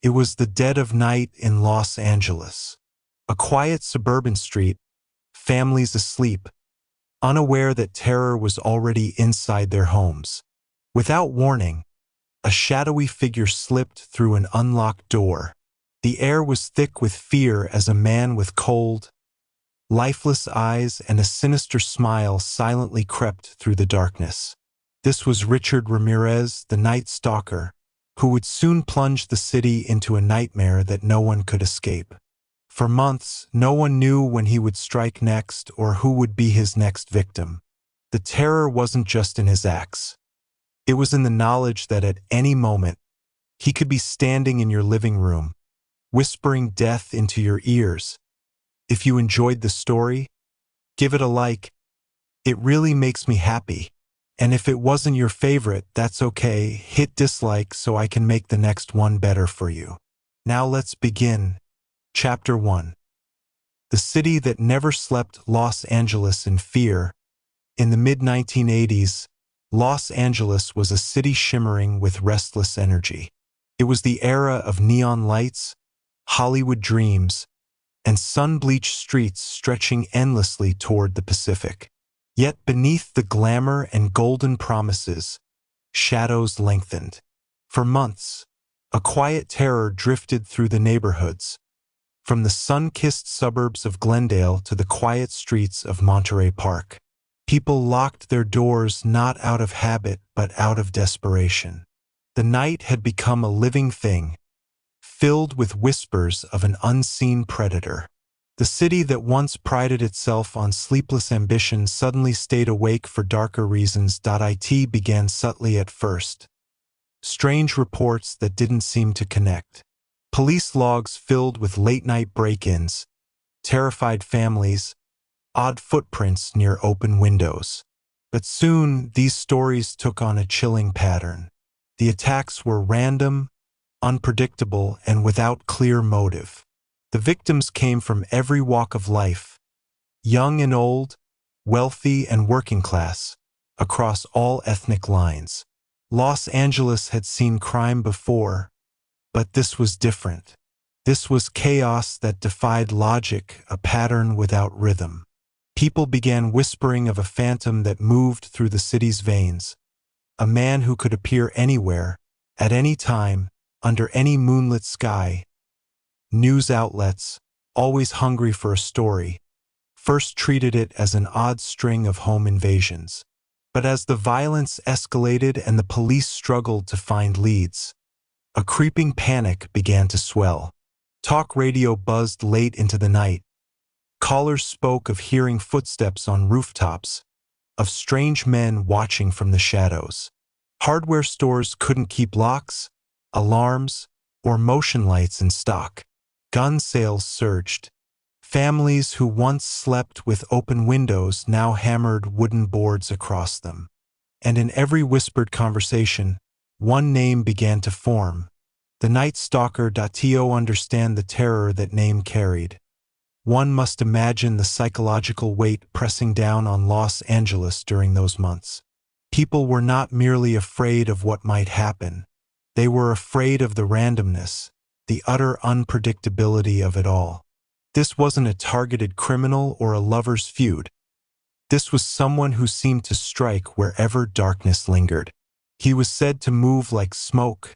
It was the dead of night in Los Angeles. A quiet suburban street, families asleep, unaware that terror was already inside their homes. Without warning, a shadowy figure slipped through an unlocked door. The air was thick with fear as a man with cold, lifeless eyes and a sinister smile silently crept through the darkness. This was Richard Ramirez, the Night Stalker, who would soon plunge the city into a nightmare that no one could escape. For months, no one knew when he would strike next or who would be his next victim. The terror wasn't just in his acts. It was in the knowledge that at any moment, he could be standing in your living room, whispering death into your ears. If you enjoyed the story, give it a like. It really makes me happy. And if it wasn't your favorite, that's okay. Hit dislike so I can make the next one better for you. Now let's begin. Chapter 1. The city that never slept, Los Angeles in fear. In the mid-1980s, Los Angeles was a city shimmering with restless energy. It was the era of neon lights, Hollywood dreams, and sun-bleached streets stretching endlessly toward the Pacific. Yet beneath the glamour and golden promises, shadows lengthened. For months, a quiet terror drifted through the neighborhoods, from the sun-kissed suburbs of Glendale to the quiet streets of Monterey Park. People locked their doors not out of habit but out of desperation. The night had become a living thing, filled with whispers of an unseen predator. The city that once prided itself on sleepless ambition suddenly stayed awake for darker reasons. It began subtly at first. Strange reports that didn't seem to connect. Police logs filled with late-night break-ins, terrified families, odd footprints near open windows. But soon, these stories took on a chilling pattern. The attacks were random, unpredictable, and without clear motive. The victims came from every walk of life, young and old, wealthy and working class, across all ethnic lines. Los Angeles had seen crime before, but this was different. This was chaos that defied logic, a pattern without rhythm. People began whispering of a phantom that moved through the city's veins, a man who could appear anywhere, at any time, under any moonlit sky. News outlets, always hungry for a story, first treated it as an odd string of home invasions. But as the violence escalated and the police struggled to find leads, a creeping panic began to swell. Talk radio buzzed late into the night. Callers spoke of hearing footsteps on rooftops, of strange men watching from the shadows. Hardware stores couldn't keep locks, alarms, or motion lights in stock. Gun sales surged. Families who once slept with open windows now hammered wooden boards across them. And in every whispered conversation, one name began to form. The Night Stalker. To understand the terror that name carried, one must imagine the psychological weight pressing down on Los Angeles during those months. People were not merely afraid of what might happen. They were afraid of the randomness, the utter unpredictability of it all. This wasn't a targeted criminal or a lover's feud. This was someone who seemed to strike wherever darkness lingered. He was said to move like smoke,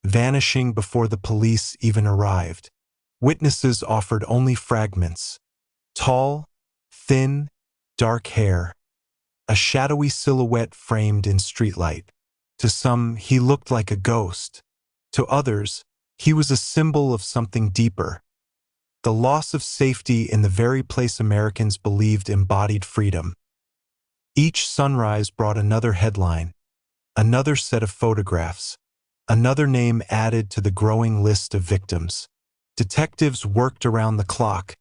vanishing before the police even arrived. Witnesses offered only fragments. Tall, thin, dark hair, a shadowy silhouette framed in streetlight. To some, he looked like a ghost. To others, he was a symbol of something deeper. The loss of safety in the very place Americans believed embodied freedom. Each sunrise brought another headline, another set of photographs, another name added to the growing list of victims. Detectives worked around the clock,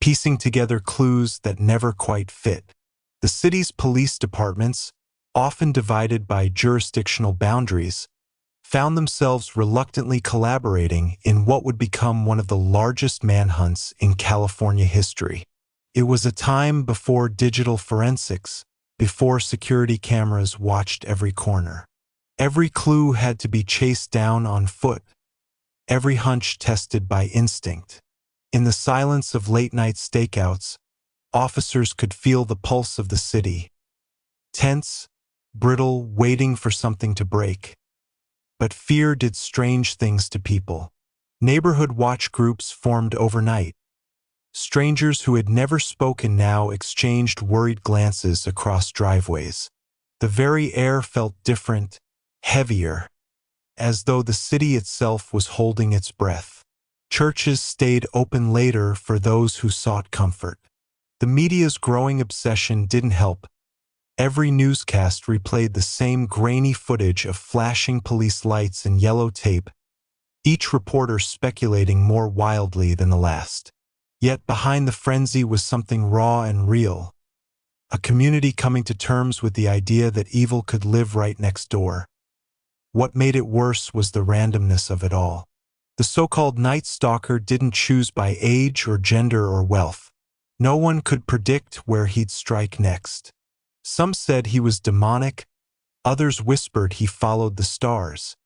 piecing together clues that never quite fit. The city's police departments, often divided by jurisdictional boundaries, found themselves reluctantly collaborating in what would become one of the largest manhunts in California history. It was a time before digital forensics, before security cameras watched every corner. Every clue had to be chased down on foot, every hunch tested by instinct. In the silence of late-night stakeouts, officers could feel the pulse of the city, tense, brittle, waiting for something to break. But fear did strange things to people. Neighborhood watch groups formed overnight. Strangers who had never spoken now exchanged worried glances across driveways. The very air felt different, heavier, as though the city itself was holding its breath. Churches stayed open later for those who sought comfort. The media's growing obsession didn't help. Every newscast replayed the same grainy footage of flashing police lights and yellow tape, each reporter speculating more wildly than the last. Yet behind the frenzy was something raw and real, a community coming to terms with the idea that evil could live right next door. What made it worse was the randomness of it all. The so-called Night Stalker didn't choose by age or gender or wealth. No one could predict where he'd strike next. Some said he was demonic, others whispered he followed the stars,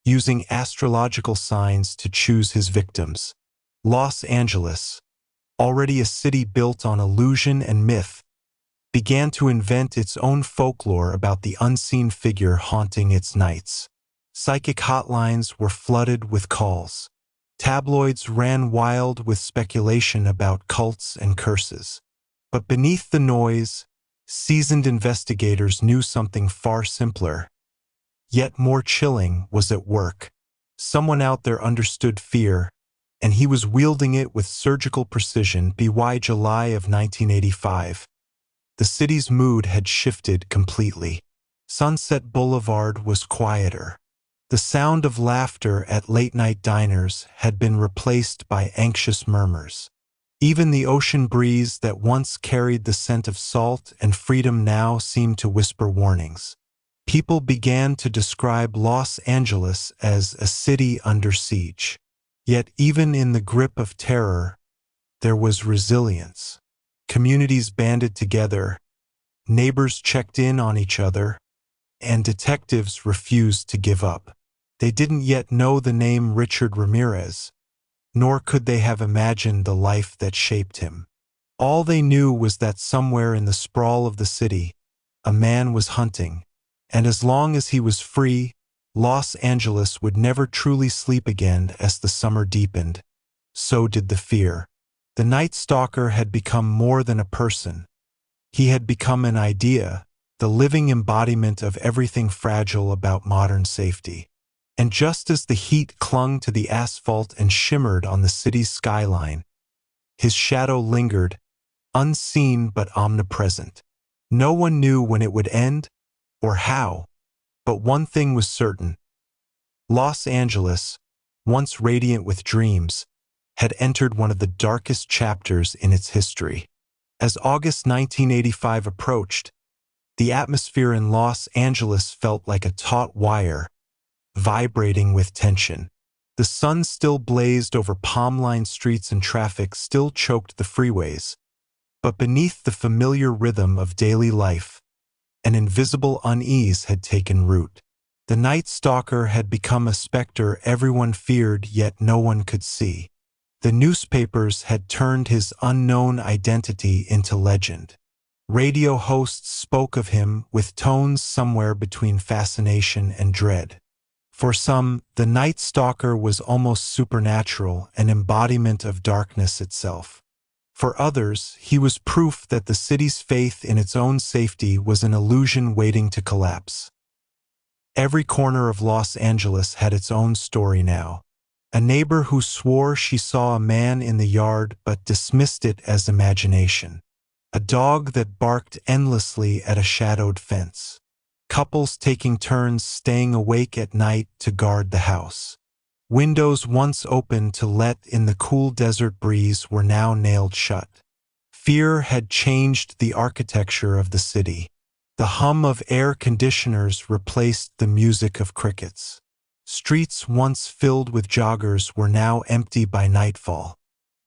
using astrological signs to choose his victims. Los Angeles, already a city built on illusion and myth, began to invent its own folklore about the unseen figure haunting its nights. Psychic hotlines were flooded with calls. Tabloids ran wild with speculation about cults and curses. But beneath the noise, seasoned investigators knew something far simpler, yet more chilling, was at work. Someone out there understood fear, and he was wielding it with surgical precision. By July of 1985. The city's mood had shifted completely. Sunset Boulevard was quieter. The sound of laughter at late-night diners had been replaced by anxious murmurs. Even the ocean breeze that once carried the scent of salt and freedom now seemed to whisper warnings. People began to describe Los Angeles as a city under siege. Yet even in the grip of terror, there was resilience. Communities banded together, neighbors checked in on each other, and detectives refused to give up. They didn't yet know the name Richard Ramirez, nor could they have imagined the life that shaped him. All they knew was that somewhere in the sprawl of the city, a man was hunting, and as long as he was free, Los Angeles would never truly sleep again. As the summer deepened, so did the fear. The Night Stalker had become more than a person. He had become an idea, the living embodiment of everything fragile about modern safety. And just as the heat clung to the asphalt and shimmered on the city's skyline, his shadow lingered, unseen but omnipresent. No one knew when it would end or how, but one thing was certain. Los Angeles, once radiant with dreams, had entered one of the darkest chapters in its history. As August 1985 approached, the atmosphere in Los Angeles felt like a taut wire, vibrating with tension. The sun still blazed over palm-lined streets and traffic still choked the freeways. But beneath the familiar rhythm of daily life, an invisible unease had taken root. The Night Stalker had become a specter everyone feared yet no one could see. The newspapers had turned his unknown identity into legend. Radio hosts spoke of him with tones somewhere between fascination and dread. For some, the Night Stalker was almost supernatural, an embodiment of darkness itself. For others, he was proof that the city's faith in its own safety was an illusion waiting to collapse. Every corner of Los Angeles had its own story now. A neighbor who swore she saw a man in the yard but dismissed it as imagination. A dog that barked endlessly at a shadowed fence. Couples taking turns staying awake at night to guard the house. Windows once open to let in the cool desert breeze were now nailed shut. Fear had changed the architecture of the city. The hum of air conditioners replaced the music of crickets. Streets once filled with joggers were now empty by nightfall.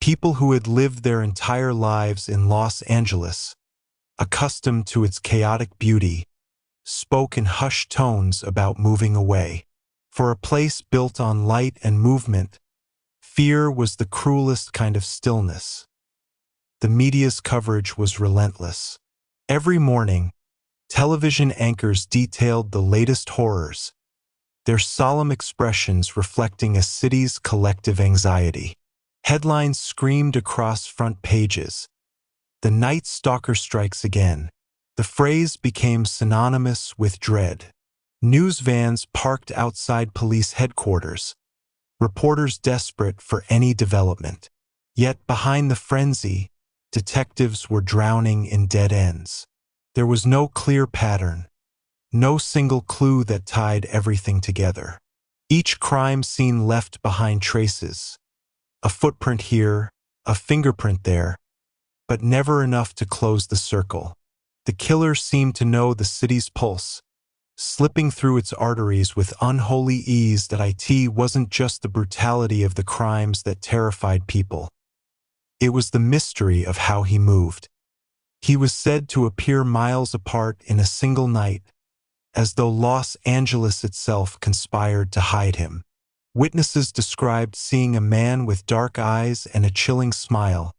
People who had lived their entire lives in Los Angeles, accustomed to its chaotic beauty, spoke in hushed tones about moving away. For a place built on light and movement, fear was the cruelest kind of stillness. The media's coverage was relentless. Every morning, television anchors detailed the latest horrors, their solemn expressions reflecting a city's collective anxiety. Headlines screamed across front pages, "The Night Stalker strikes again." The phrase became synonymous with dread. News vans parked outside police headquarters, reporters desperate for any development. Yet behind the frenzy, detectives were drowning in dead ends. There was no clear pattern, no single clue that tied everything together. Each crime scene left behind traces, a footprint here, a fingerprint there, but never enough to close the circle. The killer seemed to know the city's pulse, slipping through its arteries with unholy ease. That it wasn't just the brutality of the crimes that terrified people. It was the mystery of how he moved. He was said to appear miles apart in a single night, as though Los Angeles itself conspired to hide him. Witnesses described seeing a man with dark eyes and a chilling smile,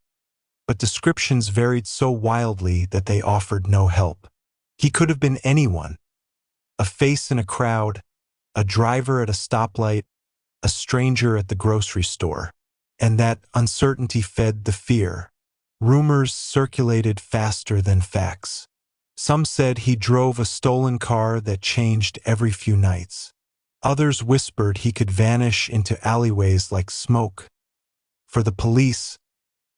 but descriptions varied so wildly that they offered no help. He could have been anyone: a face in a crowd, a driver at a stoplight, a stranger at the grocery store. And that uncertainty fed the fear. Rumors circulated faster than facts. Some said he drove a stolen car that changed every few nights. Others whispered he could vanish into alleyways like smoke. For the police,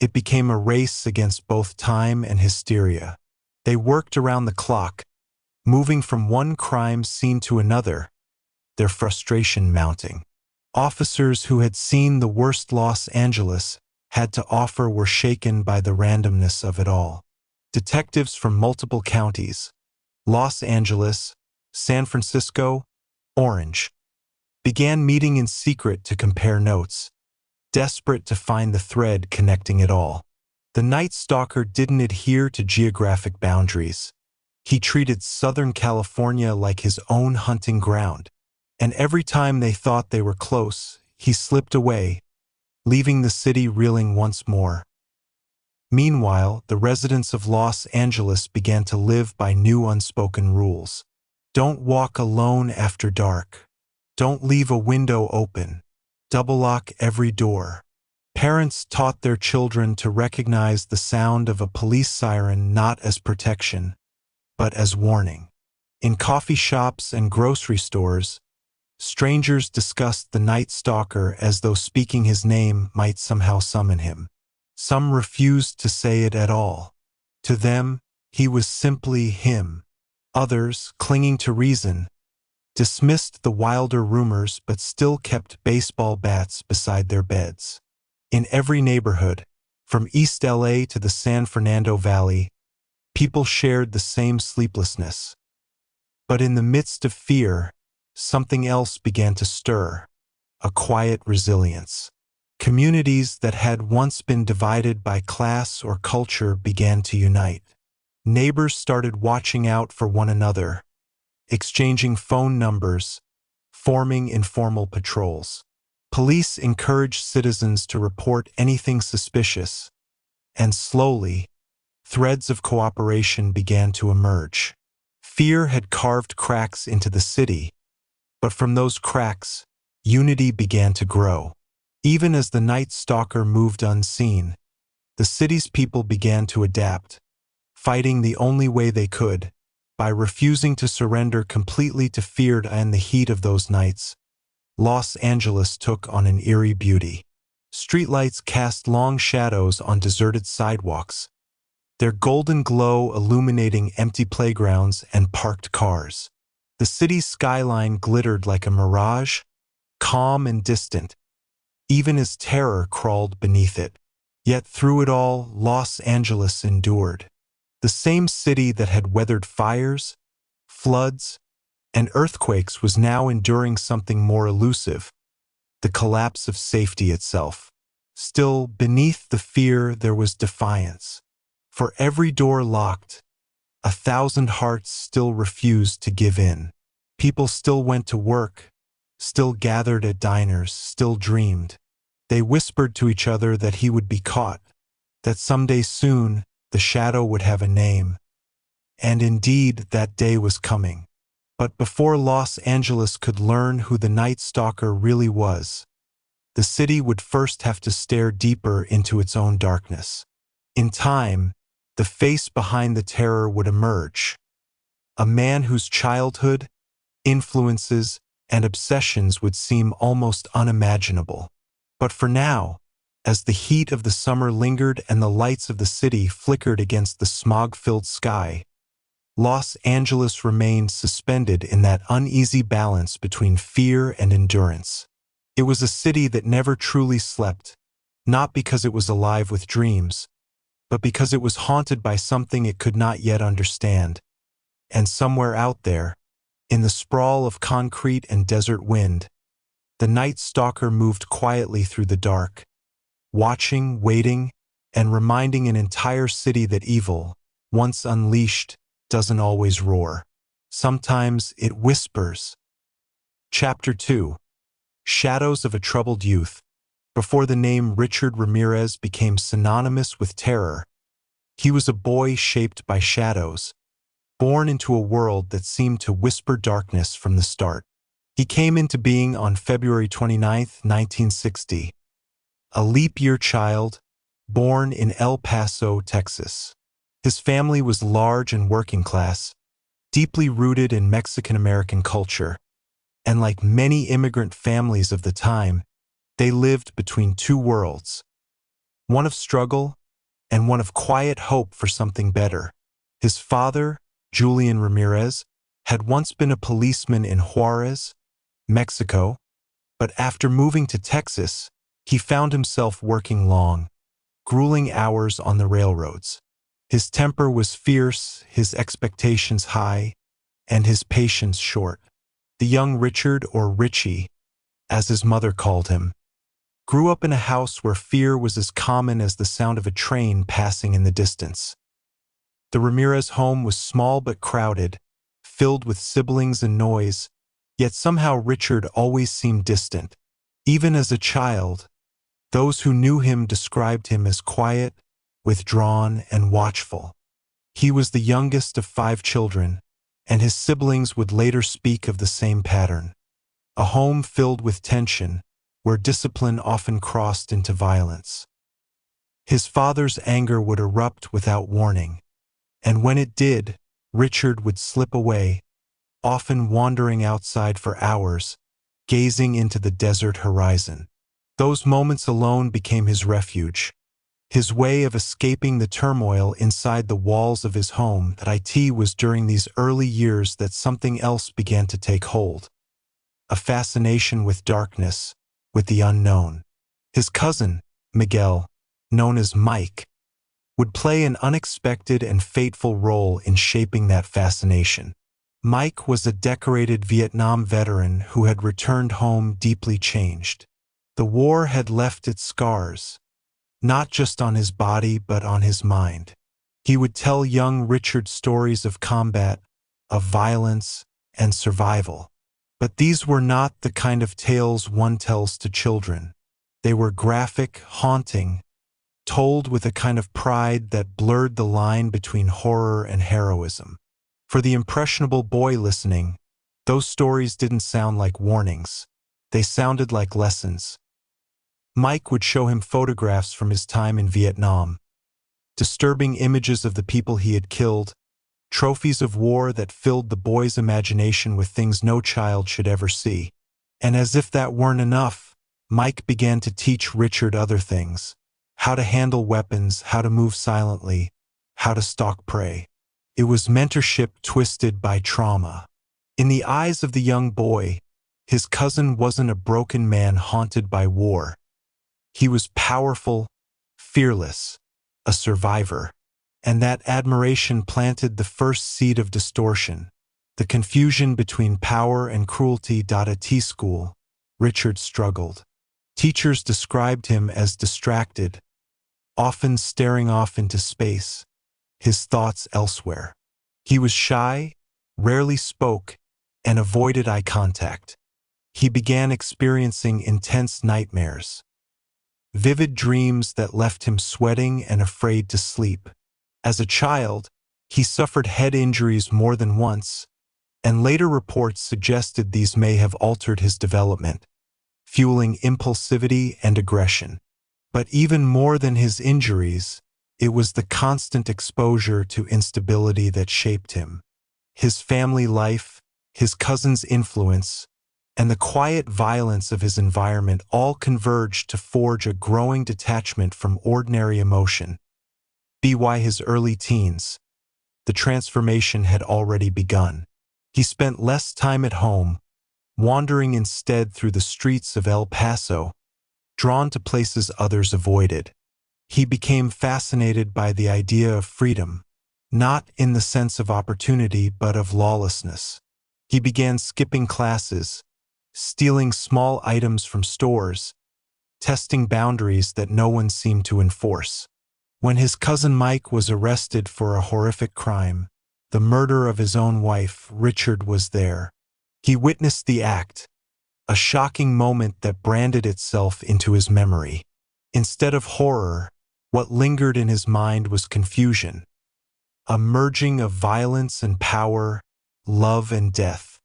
it became a race against both time and hysteria. They worked around the clock, moving from one crime scene to another, their frustration mounting. Officers who had seen the worst Los Angeles had to offer were shaken by the randomness of it all. Detectives from multiple counties, Los Angeles, San Francisco, Orange, began meeting in secret to compare notes, desperate to find the thread connecting it all. The Night Stalker didn't adhere to geographic boundaries. He treated Southern California like his own hunting ground. And every time they thought they were close, he slipped away, leaving the city reeling once more. Meanwhile, the residents of Los Angeles began to live by new unspoken rules. Don't walk alone after dark. Don't leave a window open. Double lock every door. Parents taught their children to recognize the sound of a police siren not as protection, but as warning. In coffee shops and grocery stores, strangers discussed the Night Stalker as though speaking his name might somehow summon him. Some refused to say it at all. To them, he was simply him. Others, clinging to reason, dismissed the wilder rumors but still kept baseball bats beside their beds. In every neighborhood, from East LA to the San Fernando Valley, people shared the same sleeplessness. But in the midst of fear, something else began to stir, a quiet resilience. Communities that had once been divided by class or culture began to unite. Neighbors started watching out for one another, exchanging phone numbers, forming informal patrols. Police encouraged citizens to report anything suspicious, and slowly, threads of cooperation began to emerge. Fear had carved cracks into the city, but from those cracks, unity began to grow. Even as the Night Stalker moved unseen, the city's people began to adapt, fighting the only way they could, by refusing to surrender completely to fear. In the heat of those nights, Los Angeles took on an eerie beauty. Streetlights cast long shadows on deserted sidewalks, their golden glow illuminating empty playgrounds and parked cars. The city's skyline glittered like a mirage, calm and distant, even as terror crawled beneath it. Yet through it all, Los Angeles endured. The same city that had weathered fires, floods, and earthquakes was now enduring something more elusive: the collapse of safety itself. Still, beneath the fear there was defiance. For every door locked, 1,000 hearts still refused to give in. People still went to work, still gathered at diners, still dreamed. They whispered to each other that he would be caught, that someday soon the shadow would have a name. And indeed, that day was coming. But before Los Angeles could learn who the Night Stalker really was, the city would first have to stare deeper into its own darkness. In time, the face behind the terror would emerge. A man whose childhood, influences, and obsessions would seem almost unimaginable. But for now, as the heat of the summer lingered and the lights of the city flickered against the smog-filled sky, Los Angeles remained suspended in that uneasy balance between fear and endurance. It was a city that never truly slept, not because it was alive with dreams, but because it was haunted by something it could not yet understand. And somewhere out there, in the sprawl of concrete and desert wind, the Night Stalker moved quietly through the dark, watching, waiting, and reminding an entire city that evil, once unleashed, doesn't always roar. Sometimes it whispers. Chapter 2. Shadows of a Troubled Youth. Before the name Richard Ramirez became synonymous with terror, he was a boy shaped by shadows, born into a world that seemed to whisper darkness from the start. He came into being on February 29, 1960, a leap-year child, born in El Paso, Texas. His family was large and working class, deeply rooted in Mexican-American culture, and like many immigrant families of the time, they lived between two worlds, one of struggle and one of quiet hope for something better. His father, Julian Ramirez, had once been a policeman in Juarez, Mexico, but after moving to Texas, he found himself working long, grueling hours on the railroads. His temper was fierce, his expectations high, and his patience short. The young Richard, or Richie, as his mother called him, grew up in a house where fear was as common as the sound of a train passing in the distance. The Ramirez home was small but crowded, filled with siblings and noise, yet somehow Richard always seemed distant. Even as a child, those who knew him described him as quiet, withdrawn, and watchful. He was the youngest of 5 children, and his siblings would later speak of the same pattern. A home filled with tension, where discipline often crossed into violence. His father's anger would erupt without warning, and when it did, Richard would slip away, often wandering outside for hours, gazing into the desert horizon. Those moments alone became his refuge, his way of escaping the turmoil inside the walls of his home. That it was during these early years that something else began to take hold. A fascination with darkness, with the unknown. His cousin, Miguel, known as Mike, would play an unexpected and fateful role in shaping that fascination. Mike was a decorated Vietnam veteran who had returned home deeply changed. The war had left its scars, not just on his body but on his mind. He would tell young Richard stories of combat, of violence, and survival. But these were not the kind of tales one tells to children. They were graphic, haunting, told with a kind of pride that blurred the line between horror and heroism. For the impressionable boy listening, those stories didn't sound like warnings. They sounded like lessons. Mike would show him photographs from his time in Vietnam, disturbing images of the people he had killed, trophies of war that filled the boy's imagination with things no child should ever see. And as if that weren't enough, Mike began to teach Richard other things: how to handle weapons, how to move silently, how to stalk prey. It was mentorship twisted by trauma. In the eyes of the young boy, his cousin wasn't a broken man haunted by war. He was powerful, fearless, a survivor. And that admiration planted the first seed of distortion, the confusion between power and cruelty. At T-school, Richard struggled. Teachers described him as distracted, often staring off into space, his thoughts elsewhere. He was shy, rarely spoke, and avoided eye contact. he began experiencing intense nightmares, vivid dreams that left him sweating and afraid to sleep. As a child, he suffered head injuries more than once, and later reports suggested these may have altered his development, fueling impulsivity and aggression. But even more than his injuries, it was the constant exposure to instability that shaped him. His family life, his cousin's influence, and the quiet violence of his environment all converged to forge a growing detachment from ordinary emotion. By his early teens, the transformation had already begun. He spent less time at home, wandering instead through the streets of El Paso, drawn to places others avoided. He became fascinated by the idea of freedom, not in the sense of opportunity but of lawlessness. He began skipping classes, stealing small items from stores, testing boundaries that no one seemed to enforce. When his cousin Mike was arrested for a horrific crime, the murder of his own wife, Richard was there. He witnessed the act, a shocking moment that branded itself into his memory. Instead of horror, what lingered in his mind was confusion, a merging of violence and power, love and death.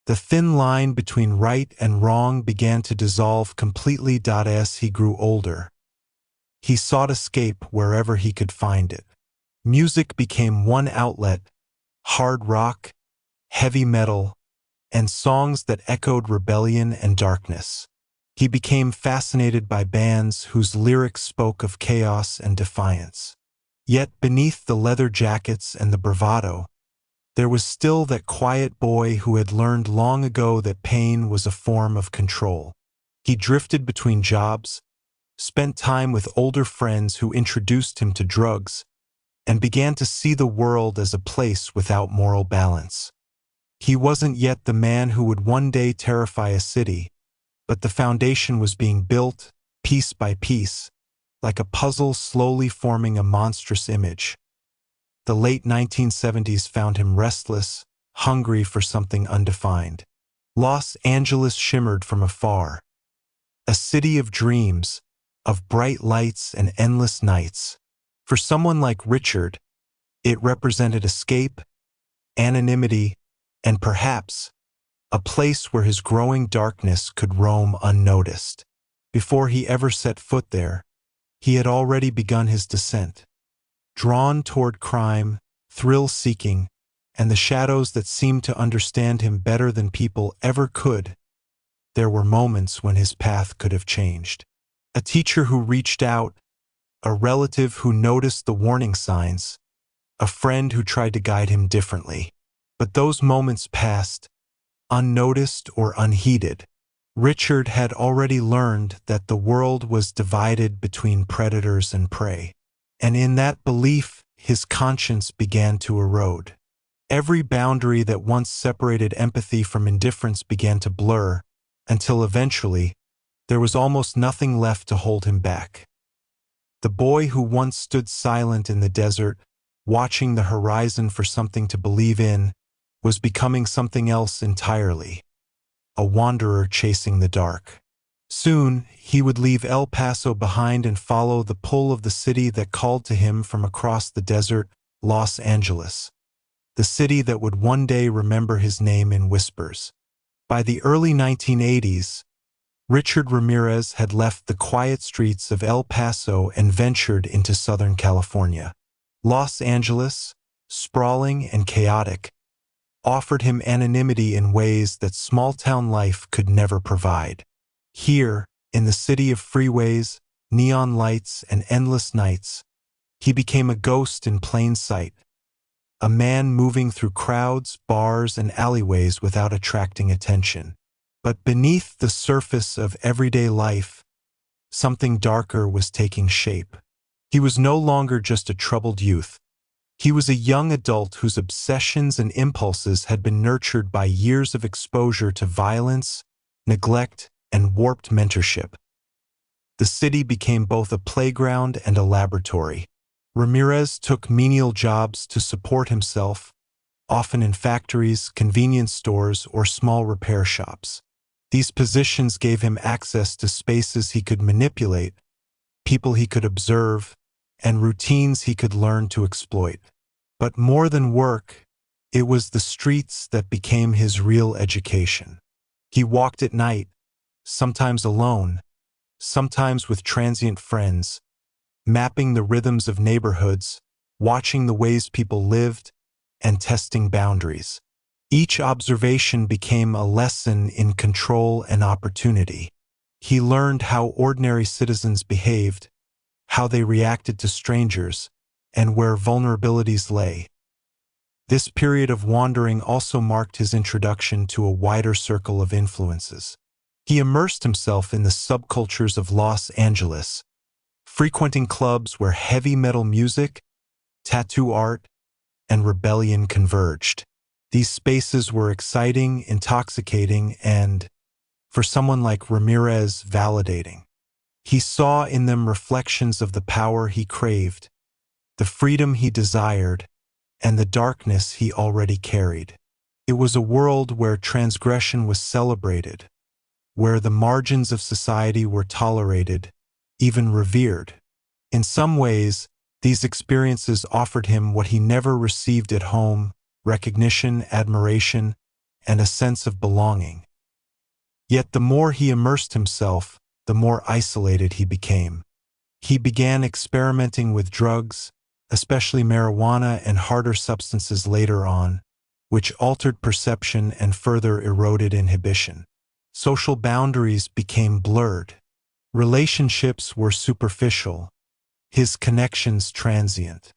The thin line between right and wrong began to dissolve completely. As he grew older, he sought escape wherever he could find it. Music became one outlet: hard rock, heavy metal, and songs that echoed rebellion and darkness. He became fascinated by bands whose lyrics spoke of chaos and defiance. Yet beneath the leather jackets and the bravado, there was still that quiet boy who had learned long ago that pain was a form of control. He drifted between jobs, spent time with older friends who introduced him to drugs, and began to see the world as a place without moral balance. He wasn't yet the man who would one day terrify a city, but the foundation was being built, piece by piece, like a puzzle slowly forming a monstrous image. The late 1970s found him restless, hungry for something undefined. Los Angeles shimmered from afar, a city of dreams, of bright lights and endless nights. For someone like Richard, it represented escape, anonymity, and perhaps a place where his growing darkness could roam unnoticed. Before he ever set foot there, he had already begun his descent. Drawn toward crime, thrill-seeking, and the shadows that seemed to understand him better than people ever could, there were moments when his path could have changed. A teacher who reached out, a relative who noticed the warning signs, a friend who tried to guide him differently. But those moments passed, unnoticed or unheeded. Richard had already learned that the world was divided between predators and prey, and in that belief, his conscience began to erode. Every boundary that once separated empathy from indifference began to blur, until eventually, there was almost nothing left to hold him back. The boy who once stood silent in the desert, watching the horizon for something to believe in, was becoming something else entirely, a wanderer chasing the dark. Soon, he would leave El Paso behind and follow the pull of the city that called to him from across the desert, Los Angeles, the city that would one day remember his name in whispers. By the early 1980s, Richard Ramirez had left the quiet streets of El Paso and ventured into Southern California. Los Angeles, sprawling and chaotic, offered him anonymity in ways that small-town life could never provide. Here, in the city of freeways, neon lights, and endless nights, he became a ghost in plain sight, a man moving through crowds, bars, and alleyways without attracting attention. But beneath the surface of everyday life, something darker was taking shape. He was no longer just a troubled youth. He was a young adult whose obsessions and impulses had been nurtured by years of exposure to violence, neglect, and warped mentorship. The city became both a playground and a laboratory. Ramirez took menial jobs to support himself, often in factories, convenience stores, or small repair shops. These positions gave him access to spaces he could manipulate, people he could observe, and routines he could learn to exploit. But more than work, it was the streets that became his real education. He walked at night, sometimes alone, sometimes with transient friends, mapping the rhythms of neighborhoods, watching the ways people lived, and testing boundaries. Each observation became a lesson in control and opportunity. He learned how ordinary citizens behaved, how they reacted to strangers, and where vulnerabilities lay. This period of wandering also marked his introduction to a wider circle of influences. He immersed himself in the subcultures of Los Angeles, frequenting clubs where heavy metal music, tattoo art, and rebellion converged. These spaces were exciting, intoxicating, and, for someone like Ramirez, validating. He saw in them reflections of the power he craved, the freedom he desired, and the darkness he already carried. It was a world where transgression was celebrated, where the margins of society were tolerated, even revered. In some ways, these experiences offered him what he never received at home: recognition, admiration, and a sense of belonging. Yet the more he immersed himself, the more isolated he became. He began experimenting with drugs, especially marijuana and harder substances later on, which altered perception and further eroded inhibition. Social boundaries became blurred. Relationships were superficial, his connections transient.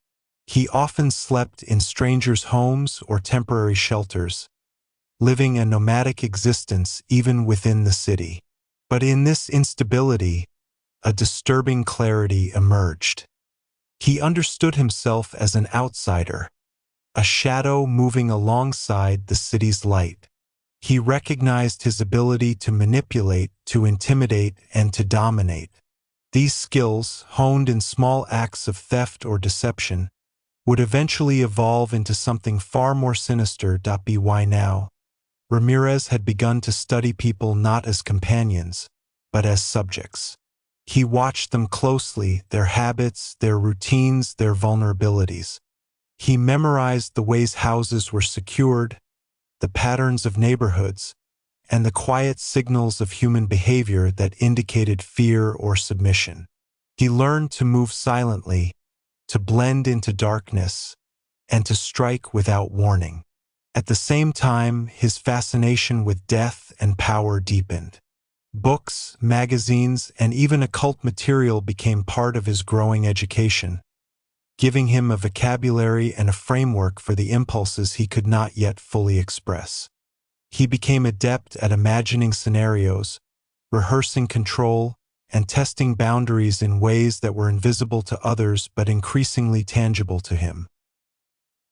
He often slept in strangers' homes or temporary shelters, living a nomadic existence even within the city. But in this instability, a disturbing clarity emerged. He understood himself as an outsider, a shadow moving alongside the city's light. He recognized his ability to manipulate, to intimidate, and to dominate. These skills, honed in small acts of theft or deception, would eventually evolve into something far more sinister. By now, Ramirez had begun to study people not as companions, but as subjects. He watched them closely, their habits, their routines, their vulnerabilities. He memorized the ways houses were secured, the patterns of neighborhoods, and the quiet signals of human behavior that indicated fear or submission. He learned to move silently, to blend into darkness, and to strike without warning. At the same time, his fascination with death and power deepened. Books, magazines, and even occult material became part of his growing education, giving him a vocabulary and a framework for the impulses he could not yet fully express. He became adept at imagining scenarios, rehearsing control, and testing boundaries in ways that were invisible to others but increasingly tangible to him.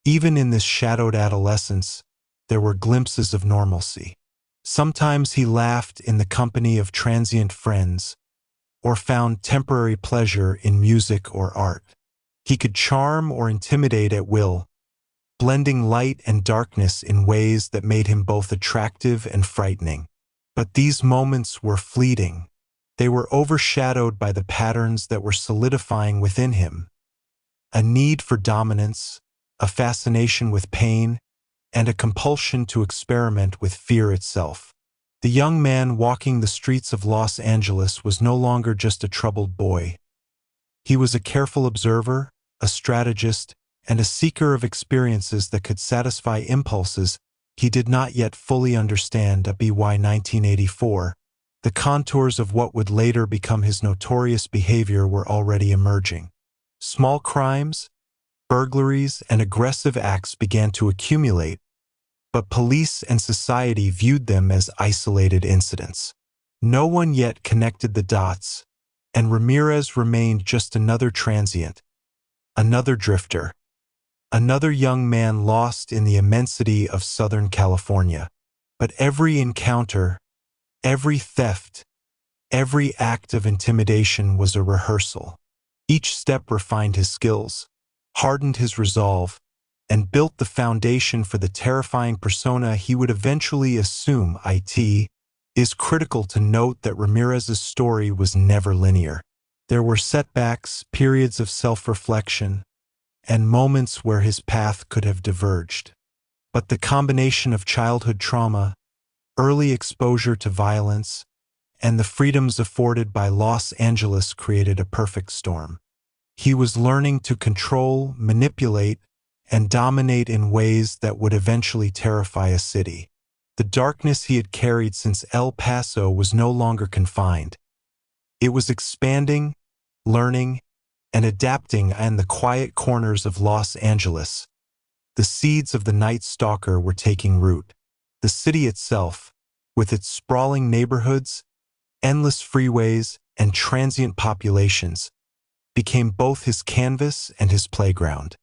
Even in this shadowed adolescence, there were glimpses of normalcy. Sometimes he laughed in the company of transient friends, or found temporary pleasure in music or art. He could charm or intimidate at will, blending light and darkness in ways that made him both attractive and frightening. But these moments were fleeting. They were overshadowed by the patterns that were solidifying within him: a need for dominance, a fascination with pain, and a compulsion to experiment with fear itself. The young man walking the streets of Los Angeles was no longer just a troubled boy. He was a careful observer, a strategist, and a seeker of experiences that could satisfy impulses he did not yet fully understand. By 1984, the contours of what would later become his notorious behavior were already emerging. Small crimes, burglaries, and aggressive acts began to accumulate, but police and society viewed them as isolated incidents. No one yet connected the dots, and Ramirez remained just another transient, another drifter, another young man lost in the immensity of Southern California. But every encounter, every theft, every act of intimidation was a rehearsal. Each step refined his skills, hardened his resolve, and built the foundation for the terrifying persona he would eventually assume. It It is critical to note that Ramirez's story was never linear. There were setbacks, periods of self-reflection, and moments where his path could have diverged. But the combination of childhood trauma, early exposure to violence, and the freedoms afforded by Los Angeles created a perfect storm. He was learning to control, manipulate, and dominate in ways that would eventually terrify a city. The darkness he had carried since El Paso was no longer confined. It was expanding, learning, and adapting in the quiet corners of Los Angeles. The seeds of the Night Stalker were taking root. The city itself, with its sprawling neighborhoods, endless freeways, and transient populations, became both his canvas and his playground.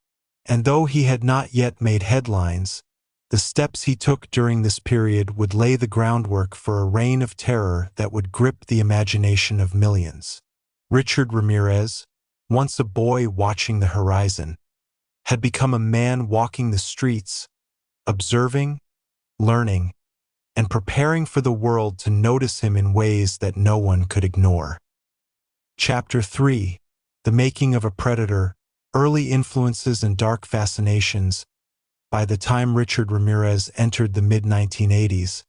And though he had not yet made headlines, the steps he took during this period would lay the groundwork for a reign of terror that would grip the imagination of millions. Richard Ramirez, once a boy watching the horizon, had become a man walking the streets, observing, learning, and preparing for the world to notice him in ways that no one could ignore. Chapter 3: The Making of a Predator, Early Influences and Dark Fascinations. By the time Richard Ramirez entered the mid-1980s,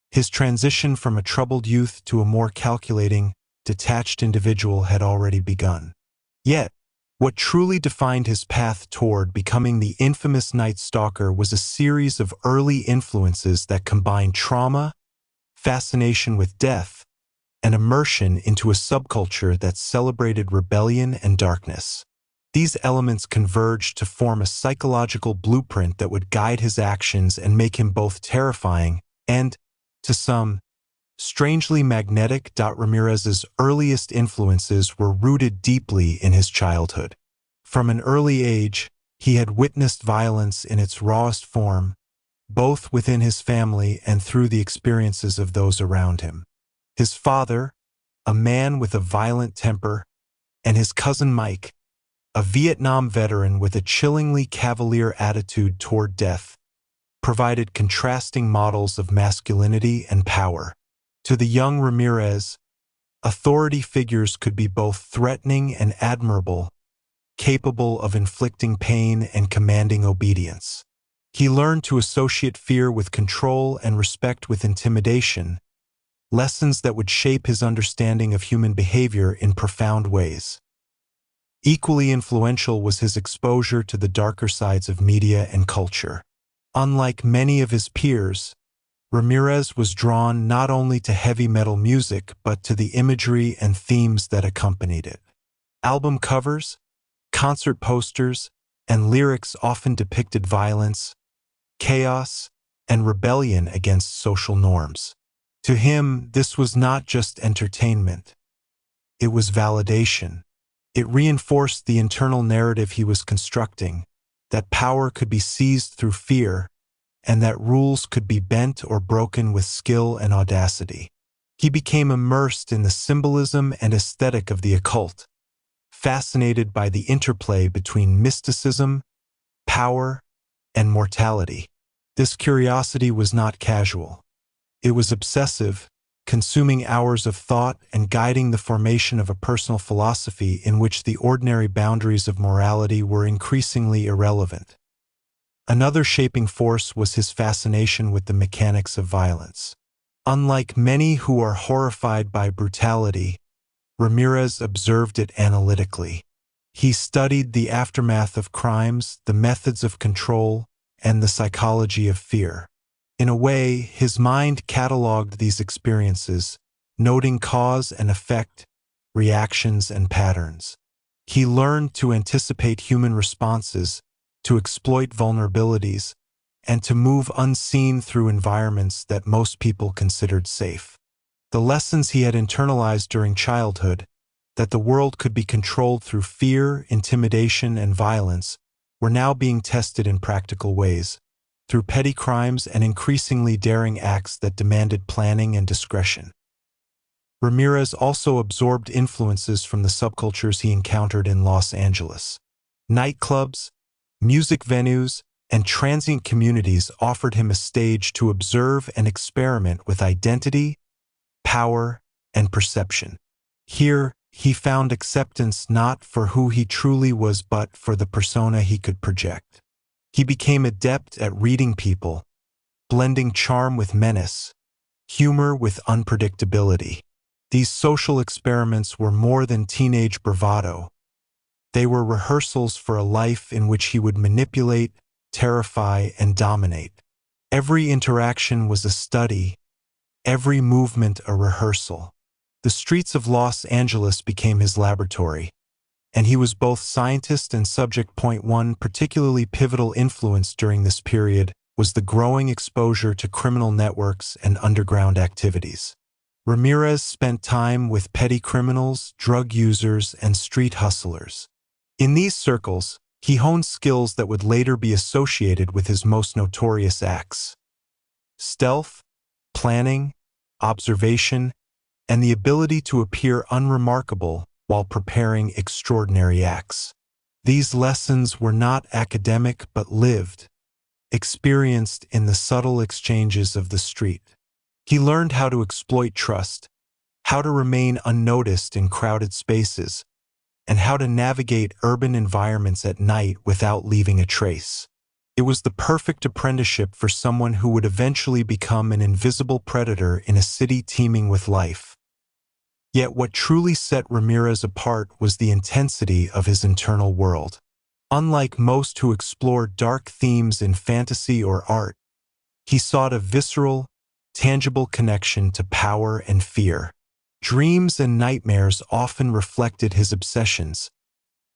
his transition from a troubled youth to a more calculating, detached individual had already begun. Yet, what truly defined his path toward becoming the infamous Night Stalker was a series of early influences that combined trauma, fascination with death, and immersion into a subculture that celebrated rebellion and darkness. These elements converged to form a psychological blueprint that would guide his actions and make him both terrifying and, to some, strangely magnetic. Ramirez's earliest influences were rooted deeply in his childhood. From an early age, he had witnessed violence in its rawest form, both within his family and through the experiences of those around him. His father, a man with a violent temper, and his cousin Mike, a Vietnam veteran with a chillingly cavalier attitude toward death, provided contrasting models of masculinity and power. To the young Ramirez, authority figures could be both threatening and admirable, capable of inflicting pain and commanding obedience. He learned to associate fear with control and respect with intimidation, lessons that would shape his understanding of human behavior in profound ways. Equally influential was his exposure to the darker sides of media and culture. Unlike many of his peers, Ramirez was drawn not only to heavy metal music but to the imagery and themes that accompanied it. Album covers, concert posters, and lyrics often depicted violence, chaos, and rebellion against social norms. To him, this was not just entertainment. It was validation. It reinforced the internal narrative he was constructing, that power could be seized through fear, and that rules could be bent or broken with skill and audacity. He became immersed in the symbolism and aesthetic of the occult, fascinated by the interplay between mysticism, power, and mortality. This curiosity was not casual. It was obsessive, consuming hours of thought and guiding the formation of a personal philosophy in which the ordinary boundaries of morality were increasingly irrelevant. Another shaping force was his fascination with the mechanics of violence. Unlike many who are horrified by brutality, Ramirez observed it analytically. He studied the aftermath of crimes, the methods of control, and the psychology of fear. In a way, his mind cataloged these experiences, noting cause and effect, reactions and patterns. He learned to anticipate human responses, to exploit vulnerabilities, and to move unseen through environments that most people considered safe. The lessons he had internalized during childhood, that the world could be controlled through fear, intimidation, and violence, were now being tested in practical ways, through petty crimes and increasingly daring acts that demanded planning and discretion. Ramirez also absorbed influences from the subcultures he encountered in Los Angeles. Nightclubs, music venues, and transient communities offered him a stage to observe and experiment with identity, power, and perception. Here, he found acceptance not for who he truly was but for the persona he could project. He became adept at reading people, blending charm with menace, humor with unpredictability. These social experiments were more than teenage bravado. They were rehearsals for a life in which he would manipulate, terrify, and dominate. Every interaction was a study, every movement a rehearsal. The streets of Los Angeles became his laboratory, and he was both scientist and subject. One particularly pivotal influence during this period was the growing exposure to criminal networks and underground activities. Ramirez spent time with petty criminals, drug users, and street hustlers. In these circles, he honed skills that would later be associated with his most notorious acts: stealth, planning, observation, and the ability to appear unremarkable while preparing extraordinary acts. These lessons were not academic but lived, experienced in the subtle exchanges of the street. He learned how to exploit trust, how to remain unnoticed in crowded spaces, and how to navigate urban environments at night without leaving a trace. It was the perfect apprenticeship for someone who would eventually become an invisible predator in a city teeming with life. Yet what truly set Ramirez apart was the intensity of his internal world. Unlike most who explored dark themes in fantasy or art, he sought a visceral, tangible connection to power and fear. Dreams and nightmares often reflected his obsessions,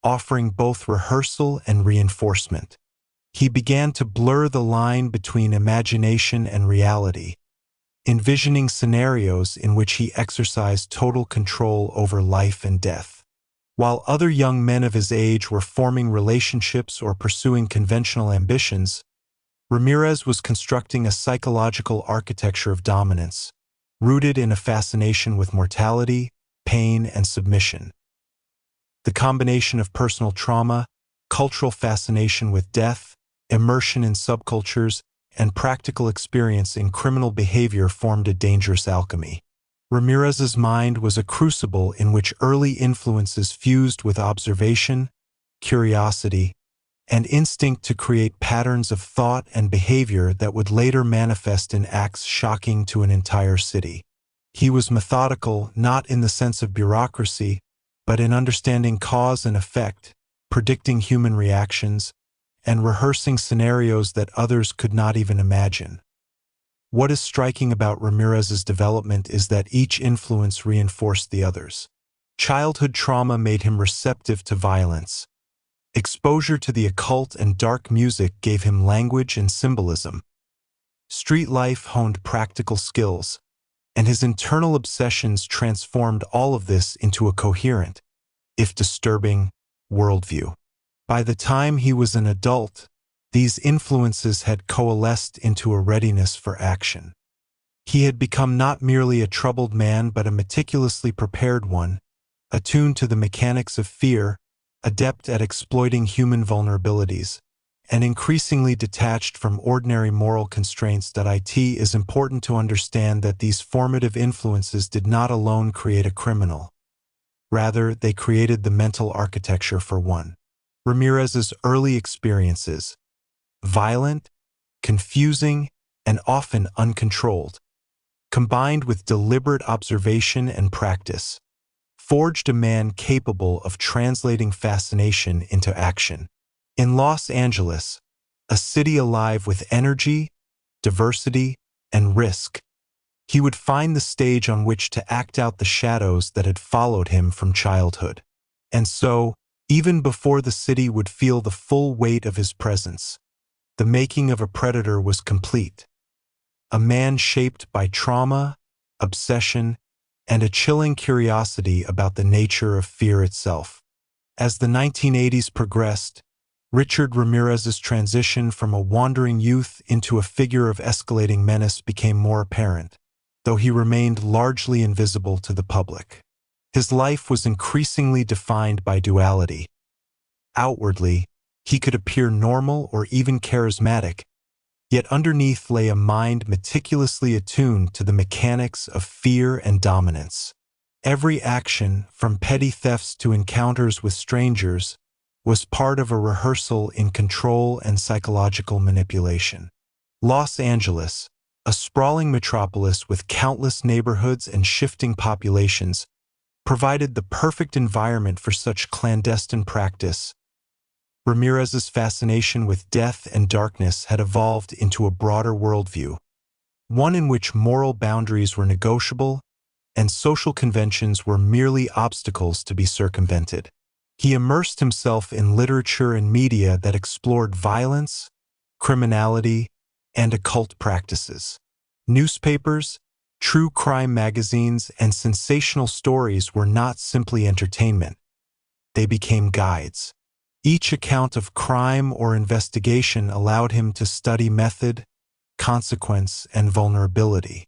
offering both rehearsal and reinforcement. He began to blur the line between imagination and reality, envisioning scenarios in which he exercised total control over life and death. While other young men of his age were forming relationships or pursuing conventional ambitions, Ramirez was constructing a psychological architecture of dominance, rooted in a fascination with mortality, pain, and submission. The combination of personal trauma, cultural fascination with death, immersion in subcultures, and practical experience in criminal behavior formed a dangerous alchemy. Ramirez's mind was a crucible in which early influences fused with observation, curiosity, and instinct to create patterns of thought and behavior that would later manifest in acts shocking to an entire city. He was methodical not in the sense of bureaucracy, but in understanding cause and effect, predicting human reactions, and rehearsing scenarios that others could not even imagine. What is striking about Ramirez's development is that each influence reinforced the others. Childhood trauma made him receptive to violence. Exposure to the occult and dark music gave him language and symbolism. Street life honed practical skills, and his internal obsessions transformed all of this into a coherent, if disturbing, worldview. By the time he was an adult, these influences had coalesced into a readiness for action. He had become not merely a troubled man but a meticulously prepared one, attuned to the mechanics of fear, adept at exploiting human vulnerabilities, and increasingly detached from ordinary moral constraints. It is important to understand that these formative influences did not alone create a criminal. Rather, they created the mental architecture for one. Ramirez's early experiences, violent, confusing, and often uncontrolled, combined with deliberate observation and practice, forged a man capable of translating fascination into action. In Los Angeles, a city alive with energy, diversity, and risk, he would find the stage on which to act out the shadows that had followed him from childhood. And so, even before the city would feel the full weight of his presence, the making of a predator was complete. A man shaped by trauma, obsession, and a chilling curiosity about the nature of fear itself. As the 1980s progressed, Richard Ramirez's transition from a wandering youth into a figure of escalating menace became more apparent, though he remained largely invisible to the public. His life was increasingly defined by duality. Outwardly, he could appear normal or even charismatic, Yet underneath lay a mind meticulously attuned to the mechanics of fear and dominance. Every action, from petty thefts to encounters with strangers, was part of a rehearsal in control and psychological manipulation. Los Angeles, a sprawling metropolis with countless neighborhoods and shifting populations, provided the perfect environment for such clandestine practice. Ramirez's fascination with death and darkness had evolved into a broader worldview, one in which moral boundaries were negotiable and social conventions were merely obstacles to be circumvented. He immersed himself in literature and media that explored violence, criminality, and occult practices. Newspapers, true crime magazines, and sensational stories were not simply entertainment. They became guides. Each account of crime or investigation allowed him to study method, consequence, and vulnerability.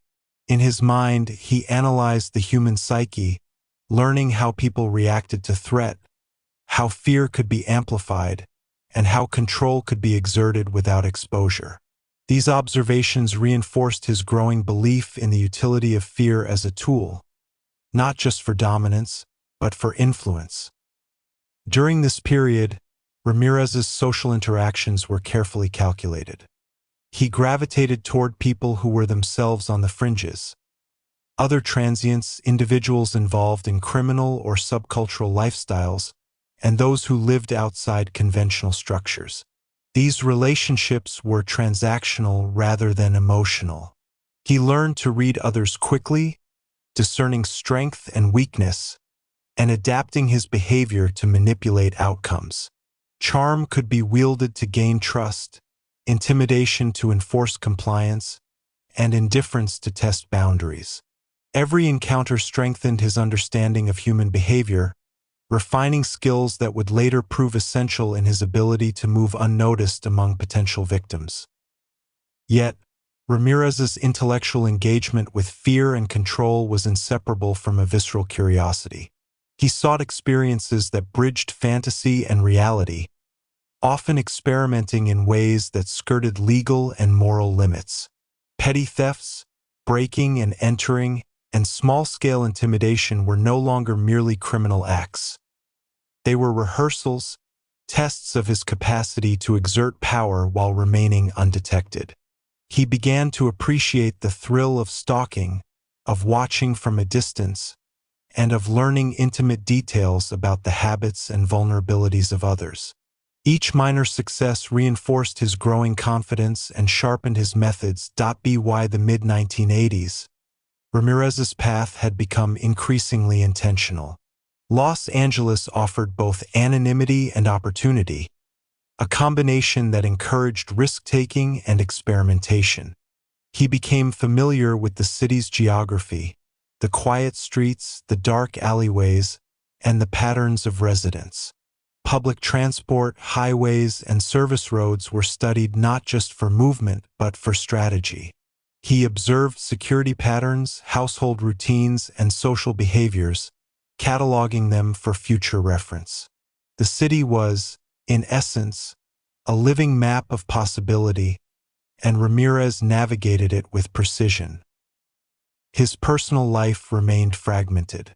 In his mind, he analyzed the human psyche, learning how people reacted to threat, how fear could be amplified, and how control could be exerted without exposure. These observations reinforced his growing belief in the utility of fear as a tool, not just for dominance, but for influence. During this period, Ramirez's social interactions were carefully calculated. He gravitated toward people who were themselves on the fringes. Other transients, individuals involved in criminal or subcultural lifestyles, and those who lived outside conventional structures. These relationships were transactional rather than emotional. He learned to read others quickly, discerning strength and weakness, and adapting his behavior to manipulate outcomes. Charm could be wielded to gain trust, intimidation to enforce compliance, and indifference to test boundaries. Every encounter strengthened his understanding of human behavior, refining skills that would later prove essential in his ability to move unnoticed among potential victims. Yet, Ramirez's intellectual engagement with fear and control was inseparable from a visceral curiosity. He sought experiences that bridged fantasy and reality, often experimenting in ways that skirted legal and moral limits. Petty thefts, breaking and entering, and small-scale intimidation were no longer merely criminal acts. They were rehearsals, tests of his capacity to exert power while remaining undetected. He began to appreciate the thrill of stalking, of watching from a distance, and of learning intimate details about the habits and vulnerabilities of others. Each minor success reinforced his growing confidence and sharpened his methods. By the mid-1980s, Ramirez's path had become increasingly intentional. Los Angeles offered both anonymity and opportunity, a combination that encouraged risk-taking and experimentation. He became familiar with the city's geography, the quiet streets, the dark alleyways, and the patterns of residents. Public transport, highways, and service roads were studied not just for movement but for strategy. He observed security patterns, household routines, and social behaviors, cataloging them for future reference. The city was, in essence, a living map of possibility, and Ramirez navigated it with precision. His personal life remained fragmented.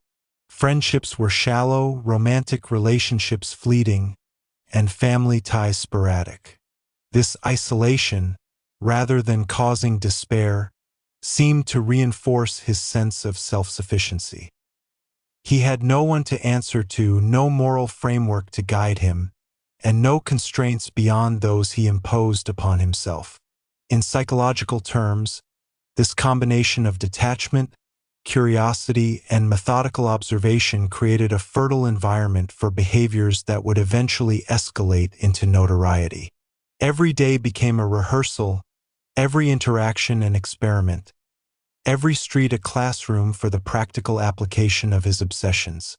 Friendships were shallow, romantic relationships fleeting, and family ties sporadic. This isolation, rather than causing despair, seemed to reinforce his sense of self-sufficiency. He had no one to answer to, no moral framework to guide him, and no constraints beyond those he imposed upon himself. In psychological terms, this combination of detachment, curiosity, and methodical observation created a fertile environment for behaviors that would eventually escalate into notoriety. Every day became a rehearsal, every interaction an experiment, every street a classroom for the practical application of his obsessions.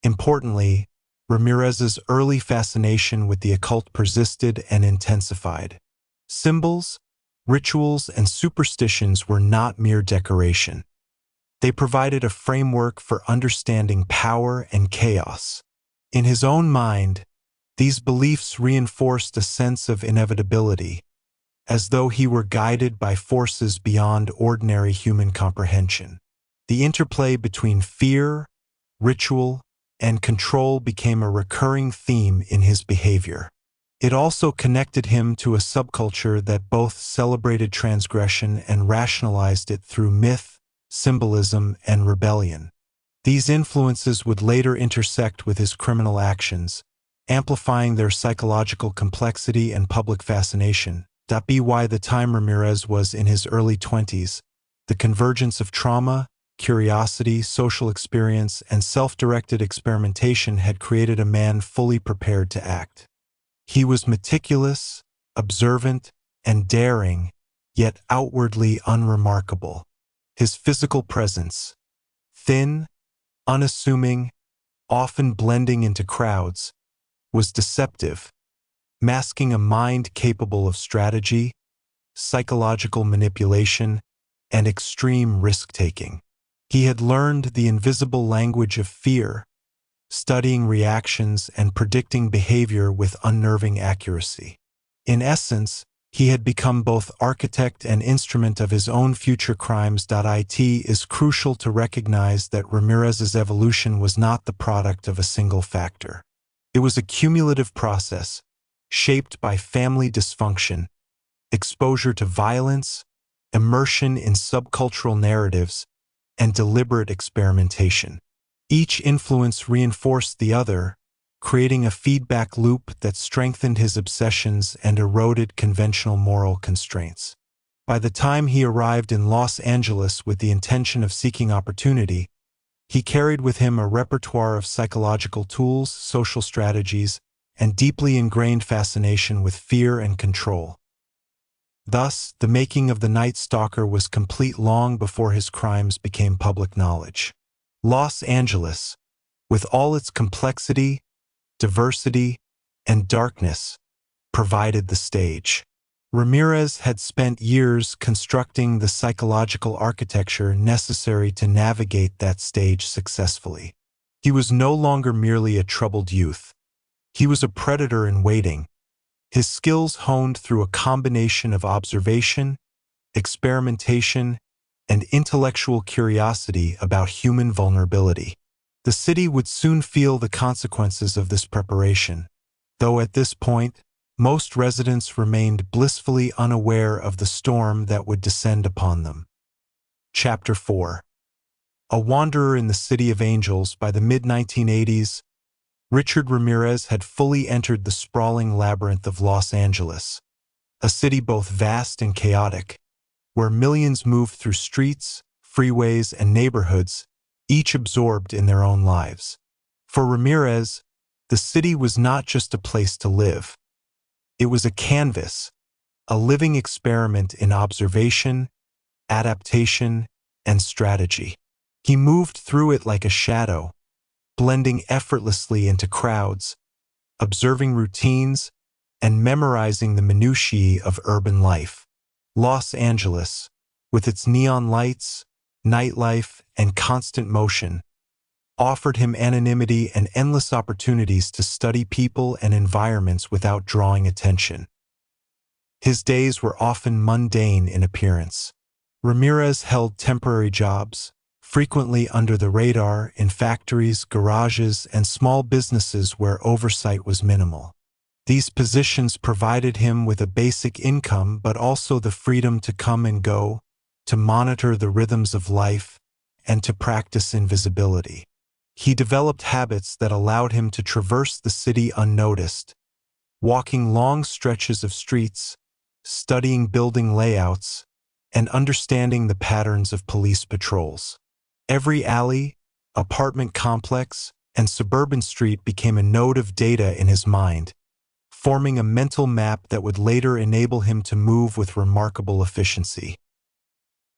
Importantly, Ramirez's early fascination with the occult persisted and intensified. Symbols, rituals, and superstitions were not mere decoration. They provided a framework for understanding power and chaos. In his own mind, these beliefs reinforced a sense of inevitability, as though he were guided by forces beyond ordinary human comprehension. The interplay between fear, ritual, and control became a recurring theme in his behavior. It also connected him to a subculture that both celebrated transgression and rationalized it through myth, symbolism, and rebellion. These influences would later intersect with his criminal actions, amplifying their psychological complexity and public fascination. By the time Ramirez was in his early 20s, the convergence of trauma, curiosity, social experience, and self-directed experimentation had created a man fully prepared to act. He was meticulous, observant, and daring, yet outwardly unremarkable. His physical presence, thin, unassuming, often blending into crowds, was deceptive, masking a mind capable of strategy, psychological manipulation, and extreme risk-taking. He had learned the invisible language of fear, studying reactions and predicting behavior with unnerving accuracy. In essence, he had become both architect and instrument of his own future crimes. It is crucial to recognize that Ramirez's evolution was not the product of a single factor. It was a cumulative process, shaped by family dysfunction, exposure to violence, immersion in subcultural narratives, and deliberate experimentation. Each influence reinforced the other, creating a feedback loop that strengthened his obsessions and eroded conventional moral constraints. By the time he arrived in Los Angeles with the intention of seeking opportunity, he carried with him a repertoire of psychological tools, social strategies, and deeply ingrained fascination with fear and control. Thus, the making of the Night Stalker was complete long before his crimes became public knowledge. Los Angeles, with all its complexity, diversity, and darkness, provided the stage. Ramirez had spent years constructing the psychological architecture necessary to navigate that stage successfully. He was no longer merely a troubled youth. He was a predator in waiting, his skills honed through a combination of observation, experimentation, and intellectual curiosity about human vulnerability. The city would soon feel the consequences of this preparation, though at this point, most residents remained blissfully unaware of the storm that would descend upon them. Chapter 4. A wanderer in the City of Angels. By the mid-1980s, Richard Ramirez had fully entered the sprawling labyrinth of Los Angeles, a city both vast and chaotic, where millions moved through streets, freeways, and neighborhoods, each absorbed in their own lives. For Ramirez, the city was not just a place to live. It was a canvas, a living experiment in observation, adaptation, and strategy. He moved through it like a shadow, blending effortlessly into crowds, observing routines, and memorizing the minutiae of urban life. Los Angeles, with its neon lights, nightlife, and constant motion, offered him anonymity and endless opportunities to study people and environments without drawing attention. His days were often mundane in appearance. Ramirez held temporary jobs, frequently under the radar in factories, garages, and small businesses where oversight was minimal. These positions provided him with a basic income but also the freedom to come and go, to monitor the rhythms of life, and to practice invisibility. He developed habits that allowed him to traverse the city unnoticed, walking long stretches of streets, studying building layouts, and understanding the patterns of police patrols. Every alley, apartment complex, and suburban street became a node of data in his mind, forming a mental map that would later enable him to move with remarkable efficiency.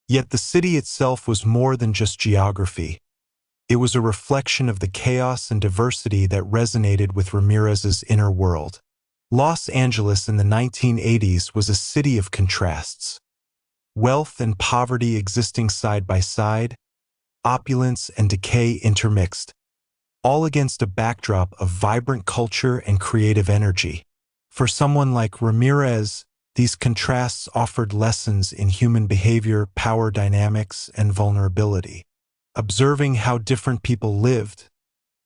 Yet the city itself was more than just geography. It was a reflection of the chaos and diversity that resonated with Ramirez's inner world. Los Angeles in the 1980s was a city of contrasts. Wealth and poverty existing side by side, opulence and decay intermixed, all against a backdrop of vibrant culture and creative energy. For someone like Ramirez, These contrasts offered lessons in human behavior, power dynamics, and vulnerability. Observing how different people lived,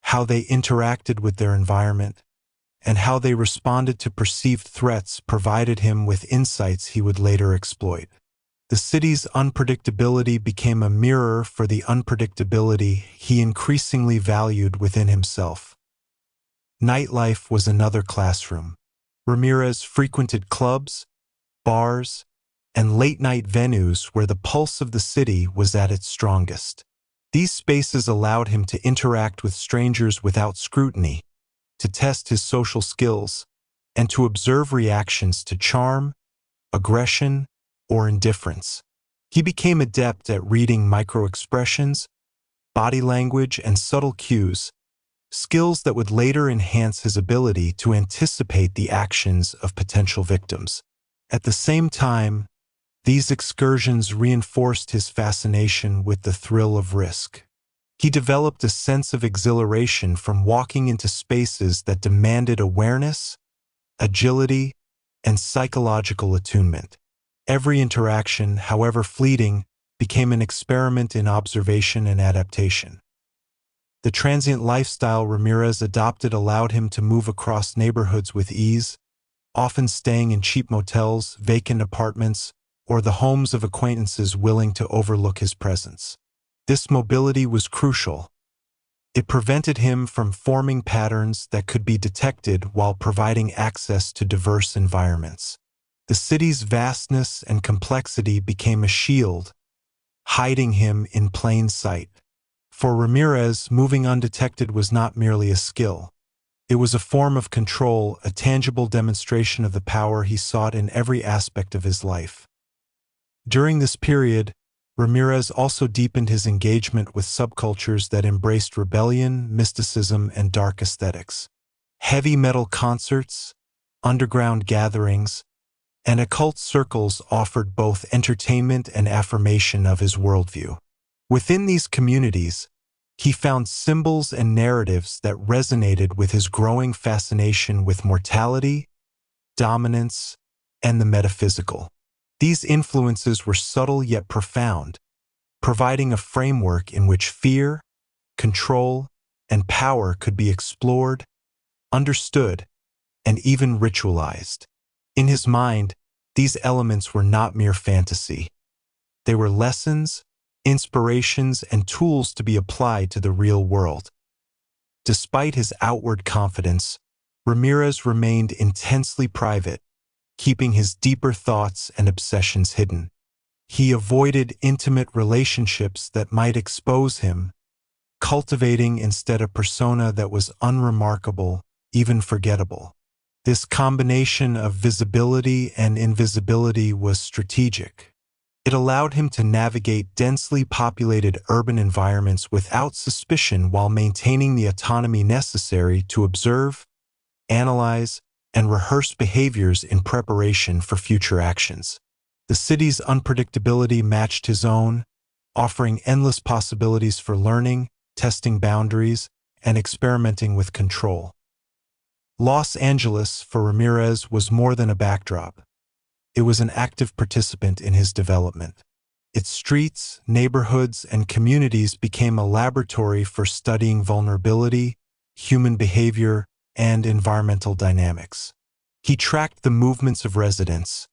how they interacted with their environment, and how they responded to perceived threats provided him with insights he would later exploit. The city's unpredictability became a mirror for the unpredictability he increasingly valued within himself. Nightlife was another classroom. Ramirez frequented clubs, bars, and late-night venues where the pulse of the city was at its strongest. These spaces allowed him to interact with strangers without scrutiny, to test his social skills, and to observe reactions to charm, aggression, or indifference. He became adept at reading microexpressions, body language, and subtle cues, skills that would later enhance his ability to anticipate the actions of potential victims. At the same time, these excursions reinforced his fascination with the thrill of risk. He developed a sense of exhilaration from walking into spaces that demanded awareness, agility, and psychological attunement. Every interaction, however fleeting, became an experiment in observation and adaptation. The transient lifestyle Ramirez adopted allowed him to move across neighborhoods with ease, often staying in cheap motels, vacant apartments, or the homes of acquaintances willing to overlook his presence. This mobility was crucial. It prevented him from forming patterns that could be detected while providing access to diverse environments. The city's vastness and complexity became a shield, hiding him in plain sight. For Ramirez, moving undetected was not merely a skill. It was a form of control, a tangible demonstration of the power he sought in every aspect of his life. During this period, Ramirez also deepened his engagement with subcultures that embraced rebellion, mysticism, and dark aesthetics. Heavy metal concerts, underground gatherings, and occult circles offered both entertainment and affirmation of his worldview. Within these communities, he found symbols and narratives that resonated with his growing fascination with mortality, dominance, and the metaphysical. These influences were subtle yet profound, providing a framework in which fear, control, and power could be explored, understood, and even ritualized. In his mind, these elements were not mere fantasy. They were lessons, inspirations, and tools to be applied to the real world. Despite his outward confidence, Ramirez remained intensely private, keeping his deeper thoughts and obsessions hidden. He avoided intimate relationships that might expose him, cultivating instead a persona that was unremarkable, even forgettable. This combination of visibility and invisibility was strategic. It allowed him to navigate densely populated urban environments without suspicion while maintaining the autonomy necessary to observe, analyze, and rehearse behaviors in preparation for future actions. The city's unpredictability matched his own, offering endless possibilities for learning, testing boundaries, and experimenting with control. Los Angeles, for Ramirez, was more than a backdrop. It was an active participant in his development. Its streets, neighborhoods, and communities became a laboratory for studying vulnerability, human behavior, and environmental dynamics. He tracked the movements of residents,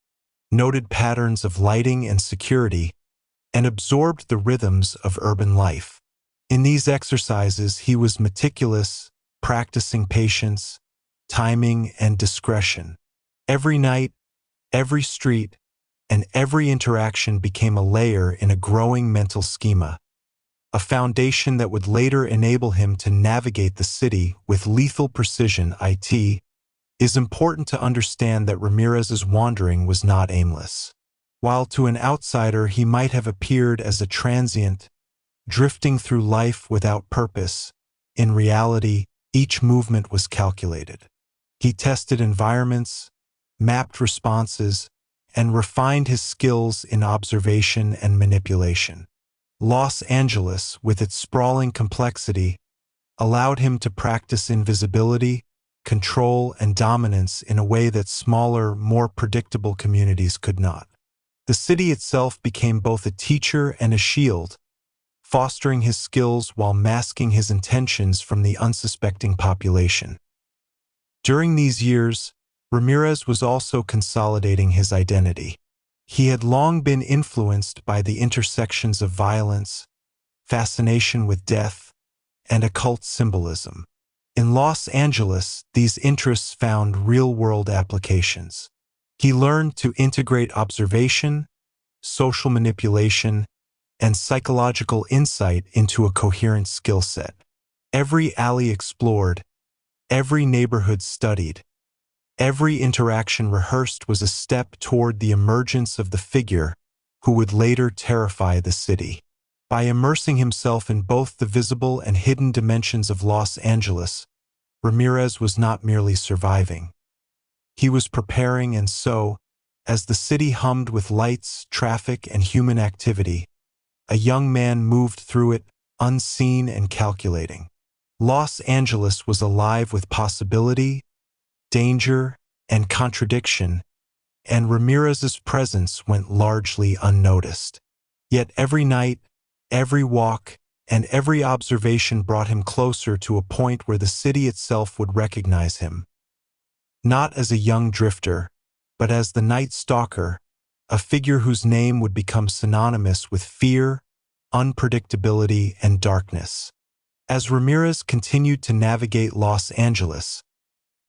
noted patterns of lighting and security, and absorbed the rhythms of urban life. In these exercises, he was meticulous, practicing patience, timing, and discretion. Every night, every street, and every interaction became a layer in a growing mental schema, a foundation that would later enable him to navigate the city with lethal precision. It is important to understand that Ramirez's wandering was not aimless. While to an outsider he might have appeared as a transient, drifting through life without purpose, in reality, each movement was calculated. He tested environments, mapped responses, and refined his skills in observation and manipulation. Los Angeles, with its sprawling complexity, allowed him to practice invisibility, control, and dominance in a way that smaller, more predictable communities could not. The city itself became both a teacher and a shield, fostering his skills while masking his intentions from the unsuspecting population. During these years, Ramirez was also consolidating his identity. He had long been influenced by the intersections of violence, fascination with death, and occult symbolism. In Los Angeles, these interests found real-world applications. He learned to integrate observation, social manipulation, and psychological insight into a coherent skill set. Every alley explored, every neighborhood studied, every interaction rehearsed was a step toward the emergence of the figure who would later terrify the city. By immersing himself in both the visible and hidden dimensions of Los Angeles, Ramirez was not merely surviving. He was preparing, and so, as the city hummed with lights, traffic, and human activity, a young man moved through it, unseen and calculating. Los Angeles was alive with possibility, danger, and contradiction, and Ramirez's presence went largely unnoticed. Yet every night, every walk, and every observation brought him closer to a point where the city itself would recognize him. Not as a young drifter, but as the Night Stalker, a figure whose name would become synonymous with fear, unpredictability, and darkness. As Ramirez continued to navigate Los Angeles,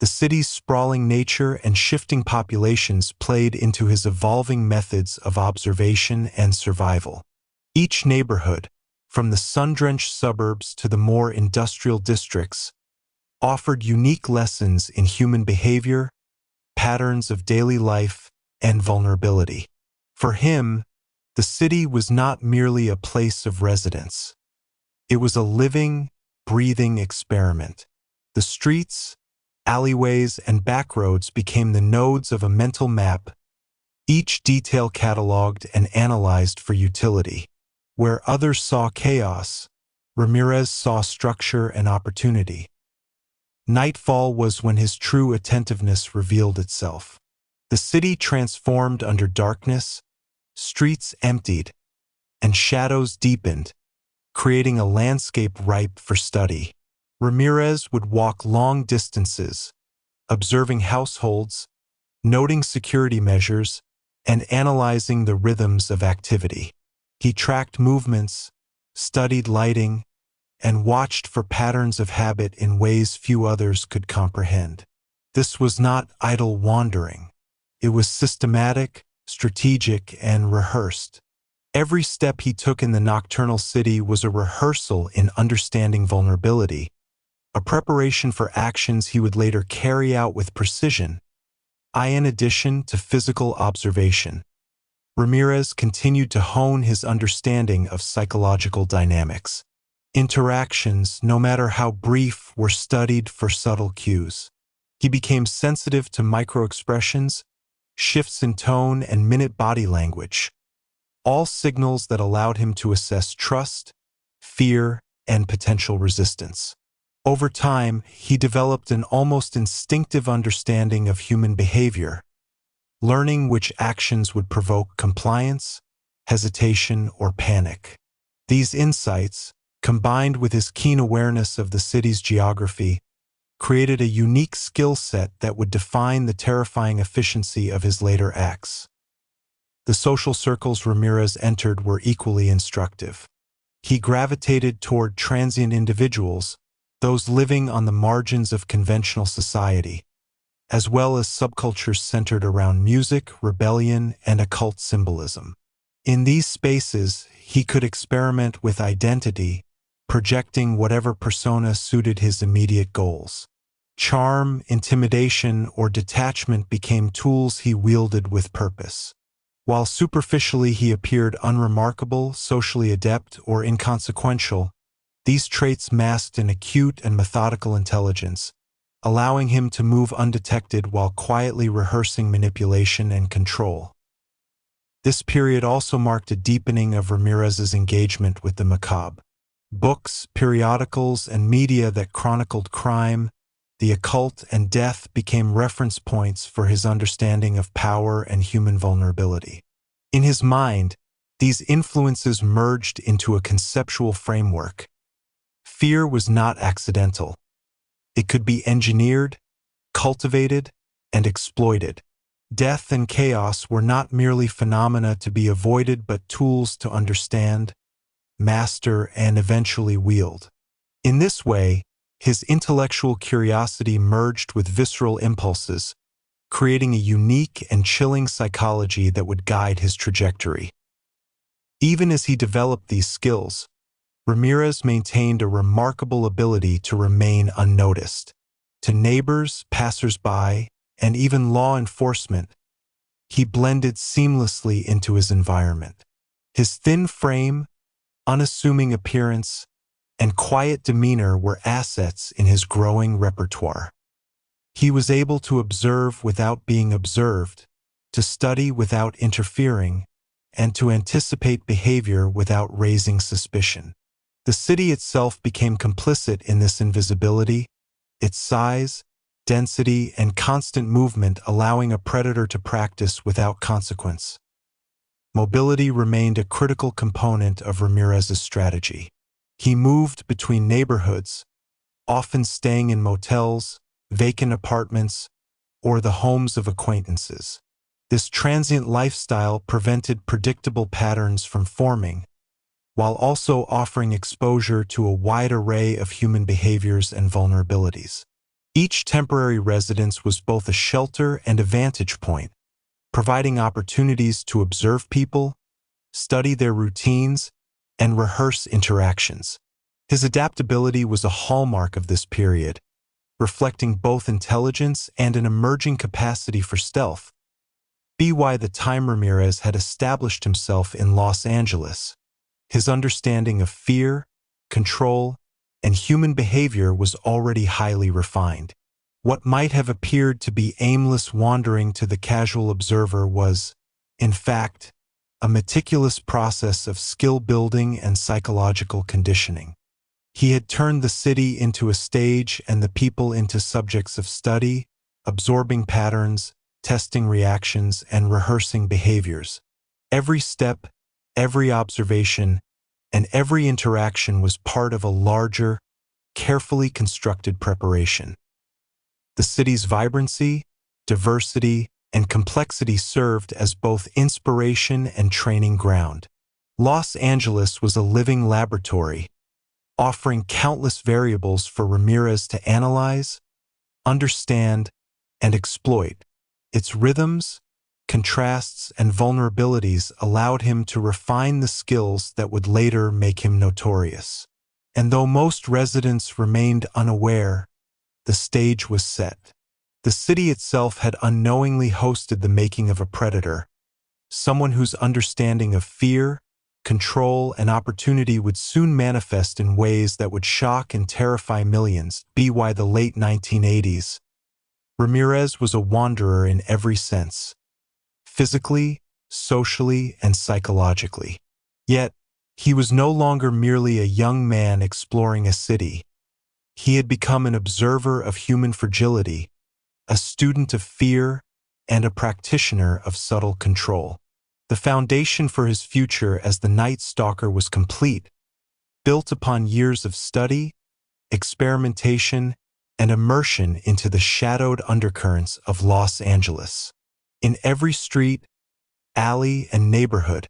the city's sprawling nature and shifting populations played into his evolving methods of observation and survival. Each neighborhood, from the sun-drenched suburbs to the more industrial districts, offered unique lessons in human behavior, patterns of daily life, and vulnerability. For him, the city was not merely a place of residence. It was a living, breathing experiment. The streets, alleyways, and backroads became the nodes of a mental map, each detail cataloged and analyzed for utility. Where others saw chaos, Ramirez saw structure and opportunity. Nightfall was when his true attentiveness revealed itself. The city transformed under darkness, streets emptied, and shadows deepened, creating a landscape ripe for study. Ramirez would walk long distances, observing households, noting security measures, and analyzing the rhythms of activity. He tracked movements, studied lighting, and watched for patterns of habit in ways few others could comprehend. This was not idle wandering. It was systematic, strategic, and rehearsed. Every step he took in the nocturnal city was a rehearsal in understanding vulnerability, a preparation for actions he would later carry out with precision. In addition to physical observation, Ramirez continued to hone his understanding of psychological dynamics. Interactions, no matter how brief, were studied for subtle cues. He became sensitive to microexpressions, shifts in tone, and minute body language, all signals that allowed him to assess trust, fear, and potential resistance. Over time, he developed an almost instinctive understanding of human behavior, learning which actions would provoke compliance, hesitation, or panic. These insights, combined with his keen awareness of the city's geography, created a unique skill set that would define the terrifying efficiency of his later acts. The social circles Ramirez entered were equally instructive. He gravitated toward transient individuals, those living on the margins of conventional society, as well as subcultures centered around music, rebellion, and occult symbolism. In these spaces, he could experiment with identity, projecting whatever persona suited his immediate goals. Charm, intimidation, or detachment became tools he wielded with purpose. While superficially he appeared unremarkable, socially adept, or inconsequential, these traits masked an acute and methodical intelligence, allowing him to move undetected while quietly rehearsing manipulation and control. This period also marked a deepening of Ramirez's engagement with the macabre. Books, periodicals, and media that chronicled crime, the occult, and death became reference points for his understanding of power and human vulnerability. In his mind, these influences merged into a conceptual framework. Fear was not accidental. It could be engineered, cultivated, and exploited. Death and chaos were not merely phenomena to be avoided but tools to understand, master, and eventually wield. In this way, his intellectual curiosity merged with visceral impulses, creating a unique and chilling psychology that would guide his trajectory. Even as he developed these skills, Ramirez maintained a remarkable ability to remain unnoticed. To neighbors, passers-by, and even law enforcement, he blended seamlessly into his environment. His thin frame, unassuming appearance, and quiet demeanor were assets in his growing repertoire. He was able to observe without being observed, to study without interfering, and to anticipate behavior without raising suspicion. The city itself became complicit in this invisibility, its size, density, and constant movement allowing a predator to practice without consequence. Mobility remained a critical component of Ramirez's strategy. He moved between neighborhoods, often staying in motels, vacant apartments, or the homes of acquaintances. This transient lifestyle prevented predictable patterns from forming, while also offering exposure to a wide array of human behaviors and vulnerabilities. Each temporary residence was both a shelter and a vantage point, providing opportunities to observe people, study their routines, and rehearse interactions. His adaptability was a hallmark of this period, reflecting both intelligence and an emerging capacity for stealth. By the time Ramirez had established himself in Los Angeles, his understanding of fear, control, and human behavior was already highly refined. What might have appeared to be aimless wandering to the casual observer was, in fact, a meticulous process of skill building and psychological conditioning. He had turned the city into a stage and the people into subjects of study, absorbing patterns, testing reactions, and rehearsing behaviors. Every step, every observation, and every interaction was part of a larger, carefully constructed preparation. The city's vibrancy, diversity, and complexity served as both inspiration and training ground. Los Angeles was a living laboratory, offering countless variables for Ramirez to analyze, understand, and exploit. Its rhythms, contrasts, and vulnerabilities allowed him to refine the skills that would later make him notorious. And though most residents remained unaware, the stage was set. The city itself had unknowingly hosted the making of a predator, someone whose understanding of fear, control, and opportunity would soon manifest in ways that would shock and terrify millions. By the late 1980s, Ramirez was a wanderer in every sense, physically, socially, and psychologically. Yet, he was no longer merely a young man exploring a city. He had become an observer of human fragility, a student of fear, and a practitioner of subtle control. The foundation for his future as the Night Stalker was complete, built upon years of study, experimentation, and immersion into the shadowed undercurrents of Los Angeles. In every street, alley, and neighborhood,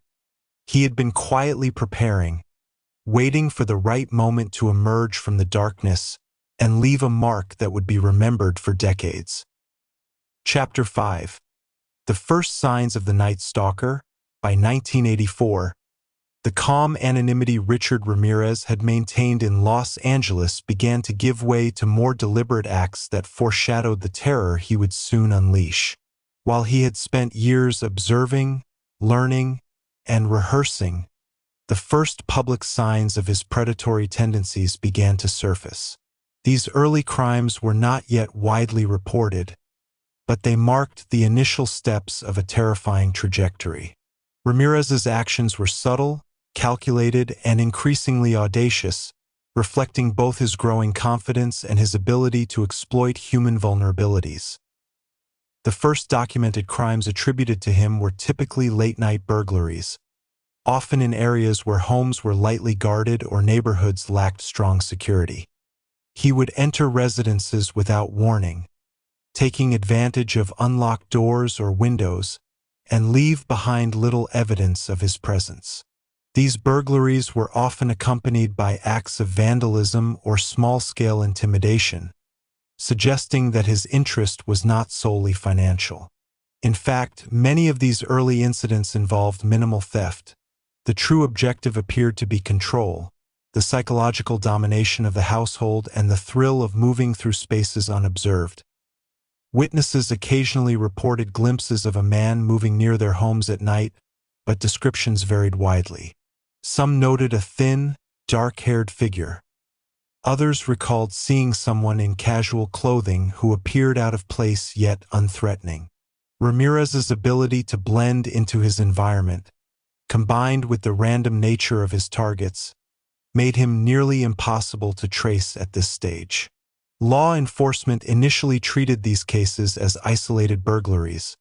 he had been quietly preparing, waiting for the right moment to emerge from the darkness and leave a mark that would be remembered for decades. Chapter 5. The First Signs of the Night Stalker. By 1984, the calm anonymity Richard Ramirez had maintained in Los Angeles began to give way to more deliberate acts that foreshadowed the terror he would soon unleash. While he had spent years observing, learning, and rehearsing, the first public signs of his predatory tendencies began to surface. These early crimes were not yet widely reported, but they marked the initial steps of a terrifying trajectory. Ramirez's actions were subtle, calculated, and increasingly audacious, reflecting both his growing confidence and his ability to exploit human vulnerabilities. The first documented crimes attributed to him were typically late-night burglaries, often in areas where homes were lightly guarded or neighborhoods lacked strong security. He would enter residences without warning, taking advantage of unlocked doors or windows, and leave behind little evidence of his presence. These burglaries were often accompanied by acts of vandalism or small-scale intimidation, suggesting that his interest was not solely financial. In fact, many of these early incidents involved minimal theft. The true objective appeared to be control, the psychological domination of the household, and the thrill of moving through spaces unobserved. Witnesses occasionally reported glimpses of a man moving near their homes at night, but descriptions varied widely. Some noted a thin, dark-haired figure. Others recalled seeing someone in casual clothing who appeared out of place yet unthreatening. Ramirez's ability to blend into his environment, combined with the random nature of his targets, made him nearly impossible to trace at this stage. Law enforcement initially treated these cases as isolated burglaries,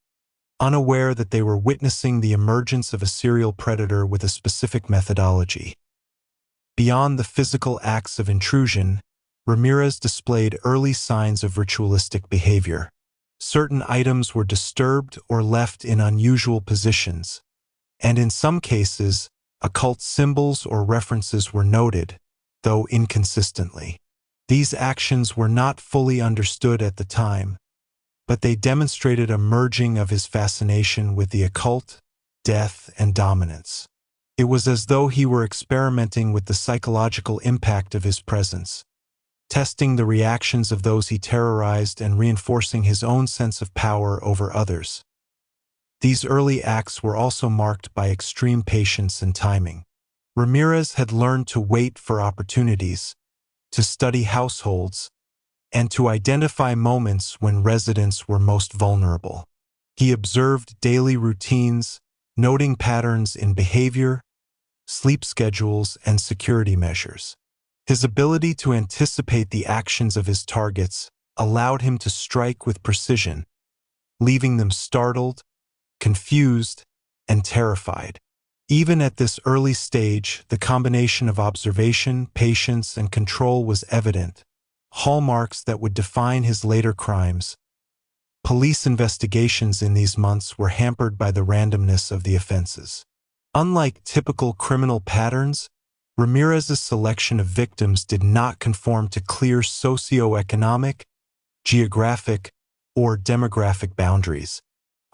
unaware that they were witnessing the emergence of a serial predator with a specific methodology. Beyond the physical acts of intrusion, Ramirez displayed early signs of ritualistic behavior. Certain items were disturbed or left in unusual positions, and in some cases, occult symbols or references were noted, though inconsistently. These actions were not fully understood at the time, but they demonstrated a merging of his fascination with the occult, death, and dominance. It was as though he were experimenting with the psychological impact of his presence, testing the reactions of those he terrorized and reinforcing his own sense of power over others. These early acts were also marked by extreme patience and timing. Ramirez had learned to wait for opportunities, to study households, and to identify moments when residents were most vulnerable. He observed daily routines, noting patterns in behavior, sleep schedules, and security measures. His ability to anticipate the actions of his targets allowed him to strike with precision, leaving them startled, confused, and terrified. Even at this early stage, the combination of observation, patience, and control was evident, hallmarks that would define his later crimes. Police investigations in these months were hampered by the randomness of the offenses. Unlike typical criminal patterns, Ramirez's selection of victims did not conform to clear socioeconomic, geographic, or demographic boundaries.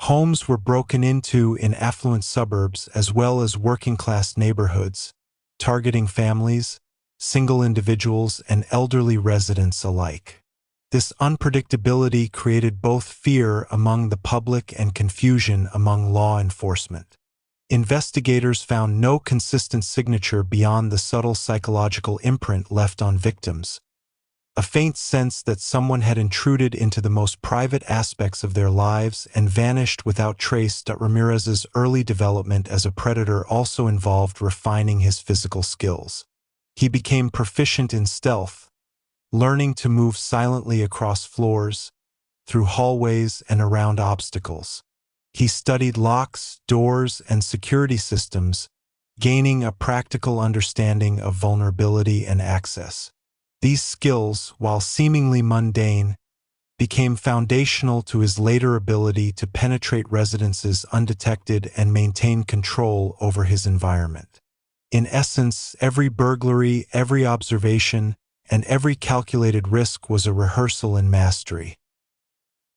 Homes were broken into in affluent suburbs as well as working-class neighborhoods, targeting families, single individuals, and elderly residents alike. This unpredictability created both fear among the public and confusion among law enforcement. Investigators found no consistent signature beyond the subtle psychological imprint left on victims, a faint sense that someone had intruded into the most private aspects of their lives and vanished without trace. Ramirez's early development as a predator also involved refining his physical skills. He became proficient in stealth, learning to move silently across floors, through hallways, and around obstacles. He studied locks, doors, and security systems, gaining a practical understanding of vulnerability and access. These skills, while seemingly mundane, became foundational to his later ability to penetrate residences undetected and maintain control over his environment. In essence, every burglary, every observation, and every calculated risk was a rehearsal in mastery.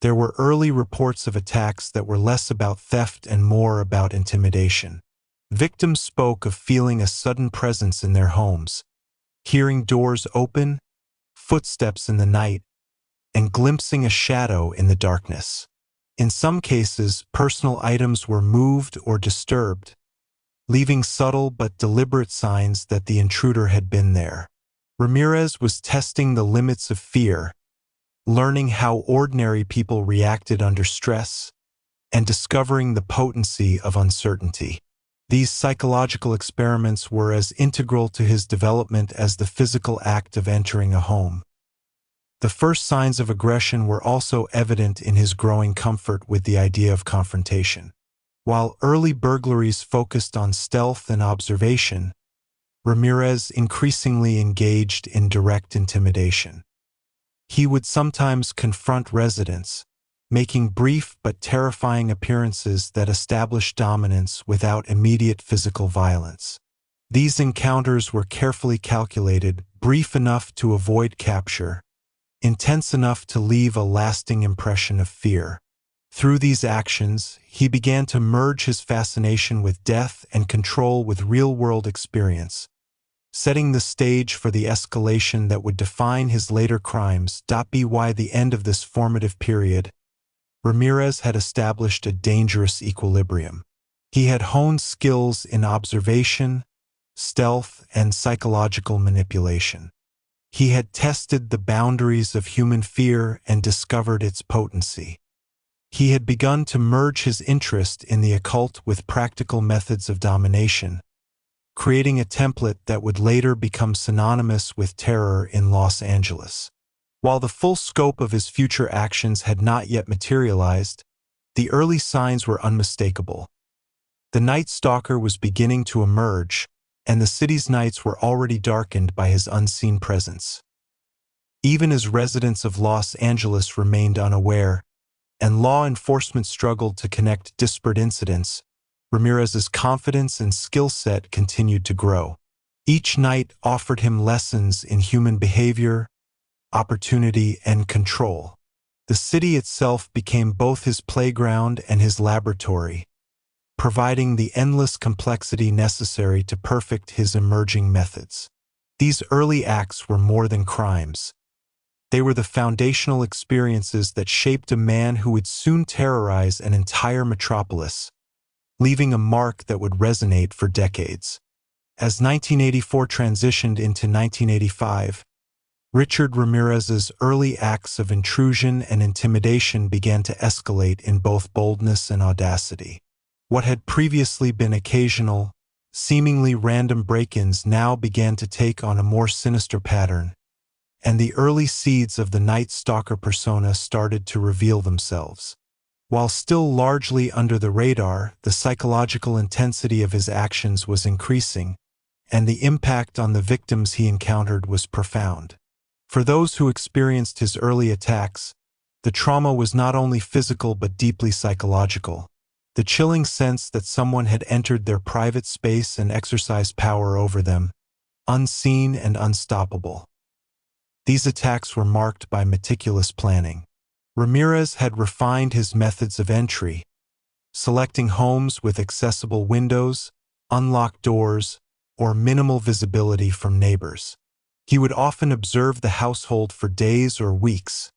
There were early reports of attacks that were less about theft and more about intimidation. Victims spoke of feeling a sudden presence in their homes, hearing doors open, footsteps in the night, and glimpsing a shadow in the darkness. In some cases, personal items were moved or disturbed, leaving subtle but deliberate signs that the intruder had been there. Ramirez was testing the limits of fear, learning how ordinary people reacted under stress, and discovering the potency of uncertainty. These psychological experiments were as integral to his development as the physical act of entering a home. The first signs of aggression were also evident in his growing comfort with the idea of confrontation. While early burglaries focused on stealth and observation, Ramirez increasingly engaged in direct intimidation. He would sometimes confront residents, making brief but terrifying appearances that established dominance without immediate physical violence. These encounters were carefully calculated, brief enough to avoid capture, intense enough to leave a lasting impression of fear. Through these actions, he began to merge his fascination with death and control with real-world experience, setting the stage for the escalation that would define his later crimes. By the end of this formative period, Ramirez had established a dangerous equilibrium. He had honed skills in observation, stealth, and psychological manipulation. He had tested the boundaries of human fear and discovered its potency. He had begun to merge his interest in the occult with practical methods of domination, creating a template that would later become synonymous with terror in Los Angeles. While the full scope of his future actions had not yet materialized, the early signs were unmistakable. The Night Stalker was beginning to emerge, and the city's nights were already darkened by his unseen presence. Even as residents of Los Angeles remained unaware, and law enforcement struggled to connect disparate incidents, Ramirez's confidence and skill set continued to grow. Each night offered him lessons in human behavior, opportunity, and control. The city itself became both his playground and his laboratory, providing the endless complexity necessary to perfect his emerging methods. These early acts were more than crimes. They were the foundational experiences that shaped a man who would soon terrorize an entire metropolis, leaving a mark that would resonate for decades. As 1984 transitioned into 1985, Richard Ramirez's early acts of intrusion and intimidation began to escalate in both boldness and audacity. What had previously been occasional, seemingly random break-ins now began to take on a more sinister pattern, and the early seeds of the Night Stalker persona started to reveal themselves. While still largely under the radar, the psychological intensity of his actions was increasing, and the impact on the victims he encountered was profound. For those who experienced his early attacks, the trauma was not only physical but deeply psychological. The chilling sense that someone had entered their private space and exercised power over them, unseen and unstoppable. These attacks were marked by meticulous planning. Ramirez had refined his methods of entry, selecting homes with accessible windows, unlocked doors, or minimal visibility from neighbors. He would often observe the household for days or weeks,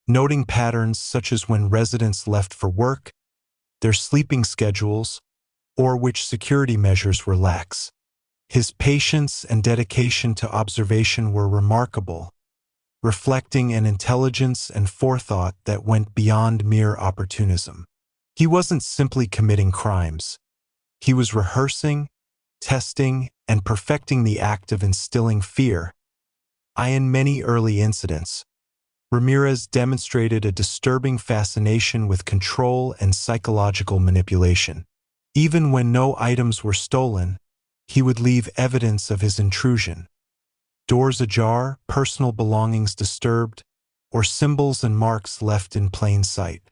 noting patterns such as when residents left for work, their sleeping schedules, or which security measures were lax. His patience and dedication to observation were remarkable, reflecting an intelligence and forethought that went beyond mere opportunism. He wasn't simply committing crimes. He was rehearsing, testing, and perfecting the act of instilling fear. In many early incidents, Ramirez demonstrated a disturbing fascination with control and psychological manipulation. Even when no items were stolen, he would leave evidence of his intrusion. Doors ajar, personal belongings disturbed, or symbols and marks left in plain sight.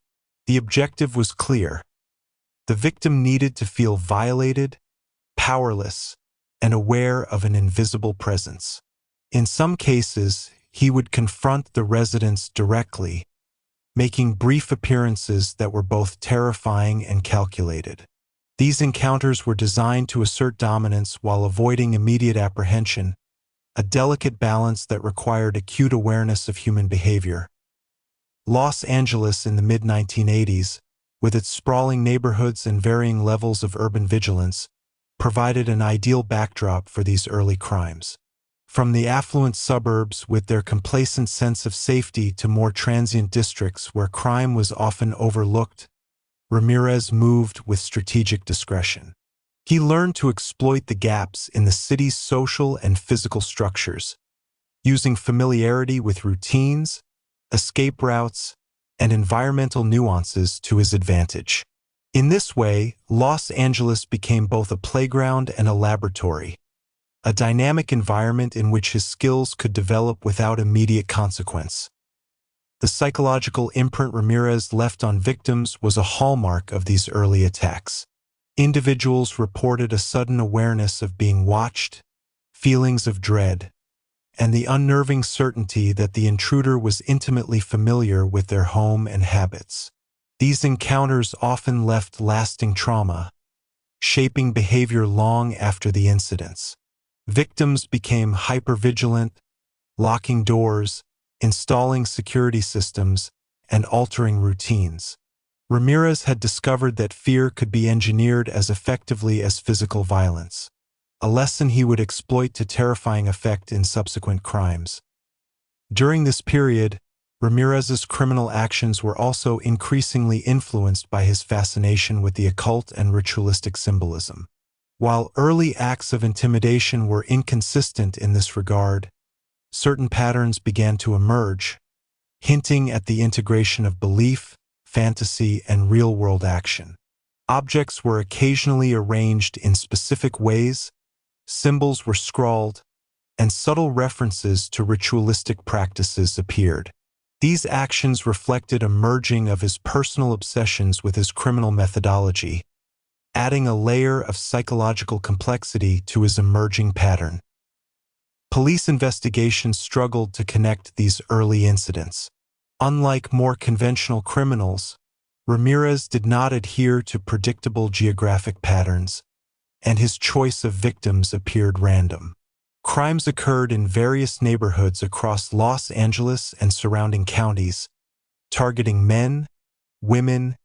The objective was clear. The victim needed to feel violated, powerless, and aware of an invisible presence. In some cases, he would confront the residents directly, making brief appearances that were both terrifying and calculated. These encounters were designed to assert dominance while avoiding immediate apprehension, a delicate balance that required acute awareness of human behavior. Los Angeles in the mid-1980s, with its sprawling neighborhoods and varying levels of urban vigilance, provided an ideal backdrop for these early crimes. From the affluent suburbs with their complacent sense of safety to more transient districts where crime was often overlooked, Ramirez moved with strategic discretion. He learned to exploit the gaps in the city's social and physical structures, using familiarity with routines, escape routes, and environmental nuances to his advantage. In this way, Los Angeles became both a playground and a laboratory, a dynamic environment in which his skills could develop without immediate consequence. The psychological imprint Ramirez left on victims was a hallmark of these early attacks. Individuals reported a sudden awareness of being watched, feelings of dread, and the unnerving certainty that the intruder was intimately familiar with their home and habits. These encounters often left lasting trauma, shaping behavior long after the incidents. Victims became hypervigilant, locking doors, installing security systems, and altering routines. Ramirez had discovered that fear could be engineered as effectively as physical violence, a lesson he would exploit to terrifying effect in subsequent crimes. During this period, Ramirez's criminal actions were also increasingly influenced by his fascination with the occult and ritualistic symbolism. While early acts of intimidation were inconsistent in this regard, certain patterns began to emerge, hinting at the integration of belief, fantasy, and real-world action. Objects were occasionally arranged in specific ways, symbols were scrawled, and subtle references to ritualistic practices appeared. These actions reflected a merging of his personal obsessions with his criminal methodology, adding a layer of psychological complexity to his emerging pattern. Police investigations struggled to connect these early incidents. Unlike more conventional criminals, Ramirez did not adhere to predictable geographic patterns, and his choice of victims appeared random. Crimes occurred in various neighborhoods across Los Angeles and surrounding counties, targeting men, women,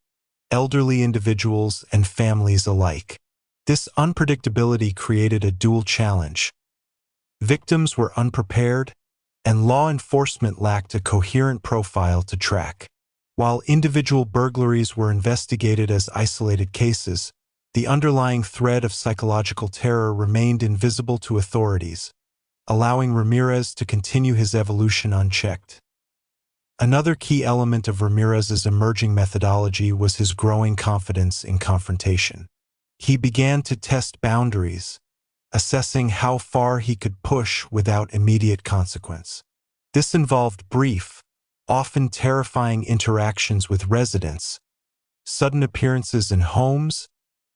elderly individuals, and families alike. This unpredictability created a dual challenge. Victims were unprepared, and law enforcement lacked a coherent profile to track. While individual burglaries were investigated as isolated cases, the underlying thread of psychological terror remained invisible to authorities, allowing Ramirez to continue his evolution unchecked. Another key element of Ramirez's emerging methodology was his growing confidence in confrontation. He began to test boundaries, assessing how far he could push without immediate consequence. This involved brief, often terrifying interactions with residents, sudden appearances in homes,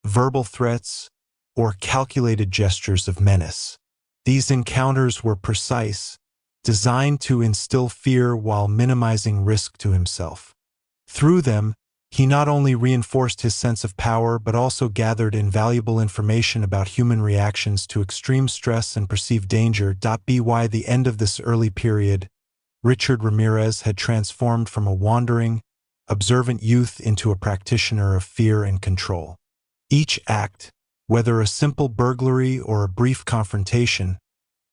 verbal threats, or calculated gestures of menace. These encounters were precise, designed to instill fear while minimizing risk to himself. Through them, he not only reinforced his sense of power but also gathered invaluable information about human reactions to extreme stress and perceived danger. By the end of this early period, Richard Ramirez had transformed from a wandering, observant youth into a practitioner of fear and control. Each act, whether a simple burglary or a brief confrontation,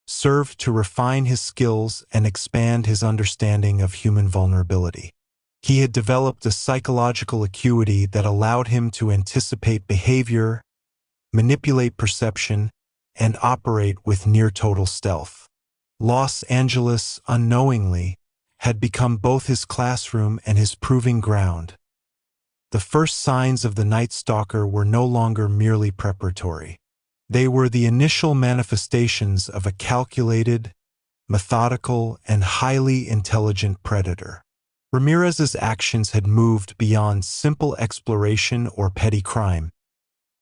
served to refine his skills and expand his understanding of human vulnerability. He had developed a psychological acuity that allowed him to anticipate behavior, manipulate perception, and operate with near-total stealth. Los Angeles, unknowingly, had become both his classroom and his proving ground. The first signs of the Night Stalker were no longer merely preparatory. They were the initial manifestations of a calculated, methodical, and highly intelligent predator. Ramirez's actions had moved beyond simple exploration or petty crime.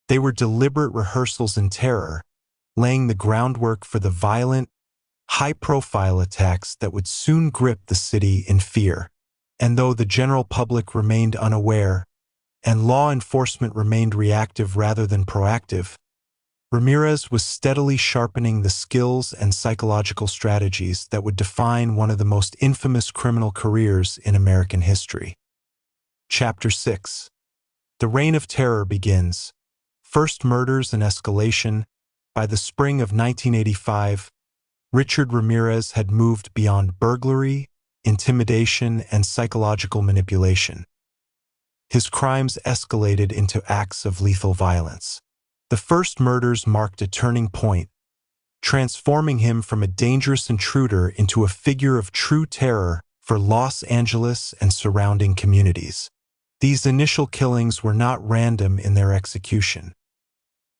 They were deliberate rehearsals in terror, laying the groundwork for the violent, high-profile attacks that would soon grip the city in fear. And though the general public remained unaware, and law enforcement remained reactive rather than proactive, Ramirez was steadily sharpening the skills and psychological strategies that would define one of the most infamous criminal careers in American history. Chapter 6. The Reign of Terror begins. First murders and escalation. By the spring of 1985, Richard Ramirez had moved beyond burglary, intimidation, and psychological manipulation. His crimes escalated into acts of lethal violence. The first murders marked a turning point, transforming him from a dangerous intruder into a figure of true terror for Los Angeles and surrounding communities. These initial killings were not random in their execution.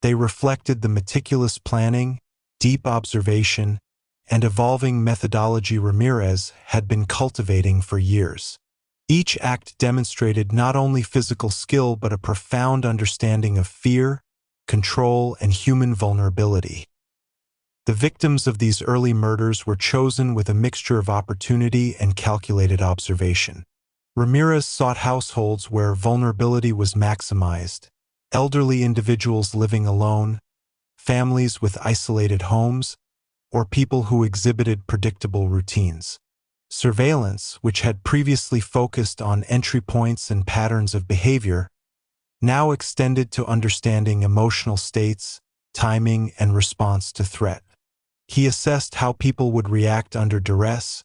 They reflected the meticulous planning, deep observation, and evolving methodology Ramirez had been cultivating for years. Each act demonstrated not only physical skill but a profound understanding of fear, control, and human vulnerability. The victims of these early murders were chosen with a mixture of opportunity and calculated observation. Ramirez sought households where vulnerability was maximized, elderly individuals living alone, families with isolated homes, or people who exhibited predictable routines. Surveillance, which had previously focused on entry points and patterns of behavior, now extended to understanding emotional states, timing, and response to threat. He assessed how people would react under duress,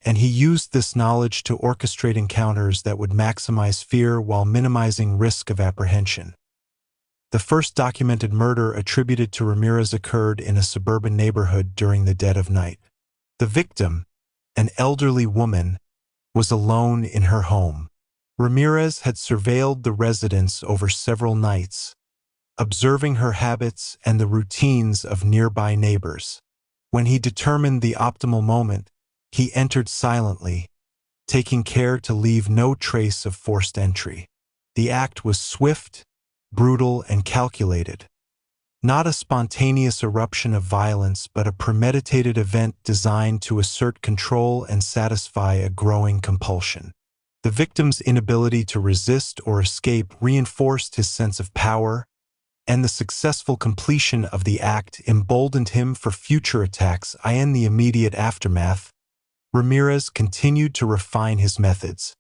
and he used this knowledge to orchestrate encounters that would maximize fear while minimizing risk of apprehension. The first documented murder attributed to Ramirez occurred in a suburban neighborhood during the dead of night. The victim, an elderly woman, was alone in her home. Ramirez had surveilled the residence over several nights, observing her habits and the routines of nearby neighbors. When he determined the optimal moment, he entered silently, taking care to leave no trace of forced entry. The act was swift, brutal, and calculated. Not a spontaneous eruption of violence, but a premeditated event designed to assert control and satisfy a growing compulsion. The victim's inability to resist or escape reinforced his sense of power, and the successful completion of the act emboldened him for future attacks. In the immediate aftermath, Ramirez continued to refine his methods.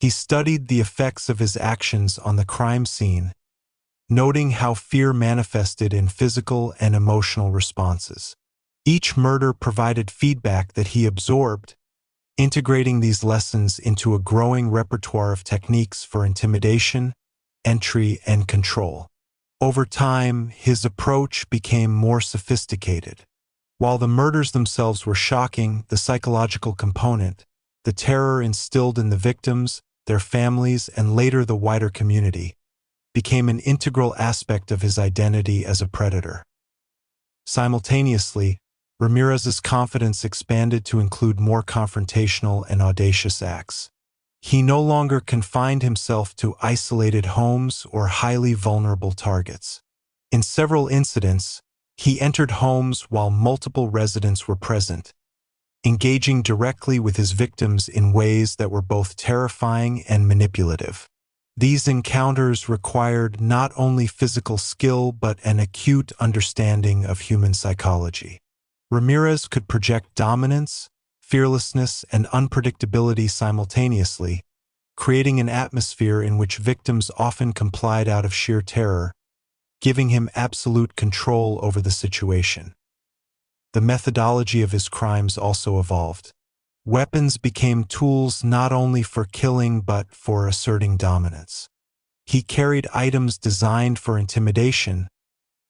He studied the effects of his actions on the crime scene, noting how fear manifested in physical and emotional responses. Each murder provided feedback that he absorbed, integrating these lessons into a growing repertoire of techniques for intimidation, entry, and control. Over time, his approach became more sophisticated. While the murders themselves were shocking, the psychological component, the terror instilled in the victims, their families, and later the wider community, became an integral aspect of his identity as a predator. Simultaneously, Ramirez's confidence expanded to include more confrontational and audacious acts. He no longer confined himself to isolated homes or highly vulnerable targets. In several incidents, he entered homes while multiple residents were present, engaging directly with his victims in ways that were both terrifying and manipulative. These encounters required not only physical skill but an acute understanding of human psychology. Ramirez could project dominance, fearlessness, and unpredictability simultaneously, creating an atmosphere in which victims often complied out of sheer terror, giving him absolute control over the situation. The methodology of his crimes also evolved. Weapons became tools not only for killing but for asserting dominance. He carried items designed for intimidation,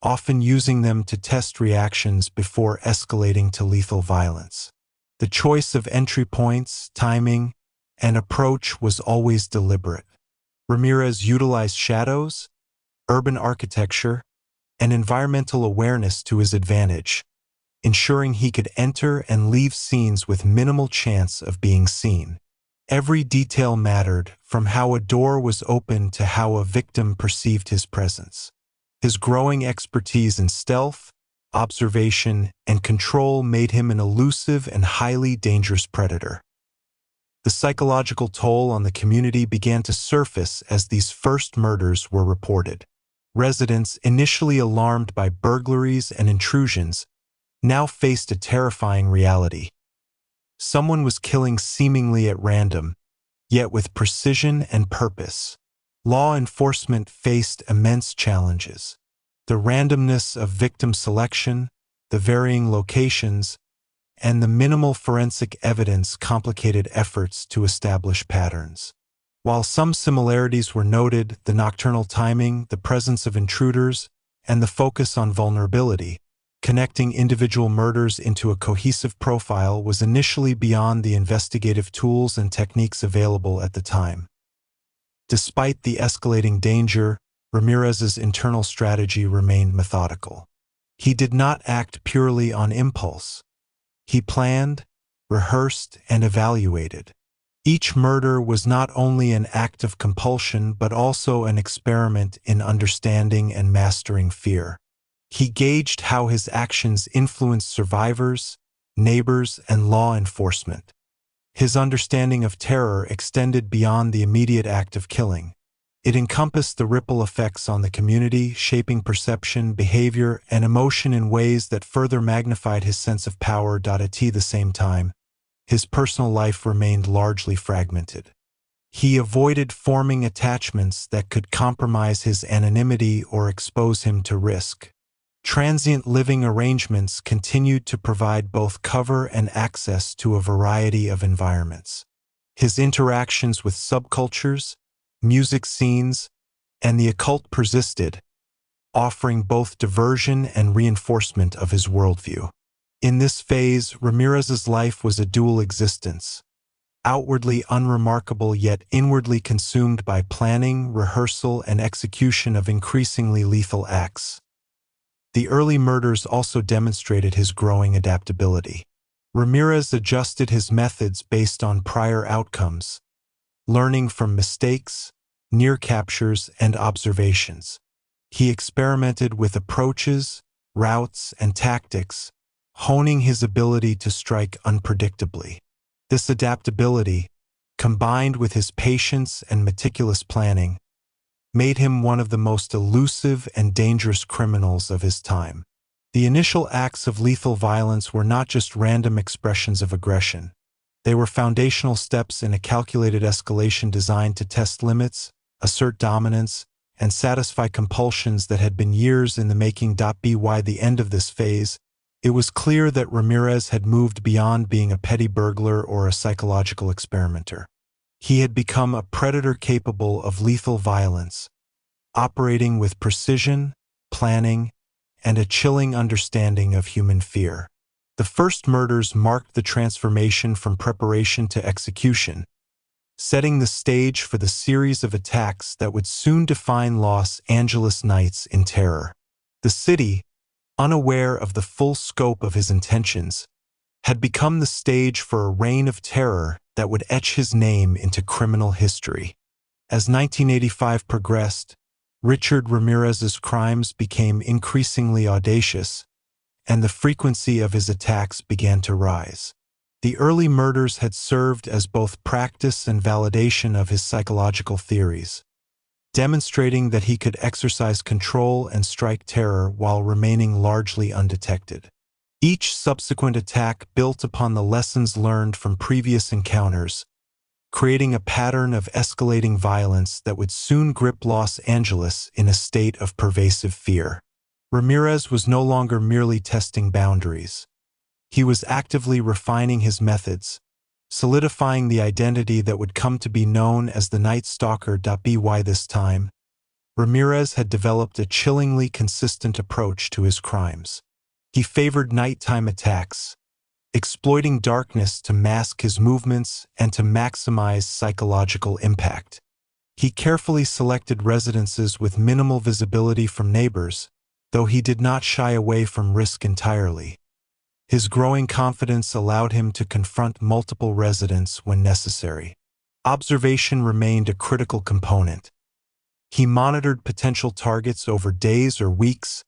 often using them to test reactions before escalating to lethal violence. The choice of entry points, timing, and approach was always deliberate. Ramirez utilized shadows, urban architecture, and environmental awareness to his advantage, ensuring he could enter and leave scenes with minimal chance of being seen. Every detail mattered, from how a door was opened to how a victim perceived his presence. His growing expertise in stealth, observation, and control made him an elusive and highly dangerous predator. The psychological toll on the community began to surface as these first murders were reported. Residents, initially alarmed by burglaries and intrusions, now faced a terrifying reality. Someone was killing seemingly at random, yet with precision and purpose. Law enforcement faced immense challenges. The randomness of victim selection, the varying locations, and the minimal forensic evidence complicated efforts to establish patterns. While some similarities were noted, the nocturnal timing, the presence of intruders, and the focus on vulnerability, connecting individual murders into a cohesive profile, was initially beyond the investigative tools and techniques available at the time. Despite the escalating danger, Ramirez's internal strategy remained methodical. He did not act purely on impulse. He planned, rehearsed, and evaluated. Each murder was not only an act of compulsion but also an experiment in understanding and mastering fear. He gauged how his actions influenced survivors, neighbors, and law enforcement. His understanding of terror extended beyond the immediate act of killing. It encompassed the ripple effects on the community, shaping perception, behavior, and emotion in ways that further magnified his sense of power. At the same time, his personal life remained largely fragmented. He avoided forming attachments that could compromise his anonymity or expose him to risk. Transient living arrangements continued to provide both cover and access to a variety of environments. His interactions with subcultures, music scenes, and the occult persisted, offering both diversion and reinforcement of his worldview. In this phase, Ramirez's life was a dual existence, outwardly unremarkable yet inwardly consumed by planning, rehearsal, and execution of increasingly lethal acts. The early murders also demonstrated his growing adaptability. Ramirez adjusted his methods based on prior outcomes, learning from mistakes, near captures, and observations. He experimented with approaches, routes, and tactics, honing his ability to strike unpredictably. This adaptability, combined with his patience and meticulous planning, made him one of the most elusive and dangerous criminals of his time. The initial acts of lethal violence were not just random expressions of aggression. They were foundational steps in a calculated escalation designed to test limits, assert dominance, and satisfy compulsions that had been years in the making. By the end of this phase, it was clear that Ramirez had moved beyond being a petty burglar or a psychological experimenter. He had become a predator capable of lethal violence, operating with precision, planning, and a chilling understanding of human fear. The first murders marked the transformation from preparation to execution, setting the stage for the series of attacks that would soon define Los Angeles nights in terror. The city, unaware of the full scope of his intentions, had become the stage for a reign of terror that would etch his name into criminal history. As 1985 progressed, Richard Ramirez's crimes became increasingly audacious, and the frequency of his attacks began to rise. The early murders had served as both practice and validation of his psychological theories, demonstrating that he could exercise control and strike terror while remaining largely undetected. Each subsequent attack built upon the lessons learned from previous encounters, creating a pattern of escalating violence that would soon grip Los Angeles in a state of pervasive fear. Ramirez was no longer merely testing boundaries. He was actively refining his methods, solidifying the identity that would come to be known as the Night Stalker. By this time, Ramirez had developed a chillingly consistent approach to his crimes. He favored nighttime attacks, exploiting darkness to mask his movements and to maximize psychological impact. He carefully selected residences with minimal visibility from neighbors, though he did not shy away from risk entirely. His growing confidence allowed him to confront multiple residents when necessary. Observation remained a critical component. He monitored potential targets over days or weeks,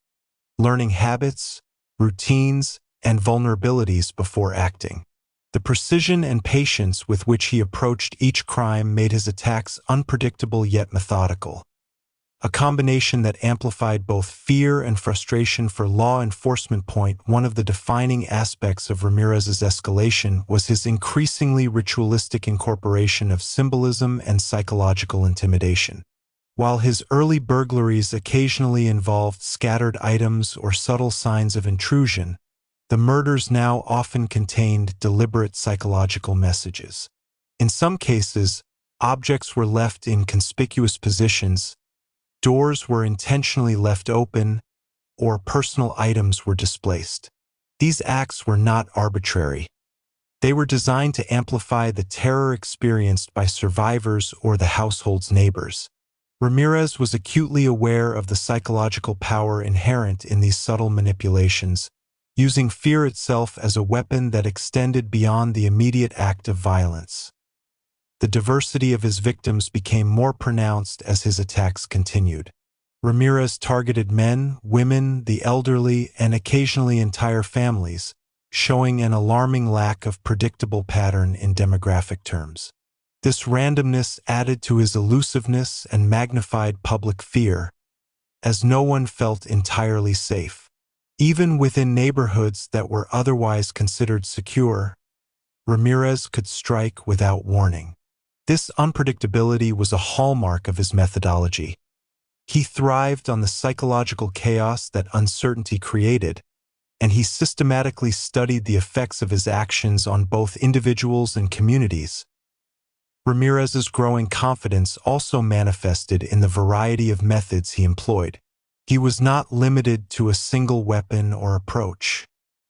learning habits, routines, and vulnerabilities before acting. The precision and patience with which he approached each crime made his attacks unpredictable yet methodical, a combination that amplified both fear and frustration for law enforcement. One of the defining aspects of Ramirez's escalation was his increasingly ritualistic incorporation of symbolism and psychological intimidation. While his early burglaries occasionally involved scattered items or subtle signs of intrusion, the murders now often contained deliberate psychological messages. In some cases, objects were left in conspicuous positions, doors were intentionally left open, or personal items were displaced. These acts were not arbitrary. They were designed to amplify the terror experienced by survivors or the household's neighbors. Ramirez was acutely aware of the psychological power inherent in these subtle manipulations, using fear itself as a weapon that extended beyond the immediate act of violence. The diversity of his victims became more pronounced as his attacks continued. Ramirez targeted men, women, the elderly, and occasionally entire families, showing an alarming lack of predictable pattern in demographic terms. This randomness added to his elusiveness and magnified public fear, as no one felt entirely safe. Even within neighborhoods that were otherwise considered secure, Ramirez could strike without warning. This unpredictability was a hallmark of his methodology. He thrived on the psychological chaos that uncertainty created, and he systematically studied the effects of his actions on both individuals and communities. Ramirez's growing confidence also manifested in the variety of methods he employed. He was not limited to a single weapon or approach.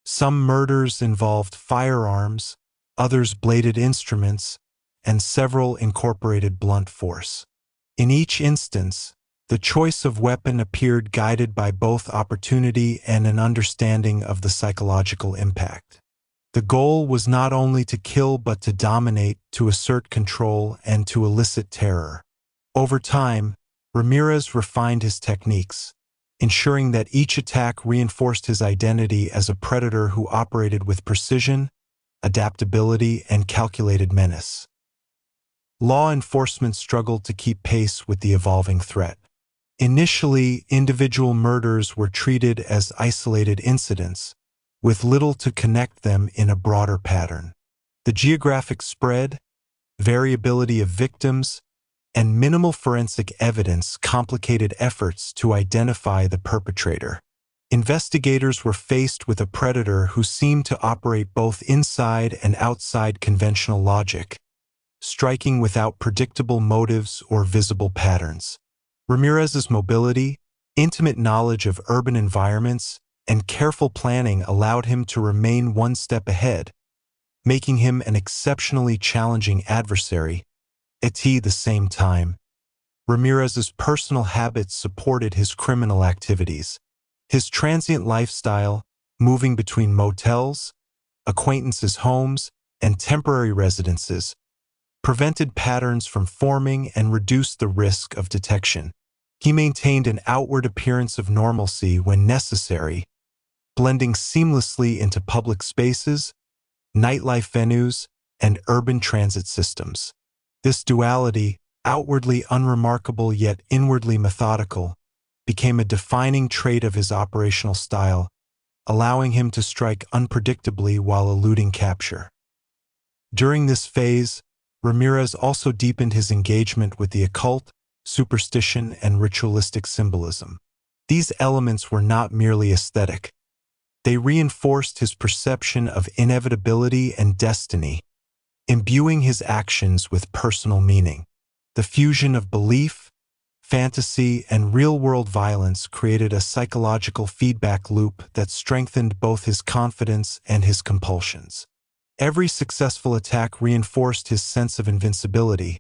Some murders involved firearms, others bladed instruments, and several incorporated blunt force. In each instance, the choice of weapon appeared guided by both opportunity and an understanding of the psychological impact. The goal was not only to kill but to dominate, to assert control, and to elicit terror. Over time, Ramirez refined his techniques, ensuring that each attack reinforced his identity as a predator who operated with precision, adaptability, and calculated menace. Law enforcement struggled to keep pace with the evolving threat. Initially, individual murders were treated as isolated incidents, with little to connect them in a broader pattern. The geographic spread, variability of victims, and minimal forensic evidence complicated efforts to identify the perpetrator. Investigators were faced with a predator who seemed to operate both inside and outside conventional logic, striking without predictable motives or visible patterns. Ramirez's mobility, intimate knowledge of urban environments, and careful planning allowed him to remain one step ahead, making him an exceptionally challenging adversary. At the same time, Ramirez's personal habits supported his criminal activities. His transient lifestyle, moving between motels, acquaintances' homes, and temporary residences, prevented patterns from forming and reduced the risk of detection. He maintained an outward appearance of normalcy when necessary, blending seamlessly into public spaces, nightlife venues, and urban transit systems. This duality, outwardly unremarkable yet inwardly methodical, became a defining trait of his operational style, allowing him to strike unpredictably while eluding capture. During this phase, Ramirez also deepened his engagement with the occult, superstition, and ritualistic symbolism. These elements were not merely aesthetic. They reinforced his perception of inevitability and destiny, imbuing his actions with personal meaning. The fusion of belief, fantasy, and real-world violence created a psychological feedback loop that strengthened both his confidence and his compulsions. Every successful attack reinforced his sense of invincibility,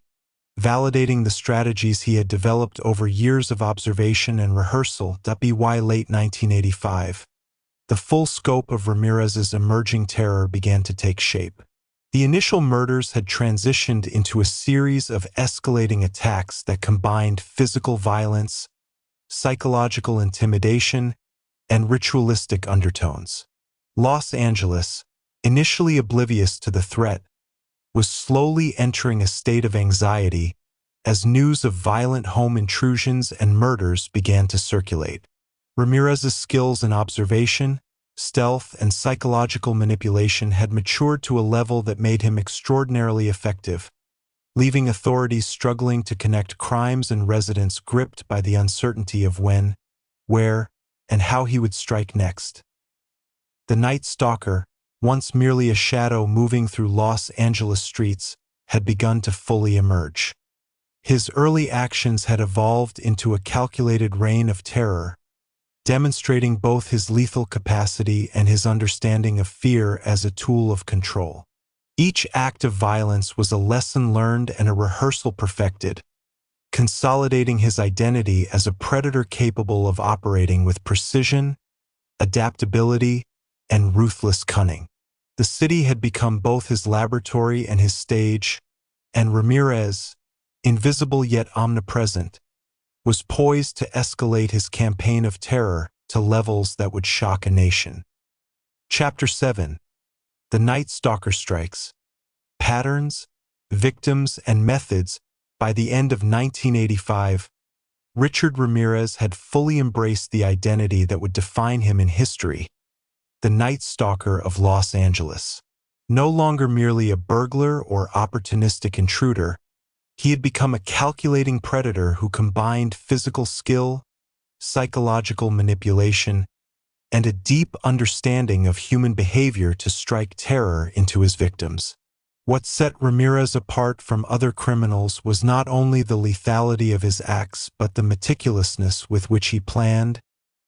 validating the strategies he had developed over years of observation and rehearsal. By late 1985, the full scope of Ramirez's emerging terror began to take shape. The initial murders had transitioned into a series of escalating attacks that combined physical violence, psychological intimidation, and ritualistic undertones. Los Angeles, initially oblivious to the threat, was slowly entering a state of anxiety as news of violent home intrusions and murders began to circulate. Ramirez's skills in observation, stealth, and psychological manipulation had matured to a level that made him extraordinarily effective, leaving authorities struggling to connect crimes and residents gripped by the uncertainty of when, where, and how he would strike next. The Night Stalker, once merely a shadow moving through Los Angeles streets, had begun to fully emerge. His early actions had evolved into a calculated reign of terror, demonstrating both his lethal capacity and his understanding of fear as a tool of control. Each act of violence was a lesson learned and a rehearsal perfected, consolidating his identity as a predator capable of operating with precision, adaptability, and ruthless cunning. The city had become both his laboratory and his stage, and Ramirez, invisible yet omnipresent, was poised to escalate his campaign of terror to levels that would shock a nation. Chapter 7. The Night Stalker Strikes. Patterns, Victims, and Methods. By the end of 1985, Richard Ramirez had fully embraced the identity that would define him in history, the Night Stalker of Los Angeles. No longer merely a burglar or opportunistic intruder, he had become a calculating predator who combined physical skill, psychological manipulation, and a deep understanding of human behavior to strike terror into his victims. What set Ramirez apart from other criminals was not only the lethality of his acts but the meticulousness with which he planned,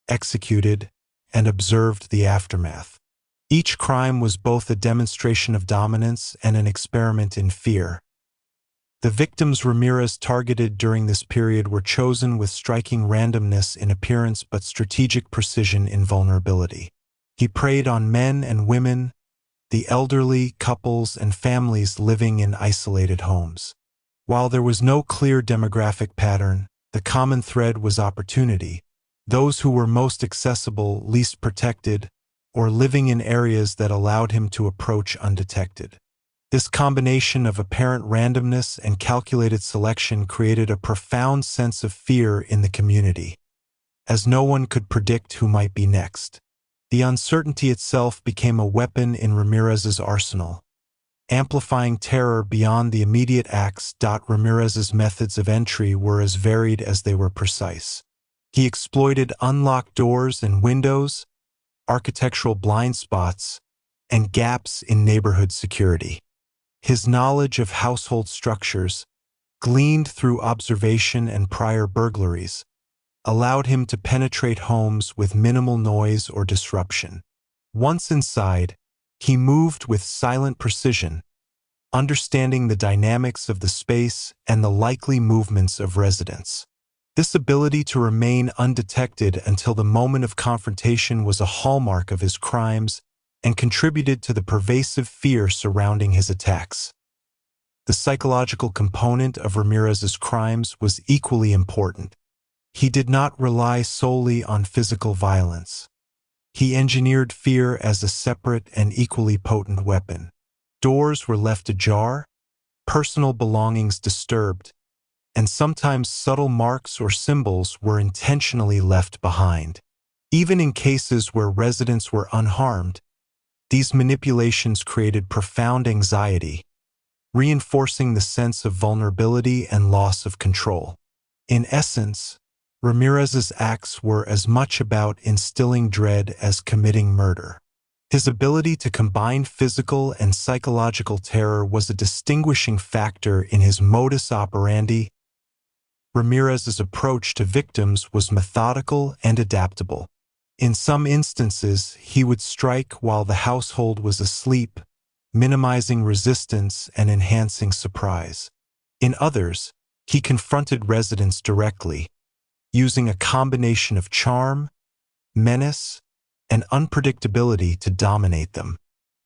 executed, and observed the aftermath. Each crime was both a demonstration of dominance and an experiment in fear. The victims Ramirez targeted during this period were chosen with striking randomness in appearance but strategic precision in vulnerability. He preyed on men and women, the elderly, couples, and families living in isolated homes. While there was no clear demographic pattern, the common thread was opportunity. Those who were most accessible, least protected, or living in areas that allowed him to approach undetected. This combination of apparent randomness and calculated selection created a profound sense of fear in the community, as no one could predict who might be next. The uncertainty itself became a weapon in Ramirez's arsenal, amplifying terror beyond the immediate acts. Ramirez's methods of entry were as varied as they were precise. He exploited unlocked doors and windows, architectural blind spots, and gaps in neighborhood security. His knowledge of household structures, gleaned through observation and prior burglaries, allowed him to penetrate homes with minimal noise or disruption. Once inside, he moved with silent precision, understanding the dynamics of the space and the likely movements of residents. This ability to remain undetected until the moment of confrontation was a hallmark of his crimes and contributed to the pervasive fear surrounding his attacks. The psychological component of Ramirez's crimes was equally important. He did not rely solely on physical violence. He engineered fear as a separate and equally potent weapon. Doors were left ajar, personal belongings disturbed, and sometimes subtle marks or symbols were intentionally left behind. Even in cases where residents were unharmed, these manipulations created profound anxiety, reinforcing the sense of vulnerability and loss of control. In essence, Ramirez's acts were as much about instilling dread as committing murder. His ability to combine physical and psychological terror was a distinguishing factor in his modus operandi. Ramirez's approach to victims was methodical and adaptable. In some instances, he would strike while the household was asleep, minimizing resistance and enhancing surprise. In others, he confronted residents directly, using a combination of charm, menace, and unpredictability to dominate them.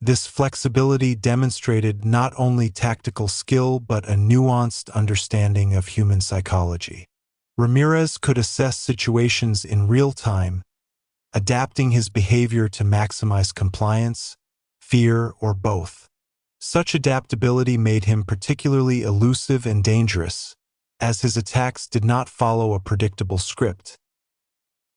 This flexibility demonstrated not only tactical skill but a nuanced understanding of human psychology. Ramirez could assess situations in real time, adapting his behavior to maximize compliance, fear, or both. Such adaptability made him particularly elusive and dangerous, as his attacks did not follow a predictable script.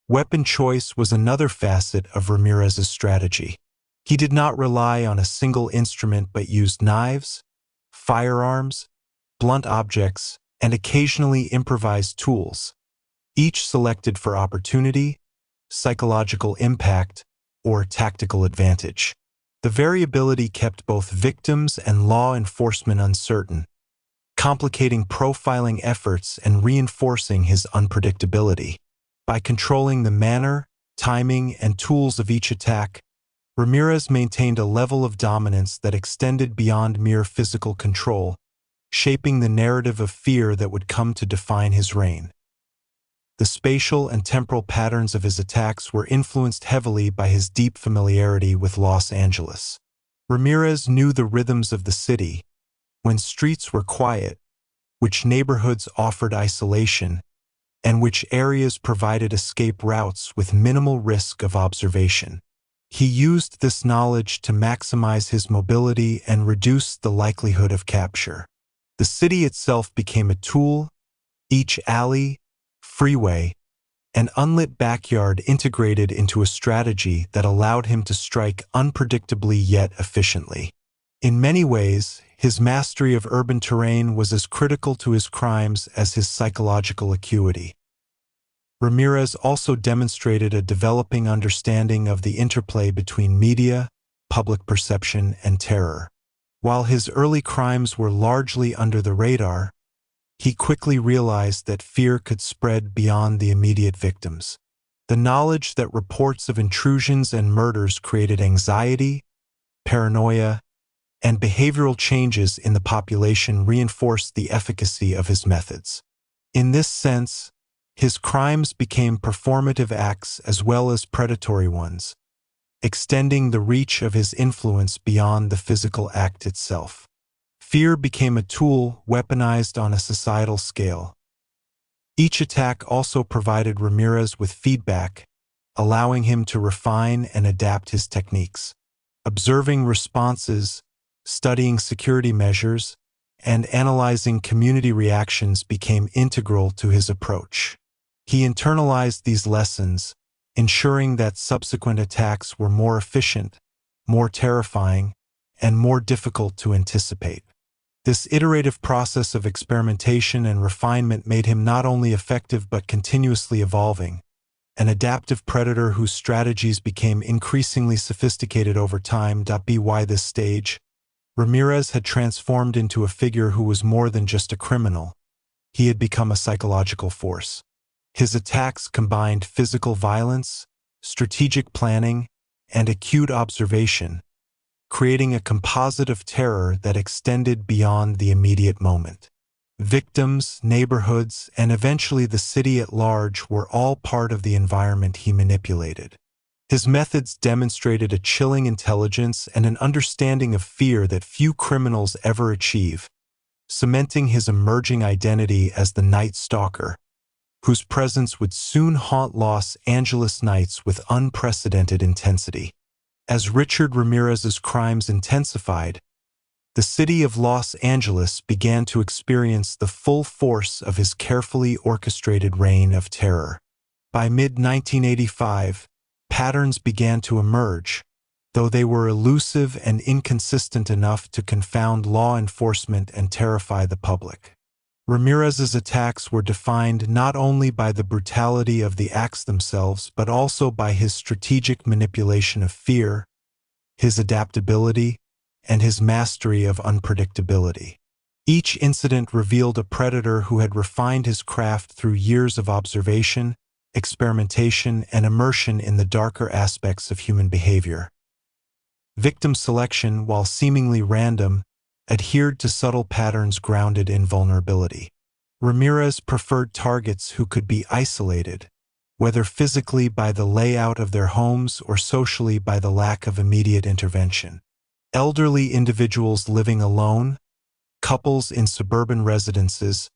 Weapon choice was another facet of Ramirez's strategy. He did not rely on a single instrument but used knives, firearms, blunt objects, and occasionally improvised tools, each selected for opportunity, psychological impact, or tactical advantage. The variability kept both victims and law enforcement uncertain, complicating profiling efforts and reinforcing his unpredictability. By controlling the manner, timing, and tools of each attack, Ramirez maintained a level of dominance that extended beyond mere physical control, shaping the narrative of fear that would come to define his reign. The spatial and temporal patterns of his attacks were influenced heavily by his deep familiarity with Los Angeles. Ramirez knew the rhythms of the city, when streets were quiet, which neighborhoods offered isolation, and which areas provided escape routes with minimal risk of observation. He used this knowledge to maximize his mobility and reduce the likelihood of capture. The city itself became a tool, each alley, freeway, and unlit backyard integrated into a strategy that allowed him to strike unpredictably yet efficiently. In many ways, his mastery of urban terrain was as critical to his crimes as his psychological acuity. Ramirez also demonstrated a developing understanding of the interplay between media, public perception, and terror. While his early crimes were largely under the radar, he quickly realized that fear could spread beyond the immediate victims. The knowledge that reports of intrusions and murders created anxiety, paranoia, and behavioral changes in the population reinforced the efficacy of his methods. In this sense, his crimes became performative acts as well as predatory ones, extending the reach of his influence beyond the physical act itself. Fear became a tool weaponized on a societal scale. Each attack also provided Ramirez with feedback, allowing him to refine and adapt his techniques. Observing responses, studying security measures, and analyzing community reactions became integral to his approach. He internalized these lessons, ensuring that subsequent attacks were more efficient, more terrifying, and more difficult to anticipate. This iterative process of experimentation and refinement made him not only effective but continuously evolving, an adaptive predator whose strategies became increasingly sophisticated over time. By this stage, Ramirez had transformed into a figure who was more than just a criminal. He had become a psychological force. His attacks combined physical violence, strategic planning, and acute observation, creating a composite of terror that extended beyond the immediate moment. Victims, neighborhoods, and eventually the city at large were all part of the environment he manipulated. His methods demonstrated a chilling intelligence and an understanding of fear that few criminals ever achieve, cementing his emerging identity as the Night Stalker, whose presence would soon haunt Los Angeles nights with unprecedented intensity. As Richard Ramirez's crimes intensified, the city of Los Angeles began to experience the full force of his carefully orchestrated reign of terror. By mid-1985, patterns began to emerge, though they were elusive and inconsistent enough to confound law enforcement and terrify the public. Ramirez's attacks were defined not only by the brutality of the acts themselves but also by his strategic manipulation of fear, his adaptability, and his mastery of unpredictability. Each incident revealed a predator who had refined his craft through years of observation, experimentation, and immersion in the darker aspects of human behavior. Victim selection, while seemingly random, adhered to subtle patterns grounded in vulnerability. Ramirez preferred targets who could be isolated, whether physically by the layout of their homes or socially by the lack of immediate intervention. Elderly individuals living alone, couples in suburban residences,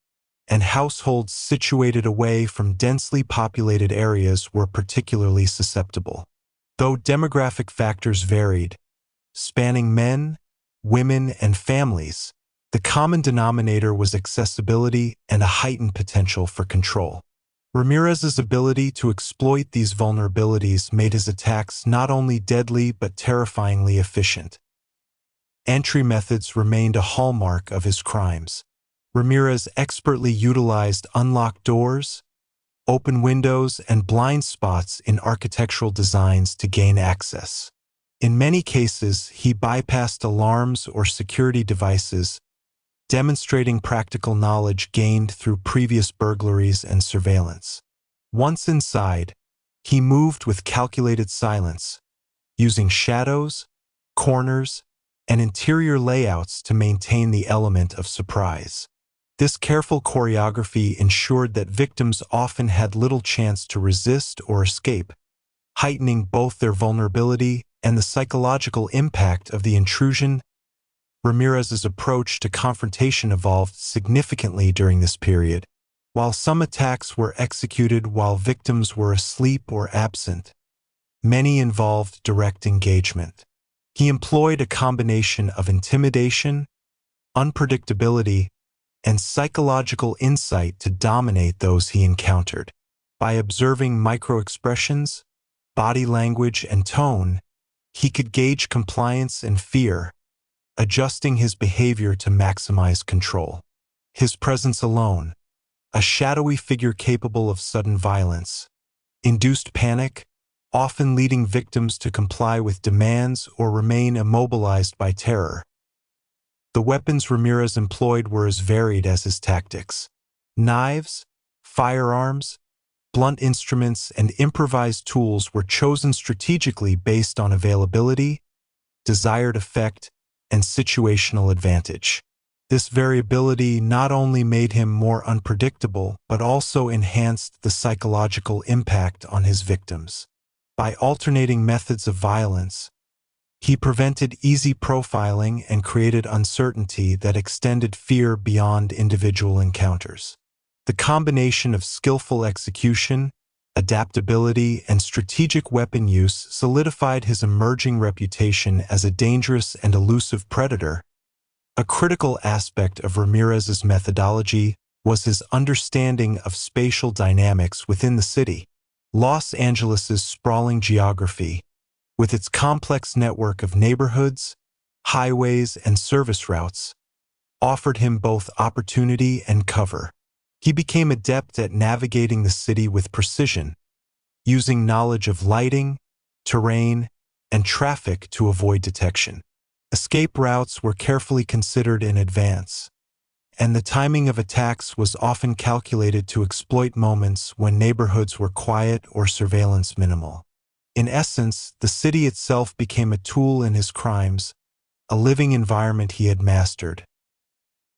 and households situated away from densely populated areas were particularly susceptible. Though demographic factors varied, spanning men, women, and families, the common denominator was accessibility and a heightened potential for control. Ramirez's ability to exploit these vulnerabilities made his attacks not only deadly but terrifyingly efficient. Entry methods remained a hallmark of his crimes. Ramirez expertly utilized unlocked doors, open windows, and blind spots in architectural designs to gain access. In many cases, he bypassed alarms or security devices, demonstrating practical knowledge gained through previous burglaries and surveillance. Once inside, He moved with calculated silence, using shadows, corners, and interior layouts to maintain the element of surprise. This careful choreography ensured that victims often had little chance to resist or escape, heightening both their vulnerability and the psychological impact of the intrusion. Ramirez's approach to confrontation evolved significantly during this period. While some attacks were executed while victims were asleep or absent, many involved direct engagement. He employed a combination of intimidation, unpredictability, and psychological insight to dominate those he encountered. By observing microexpressions, body language, and tone, he could gauge compliance and fear, adjusting his behavior to maximize control. His presence alone, a shadowy figure capable of sudden violence, induced panic, often leading victims to comply with demands or remain immobilized by terror. The weapons Ramirez employed were as varied as his tactics. Knives, firearms, blunt instruments, and improvised tools were chosen strategically based on availability, desired effect, and situational advantage. This variability not only made him more unpredictable, but also enhanced the psychological impact on his victims. By alternating methods of violence, he prevented easy profiling and created uncertainty that extended fear beyond individual encounters. The combination of skillful execution, adaptability, and strategic weapon use solidified his emerging reputation as a dangerous and elusive predator. A critical aspect of Ramirez's methodology was his understanding of spatial dynamics within the city. Los Angeles's sprawling geography, with its complex network of neighborhoods, highways, and service routes, offered him both opportunity and cover. He became adept at navigating the city with precision, using knowledge of lighting, terrain, and traffic to avoid detection. Escape routes were carefully considered in advance, and the timing of attacks was often calculated to exploit moments when neighborhoods were quiet or surveillance minimal. In essence, the city itself became a tool in his crimes, a living environment he had mastered.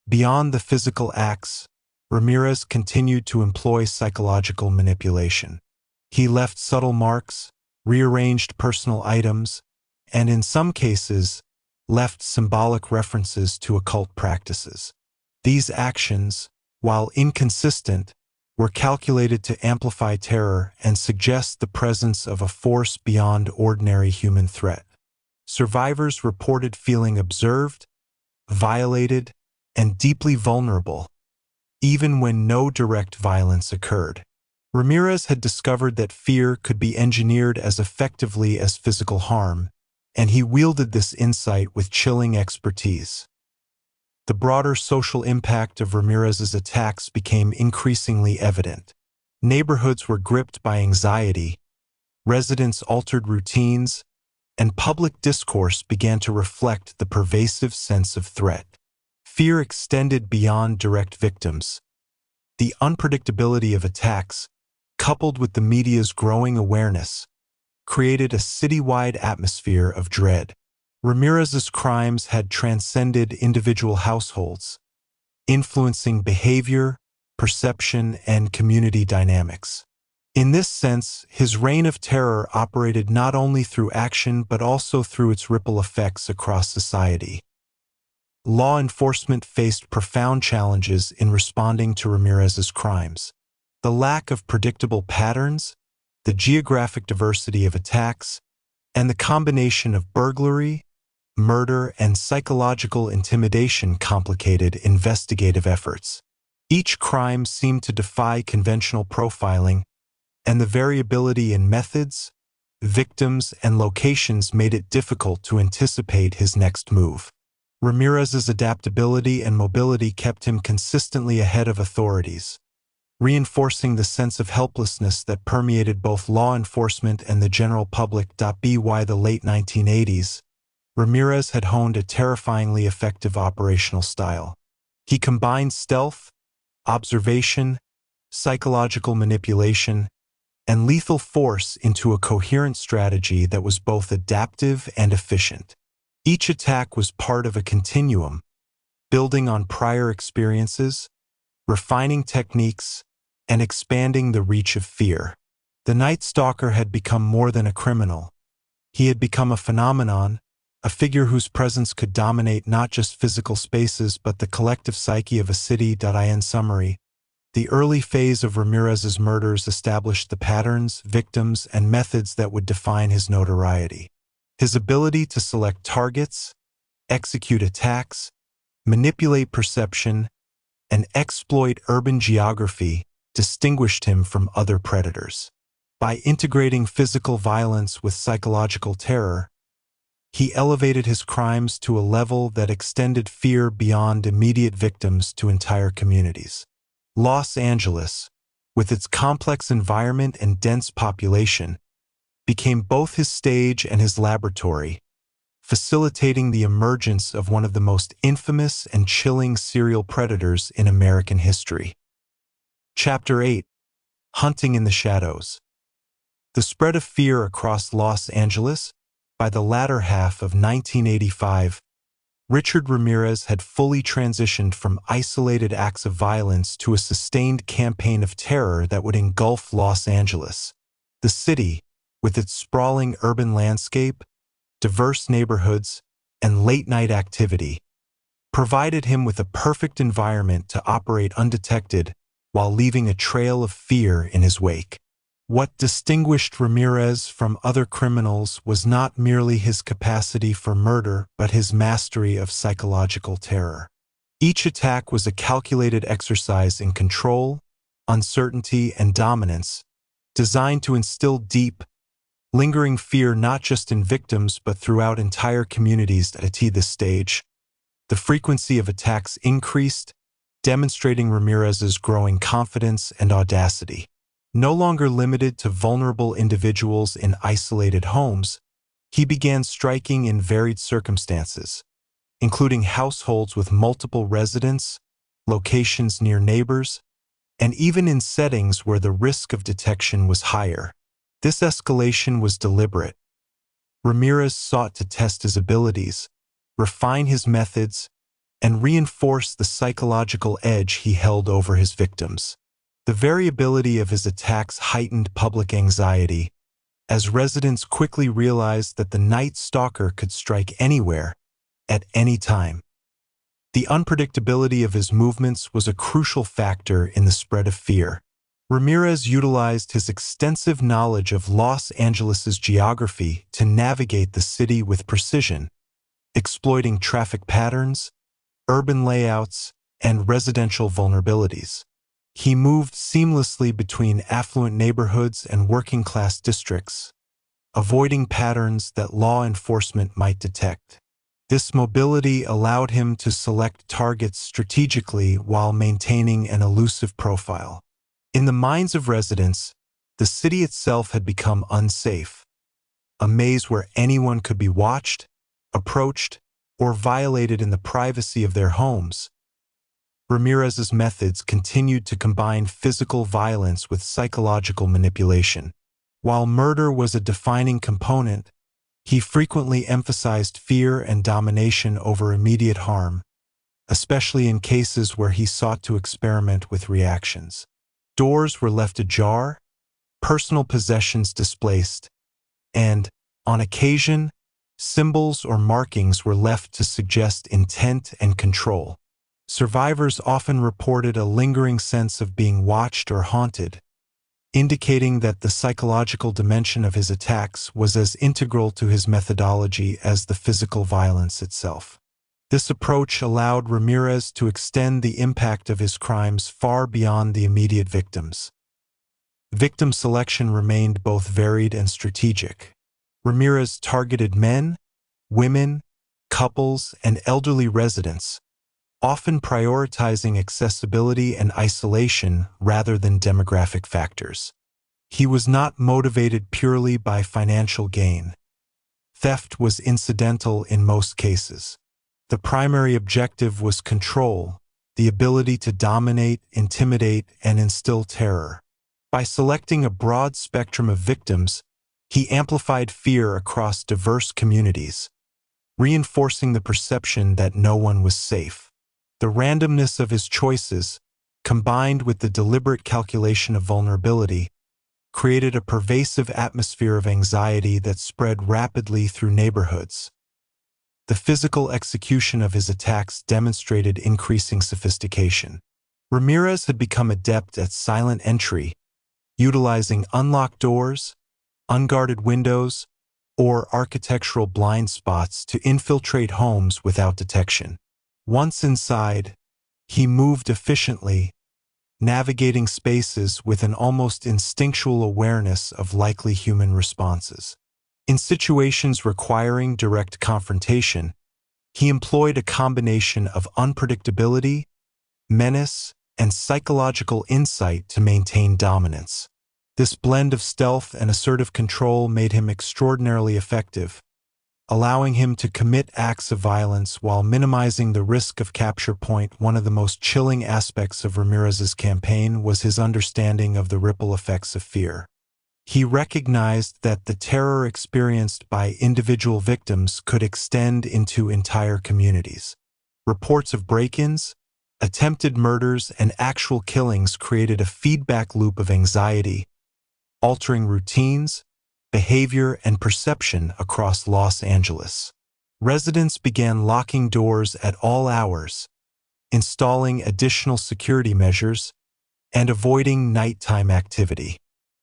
Beyond the physical acts, Ramirez continued to employ psychological manipulation. He left subtle marks, rearranged personal items, and in some cases, left symbolic references to occult practices. These actions, while inconsistent, were calculated to amplify terror and suggest the presence of a force beyond ordinary human threat. Survivors reported feeling observed, violated, and deeply vulnerable, even when no direct violence occurred. Ramirez had discovered that fear could be engineered as effectively as physical harm, and he wielded this insight with chilling expertise. The broader social impact of Ramirez's attacks became increasingly evident. Neighborhoods were gripped by anxiety, residents altered routines, and public discourse began to reflect the pervasive sense of threat. Fear extended beyond direct victims. The unpredictability of attacks, coupled with the media's growing awareness, created a citywide atmosphere of dread. Ramirez's crimes had transcended individual households, influencing behavior, perception, and community dynamics. In this sense, his reign of terror operated not only through action but also through its ripple effects across society. Law enforcement faced profound challenges in responding to Ramirez's crimes. The lack of predictable patterns, the geographic diversity of attacks, and the combination of burglary, murder, and psychological intimidation complicated investigative efforts. Each crime seemed to defy conventional profiling, and the variability in methods, victims, and locations made it difficult to anticipate his next move. Ramirez's adaptability and mobility kept him consistently ahead of authorities, reinforcing the sense of helplessness that permeated both law enforcement and the general public. By the late 1980s, Ramirez had honed a terrifyingly effective operational style. He combined stealth, observation, psychological manipulation, and lethal force into a coherent strategy that was both adaptive and efficient. Each attack was part of a continuum, building on prior experiences, refining techniques, and expanding the reach of fear. The Night Stalker had become more than a criminal. He had become a phenomenon, a figure whose presence could dominate not just physical spaces but the collective psyche of a city. In summary, the early phase of Ramirez's murders established the patterns, victims, and methods that would define his notoriety. His ability to select targets, execute attacks, manipulate perception, and exploit urban geography distinguished him from other predators. By integrating physical violence with psychological terror, he elevated his crimes to a level that extended fear beyond immediate victims to entire communities. Los Angeles, with its complex environment and dense population, became both his stage and his laboratory, facilitating the emergence of one of the most infamous and chilling serial predators in American history. Chapter 8: Hunting in the Shadows. The spread of fear across Los Angeles. By the latter half of 1985, Richard Ramirez had fully transitioned from isolated acts of violence to a sustained campaign of terror that would engulf Los Angeles. The city, with its sprawling urban landscape, diverse neighborhoods, and late-night activity, provided him with a perfect environment to operate undetected while leaving a trail of fear in his wake. What distinguished Ramirez from other criminals was not merely his capacity for murder but his mastery of psychological terror. Each attack was a calculated exercise in control, uncertainty, and dominance, designed to instill deep, lingering fear not just in victims but throughout entire communities. At this stage, the frequency of attacks increased, demonstrating Ramirez's growing confidence and audacity. No longer limited to vulnerable individuals in isolated homes, he began striking in varied circumstances, including households with multiple residents, locations near neighbors, and even in settings where the risk of detection was higher. This escalation was deliberate. Ramirez sought to test his abilities, refine his methods, and reinforce the psychological edge he held over his victims. The variability of his attacks heightened public anxiety, as residents quickly realized that the Night Stalker could strike anywhere, at any time. The unpredictability of his movements was a crucial factor in the spread of fear. Ramirez utilized his extensive knowledge of Los Angeles's geography to navigate the city with precision, exploiting traffic patterns, urban layouts, and residential vulnerabilities. He moved seamlessly between affluent neighborhoods and working-class districts, avoiding patterns that law enforcement might detect. This mobility allowed him to select targets strategically while maintaining an elusive profile. In the minds of residents, the city itself had become unsafe, a maze where anyone could be watched, approached, or violated in the privacy of their homes. Ramirez's methods continued to combine physical violence with psychological manipulation. While murder was a defining component, he frequently emphasized fear and domination over immediate harm, especially in cases where he sought to experiment with reactions. Doors were left ajar, personal possessions displaced, and, on occasion, symbols or markings were left to suggest intent and control. Survivors often reported a lingering sense of being watched or haunted, indicating that the psychological dimension of his attacks was as integral to his methodology as the physical violence itself. This approach allowed Ramirez to extend the impact of his crimes far beyond the immediate victims. Victim selection remained both varied and strategic. Ramirez targeted men, women, couples, and elderly residents, often prioritizing accessibility and isolation rather than demographic factors. He was not motivated purely by financial gain. Theft was incidental in most cases. The primary objective was control, the ability to dominate, intimidate, and instill terror. By selecting a broad spectrum of victims, he amplified fear across diverse communities, reinforcing the perception that no one was safe. The randomness of his choices, combined with the deliberate calculation of vulnerability, created a pervasive atmosphere of anxiety that spread rapidly through neighborhoods. The physical execution of his attacks demonstrated increasing sophistication. Ramirez had become adept at silent entry, utilizing unlocked doors, unguarded windows, or architectural blind spots to infiltrate homes without detection. Once inside, he moved efficiently, navigating spaces with an almost instinctual awareness of likely human responses. In situations requiring direct confrontation, he employed a combination of unpredictability, menace, and psychological insight to maintain dominance. This blend of stealth and assertive control made him extraordinarily effective, allowing him to commit acts of violence while minimizing the risk of capture. One of the most chilling aspects of Ramirez's campaign was his understanding of the ripple effects of fear. He recognized that the terror experienced by individual victims could extend into entire communities. Reports of break-ins, attempted murders, and actual killings created a feedback loop of anxiety, altering routines, behavior, and perception across Los Angeles. Residents began locking doors at all hours, installing additional security measures, and avoiding nighttime activity.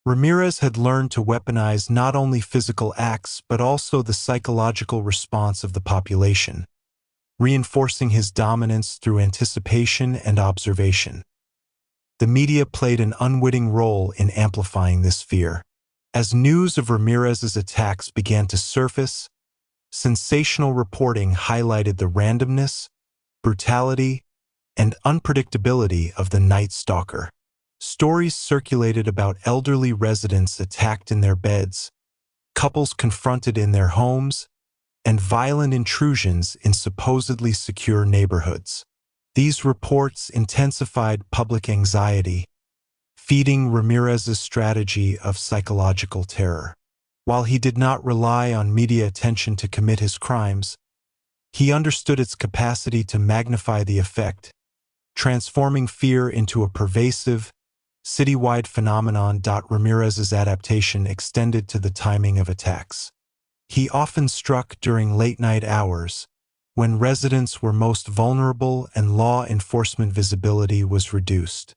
Ramirez had learned to weaponize not only physical acts but also the psychological response of the population, reinforcing his dominance through anticipation and observation. The media played an unwitting role in amplifying this fear. As news of Ramirez's attacks began to surface, sensational reporting highlighted the randomness, brutality, and unpredictability of the Night Stalker. Stories circulated about elderly residents attacked in their beds, couples confronted in their homes, and violent intrusions in supposedly secure neighborhoods. These reports intensified public anxiety, feeding Ramirez's strategy of psychological terror. While he did not rely on media attention to commit his crimes, he understood its capacity to magnify the effect, transforming fear into a pervasive, citywide phenomenon. Ramirez's adaptation extended to the timing of attacks. He often struck during late-night hours, when residents were most vulnerable and law enforcement visibility was reduced.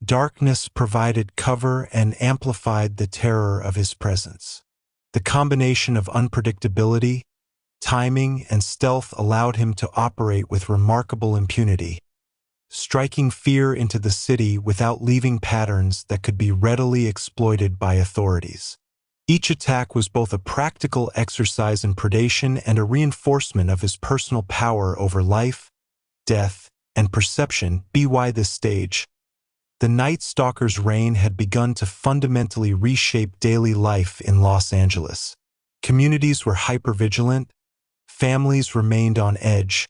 Darkness provided cover and amplified the terror of his presence. The combination of unpredictability, timing, and stealth allowed him to operate with remarkable impunity, striking fear into the city without leaving patterns that could be readily exploited by authorities. Each attack was both a practical exercise in predation and a reinforcement of his personal power over life, death, and perception. By this stage, the Night Stalker's reign had begun to fundamentally reshape daily life in Los Angeles. Communities were hypervigilant, families remained on edge,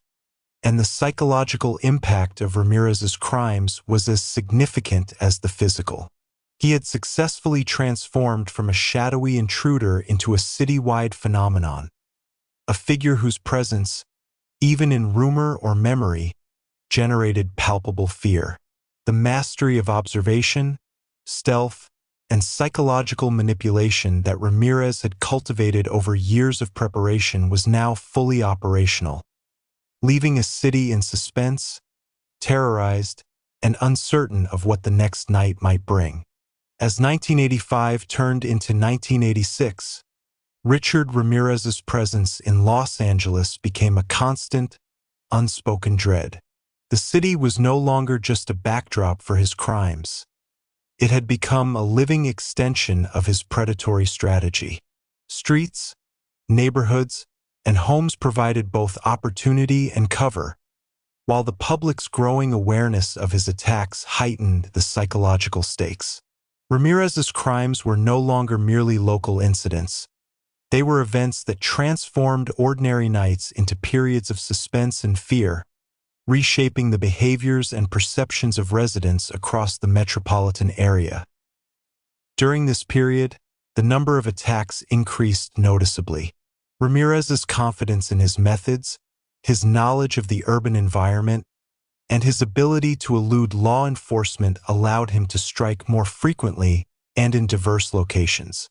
and the psychological impact of Ramirez's crimes was as significant as the physical. He had successfully transformed from a shadowy intruder into a citywide phenomenon, a figure whose presence, even in rumor or memory, generated palpable fear. The mastery of observation, stealth, and psychological manipulation that Ramirez had cultivated over years of preparation was now fully operational, leaving a city in suspense, terrorized, and uncertain of what the next night might bring. As 1985 turned into 1986, Richard Ramirez's presence in Los Angeles became a constant, unspoken dread. The city was no longer just a backdrop for his crimes. It had become a living extension of his predatory strategy. Streets, neighborhoods, and homes provided both opportunity and cover, while the public's growing awareness of his attacks heightened the psychological stakes. Ramirez's crimes were no longer merely local incidents. They were events that transformed ordinary nights into periods of suspense and fear, reshaping the behaviors and perceptions of residents across the metropolitan area. During this period, the number of attacks increased noticeably. Ramirez's confidence in his methods, his knowledge of the urban environment, and his ability to elude law enforcement allowed him to strike more frequently and in diverse locations.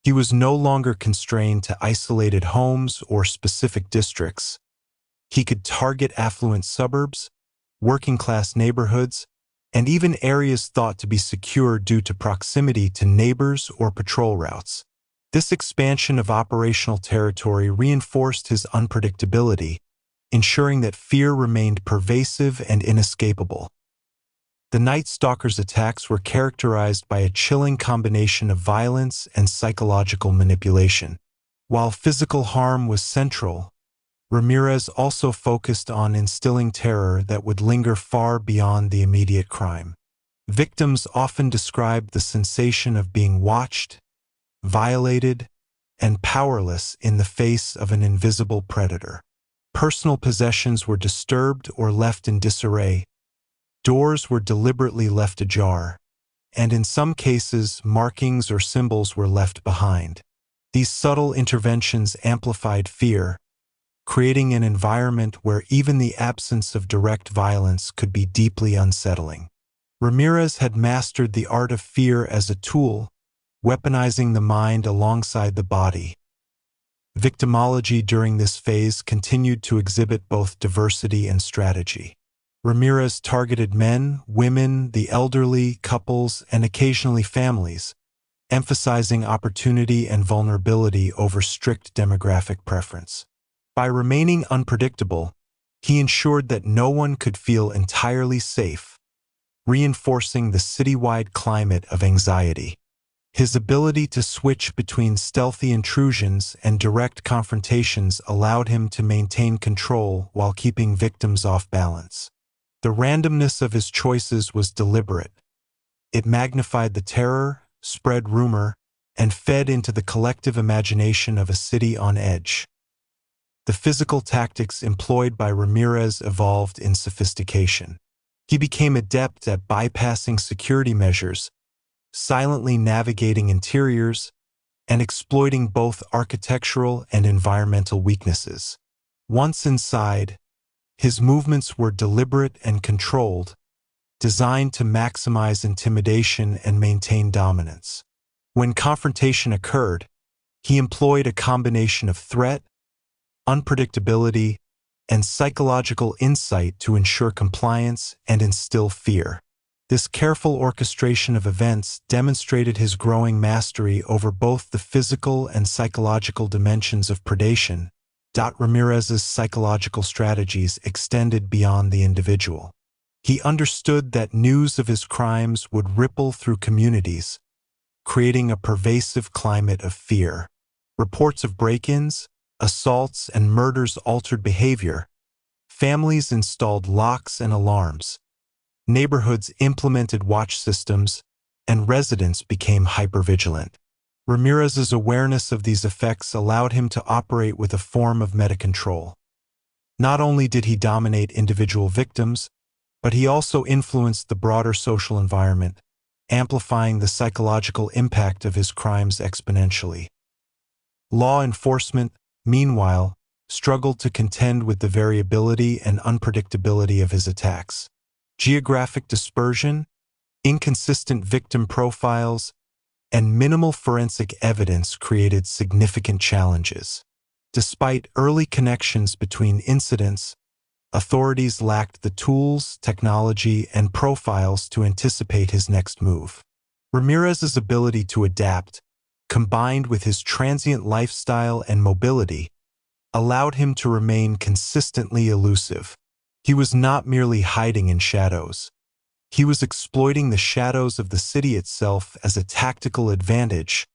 He was no longer constrained to isolated homes or specific districts. He could target affluent suburbs, working-class neighborhoods, and even areas thought to be secure due to proximity to neighbors or patrol routes. This expansion of operational territory reinforced his unpredictability, ensuring that fear remained pervasive and inescapable. The Night Stalker's attacks were characterized by a chilling combination of violence and psychological manipulation. While physical harm was central, Ramirez also focused on instilling terror that would linger far beyond the immediate crime. Victims often described the sensation of being watched, violated, and powerless in the face of an invisible predator. Personal possessions were disturbed or left in disarray. Doors were deliberately left ajar, and in some cases, markings or symbols were left behind. These subtle interventions amplified fear, creating an environment where even the absence of direct violence could be deeply unsettling. Ramirez had mastered the art of fear as a tool, weaponizing the mind alongside the body. Victimology during this phase continued to exhibit both diversity and strategy. Ramirez targeted men, women, the elderly, couples, and occasionally families, emphasizing opportunity and vulnerability over strict demographic preference. By remaining unpredictable, he ensured that no one could feel entirely safe, reinforcing the citywide climate of anxiety. His ability to switch between stealthy intrusions and direct confrontations allowed him to maintain control while keeping victims off balance. The randomness of his choices was deliberate. It magnified the terror, spread rumor, and fed into the collective imagination of a city on edge. The physical tactics employed by Ramirez evolved in sophistication. He became adept at bypassing security measures, silently navigating interiors, and exploiting both architectural and environmental weaknesses. Once inside, his movements were deliberate and controlled, designed to maximize intimidation and maintain dominance. When confrontation occurred, he employed a combination of threat, unpredictability, and psychological insight to ensure compliance and instill fear. This careful orchestration of events demonstrated his growing mastery over both the physical and psychological dimensions of predation. Ramirez's psychological strategies extended beyond the individual. He understood that news of his crimes would ripple through communities, creating a pervasive climate of fear. Reports of break-ins, assaults, and murders altered behavior. Families installed locks and alarms. Neighborhoods implemented watch systems, and residents became hypervigilant. Ramirez's awareness of these effects allowed him to operate with a form of meta-control. Not only did he dominate individual victims, but he also influenced the broader social environment, amplifying the psychological impact of his crimes exponentially. Law enforcement, meanwhile, struggled to contend with the variability and unpredictability of his attacks. Geographic dispersion, inconsistent victim profiles, and minimal forensic evidence created significant challenges. Despite early connections between incidents, authorities lacked the tools, technology, and profiles to anticipate his next move. Ramirez's ability to adapt, combined with his transient lifestyle and mobility, allowed him to remain consistently elusive. He was not merely hiding in shadows. He was exploiting the shadows of the city itself as a tactical advantage.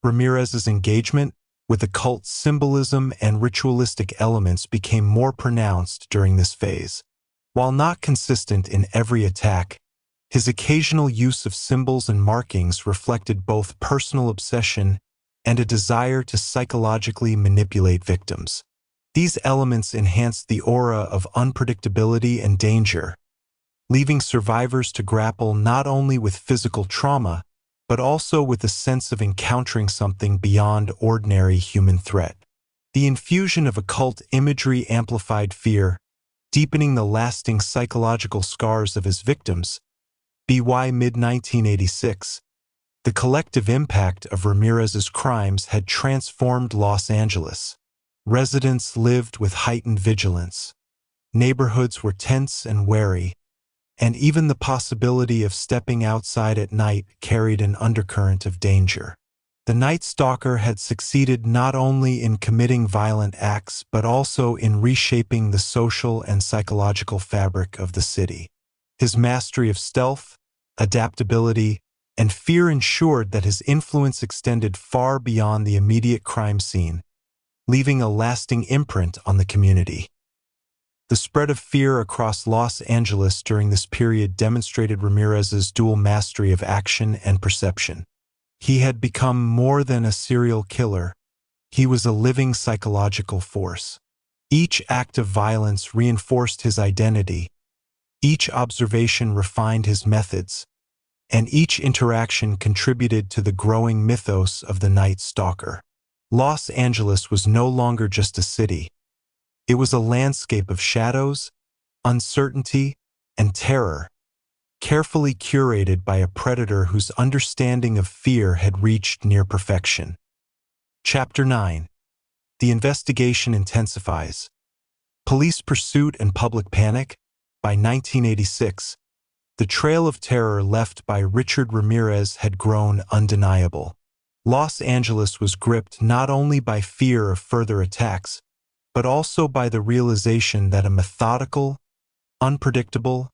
Ramirez's engagement with occult symbolism and ritualistic elements became more pronounced during this phase. While not consistent in every attack, his occasional use of symbols and markings reflected both personal obsession and a desire to psychologically manipulate victims. These elements enhanced the aura of unpredictability and danger, leaving survivors to grapple not only with physical trauma, but also with a sense of encountering something beyond ordinary human threat. The infusion of occult imagery amplified fear, deepening the lasting psychological scars of his victims. By mid-1986, the collective impact of Ramirez's crimes had transformed Los Angeles. Residents lived with heightened vigilance. Neighborhoods were tense and wary, and even the possibility of stepping outside at night carried an undercurrent of danger. The Night Stalker had succeeded not only in committing violent acts but also in reshaping the social and psychological fabric of the city. His mastery of stealth, adaptability, and fear ensured that his influence extended far beyond the immediate crime scene, leaving a lasting imprint on the community. The spread of fear across Los Angeles during this period demonstrated Ramirez's dual mastery of action and perception. He had become more than a serial killer. He was a living psychological force. Each act of violence reinforced his identity. Each observation refined his methods, and each interaction contributed to the growing mythos of the Night Stalker. Los Angeles was no longer just a city. It was a landscape of shadows, uncertainty, and terror, carefully curated by a predator whose understanding of fear had reached near perfection. Chapter 9. The investigation intensifies. Police pursuit and public panic. By 1986, the trail of terror left by Richard Ramirez had grown undeniable. Los Angeles was gripped not only by fear of further attacks, but also by the realization that a methodical, unpredictable,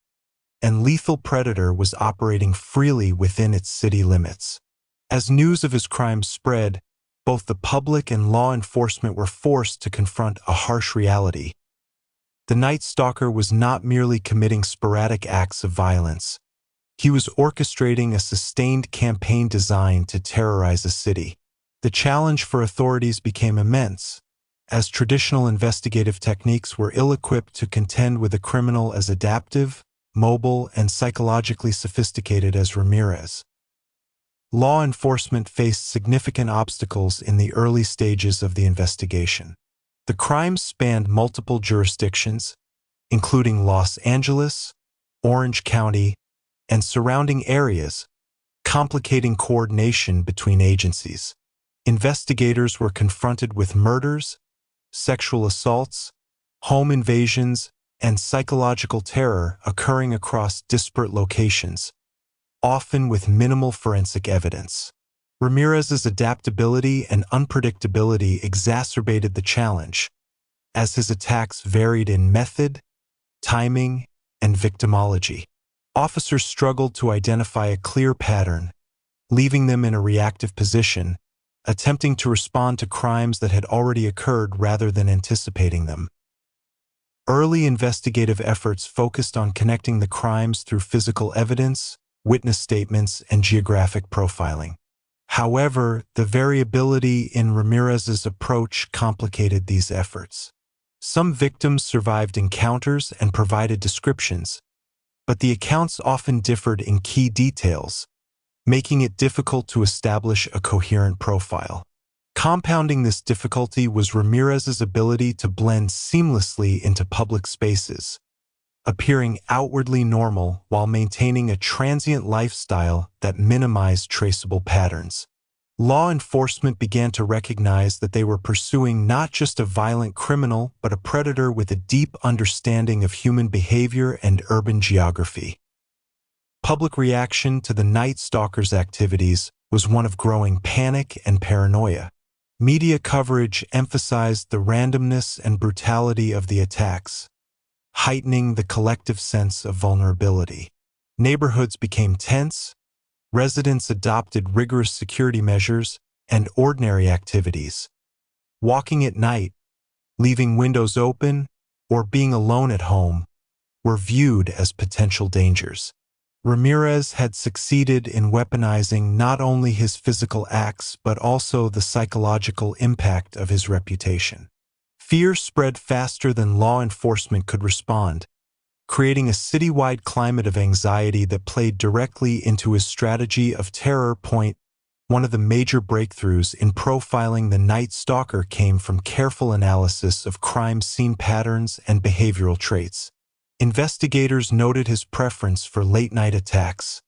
and lethal predator was operating freely within its city limits. As news of his crimes spread, both the public and law enforcement were forced to confront a harsh reality. The Night Stalker was not merely committing sporadic acts of violence. He was orchestrating a sustained campaign designed to terrorize a city. The challenge for authorities became immense, as traditional investigative techniques were ill-equipped to contend with a criminal as adaptive, mobile, and psychologically sophisticated as Ramirez. Law enforcement faced significant obstacles in the early stages of the investigation. The crimes spanned multiple jurisdictions, including Los Angeles, Orange County, and surrounding areas, complicating coordination between agencies. Investigators were confronted with murders, sexual assaults, home invasions, and psychological terror occurring across disparate locations, often with minimal forensic evidence. Ramirez's adaptability and unpredictability exacerbated the challenge, as his attacks varied in method, timing, and victimology. Officers struggled to identify a clear pattern, leaving them in a reactive position, attempting to respond to crimes that had already occurred rather than anticipating them. Early investigative efforts focused on connecting the crimes through physical evidence, witness statements, and geographic profiling. However, the variability in Ramirez's approach complicated these efforts. Some victims survived encounters and provided descriptions, but the accounts often differed in key details, making it difficult to establish a coherent profile. Compounding this difficulty was Ramirez's ability to blend seamlessly into public spaces, appearing outwardly normal while maintaining a transient lifestyle that minimized traceable patterns. Law enforcement began to recognize that they were pursuing not just a violent criminal, but a predator with a deep understanding of human behavior and urban geography. Public reaction to the Night Stalker's activities was one of growing panic and paranoia. Media coverage emphasized the randomness and brutality of the attacks, heightening the collective sense of vulnerability. Neighborhoods became tense, residents adopted rigorous security measures and ordinary activities. Walking at night, leaving windows open, or being alone at home were viewed as potential dangers. Ramirez had succeeded in weaponizing not only his physical acts but also the psychological impact of his reputation. Fear spread faster than law enforcement could respond, creating a citywide climate of anxiety that played directly into his strategy of terror. One of the major breakthroughs in profiling the Night Stalker came from careful analysis of crime scene patterns and behavioral traits. Investigators noted his preference for late-night attacks,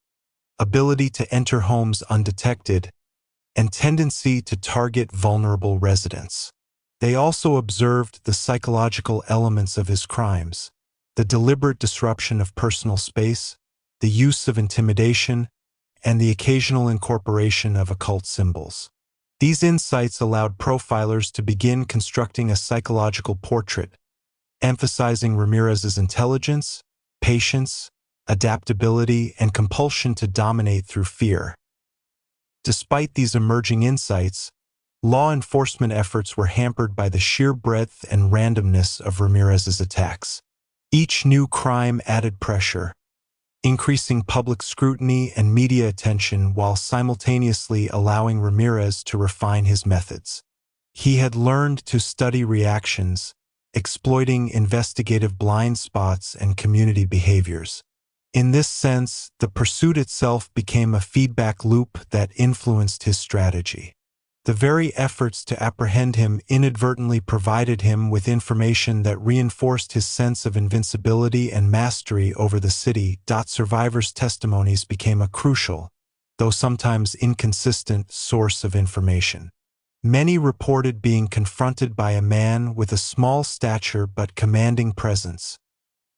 ability to enter homes undetected, and tendency to target vulnerable residents. They also observed the psychological elements of his crimes, the deliberate disruption of personal space, the use of intimidation, and the occasional incorporation of occult symbols. These insights allowed profilers to begin constructing a psychological portrait, emphasizing Ramirez's intelligence, patience, adaptability, and compulsion to dominate through fear. Despite these emerging insights, law enforcement efforts were hampered by the sheer breadth and randomness of Ramirez's attacks. Each new crime added pressure, increasing public scrutiny and media attention while simultaneously allowing Ramirez to refine his methods. He had learned to study reactions, exploiting investigative blind spots and community behaviors. In this sense, the pursuit itself became a feedback loop that influenced his strategy. The very efforts to apprehend him inadvertently provided him with information that reinforced his sense of invincibility and mastery over the city. Survivors' testimonies became a crucial, though sometimes inconsistent, source of information. Many reported being confronted by a man with a small stature but commanding presence,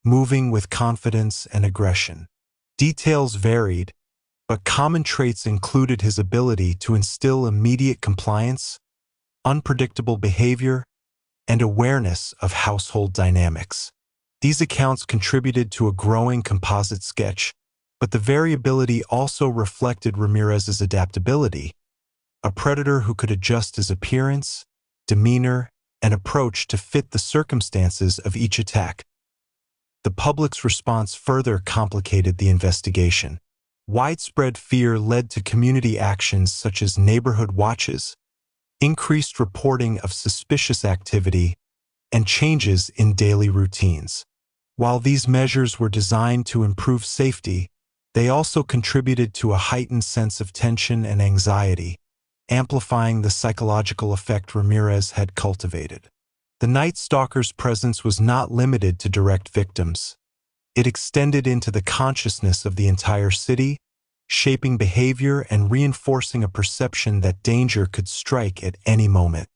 moving with confidence and aggression. Details varied, but common traits included his ability to instill immediate compliance, unpredictable behavior, and awareness of household dynamics. These accounts contributed to a growing composite sketch, but the variability also reflected Ramirez's adaptability, a predator who could adjust his appearance, demeanor, and approach to fit the circumstances of each attack. The public's response further complicated the investigation. Widespread fear led to community actions such as neighborhood watches, increased reporting of suspicious activity, and changes in daily routines. While these measures were designed to improve safety, they also contributed to a heightened sense of tension and anxiety, amplifying the psychological effect Ramirez had cultivated. The Night Stalker's presence was not limited to direct victims. It extended into the consciousness of the entire city, shaping behavior and reinforcing a perception that danger could strike at any moment.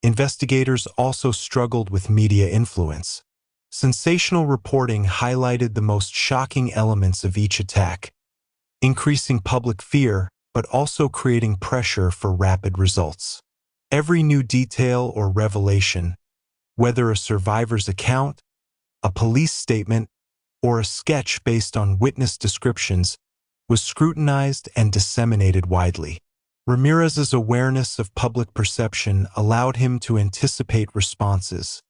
Investigators also struggled with media influence. Sensational reporting highlighted the most shocking elements of each attack, increasing public fear but also creating pressure for rapid results. Every new detail or revelation, whether a survivor's account, a police statement, or a sketch based on witness descriptions, was scrutinized and disseminated widely. Ramirez's awareness of public perception allowed him to anticipate responses,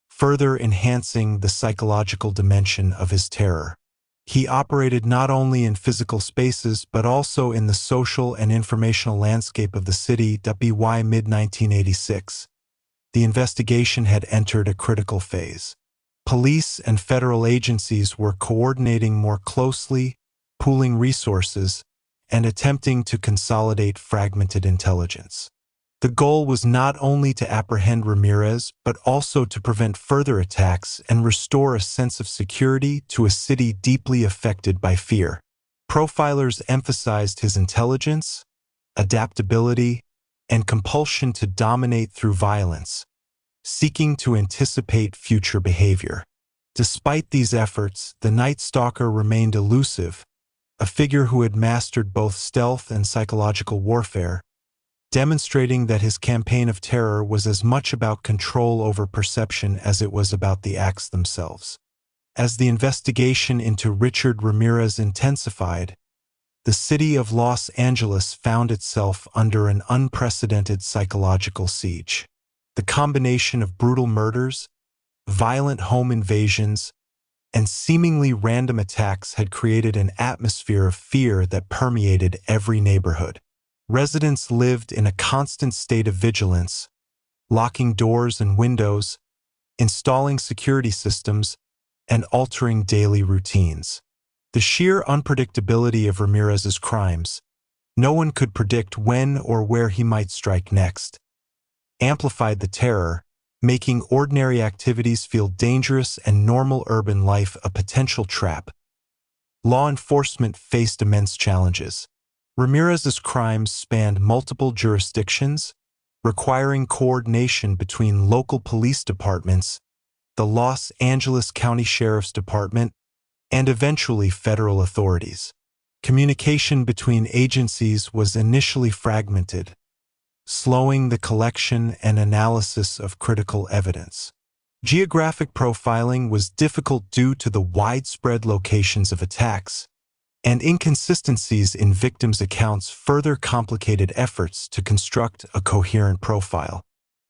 further enhancing the psychological dimension of his terror. He operated not only in physical spaces but also in the social and informational landscape of the city. By mid-1986, the investigation had entered a critical phase. Police and federal agencies were coordinating more closely, pooling resources, and attempting to consolidate fragmented intelligence. The goal was not only to apprehend Ramirez, but also to prevent further attacks and restore a sense of security to a city deeply affected by fear. Profilers emphasized his intelligence, adaptability, and compulsion to dominate through violence, seeking to anticipate future behavior. Despite these efforts, the Night Stalker remained elusive, a figure who had mastered both stealth and psychological warfare, demonstrating that his campaign of terror was as much about control over perception as it was about the acts themselves. As the investigation into Richard Ramirez intensified, the city of Los Angeles found itself under an unprecedented psychological siege. The combination of brutal murders, violent home invasions, and seemingly random attacks had created an atmosphere of fear that permeated every neighborhood. Residents lived in a constant state of vigilance, locking doors and windows, installing security systems, and altering daily routines. The sheer unpredictability of Ramirez's crimes, no one could predict when or where he might strike next, amplified the terror, making ordinary activities feel dangerous and normal urban life a potential trap. Law enforcement faced immense challenges. Ramirez's crimes spanned multiple jurisdictions, requiring coordination between local police departments, the Los Angeles County Sheriff's Department, and eventually federal authorities. Communication between agencies was initially fragmented, slowing the collection and analysis of critical evidence. Geographic profiling was difficult due to the widespread locations of attacks, and inconsistencies in victims' accounts further complicated efforts to construct a coherent profile.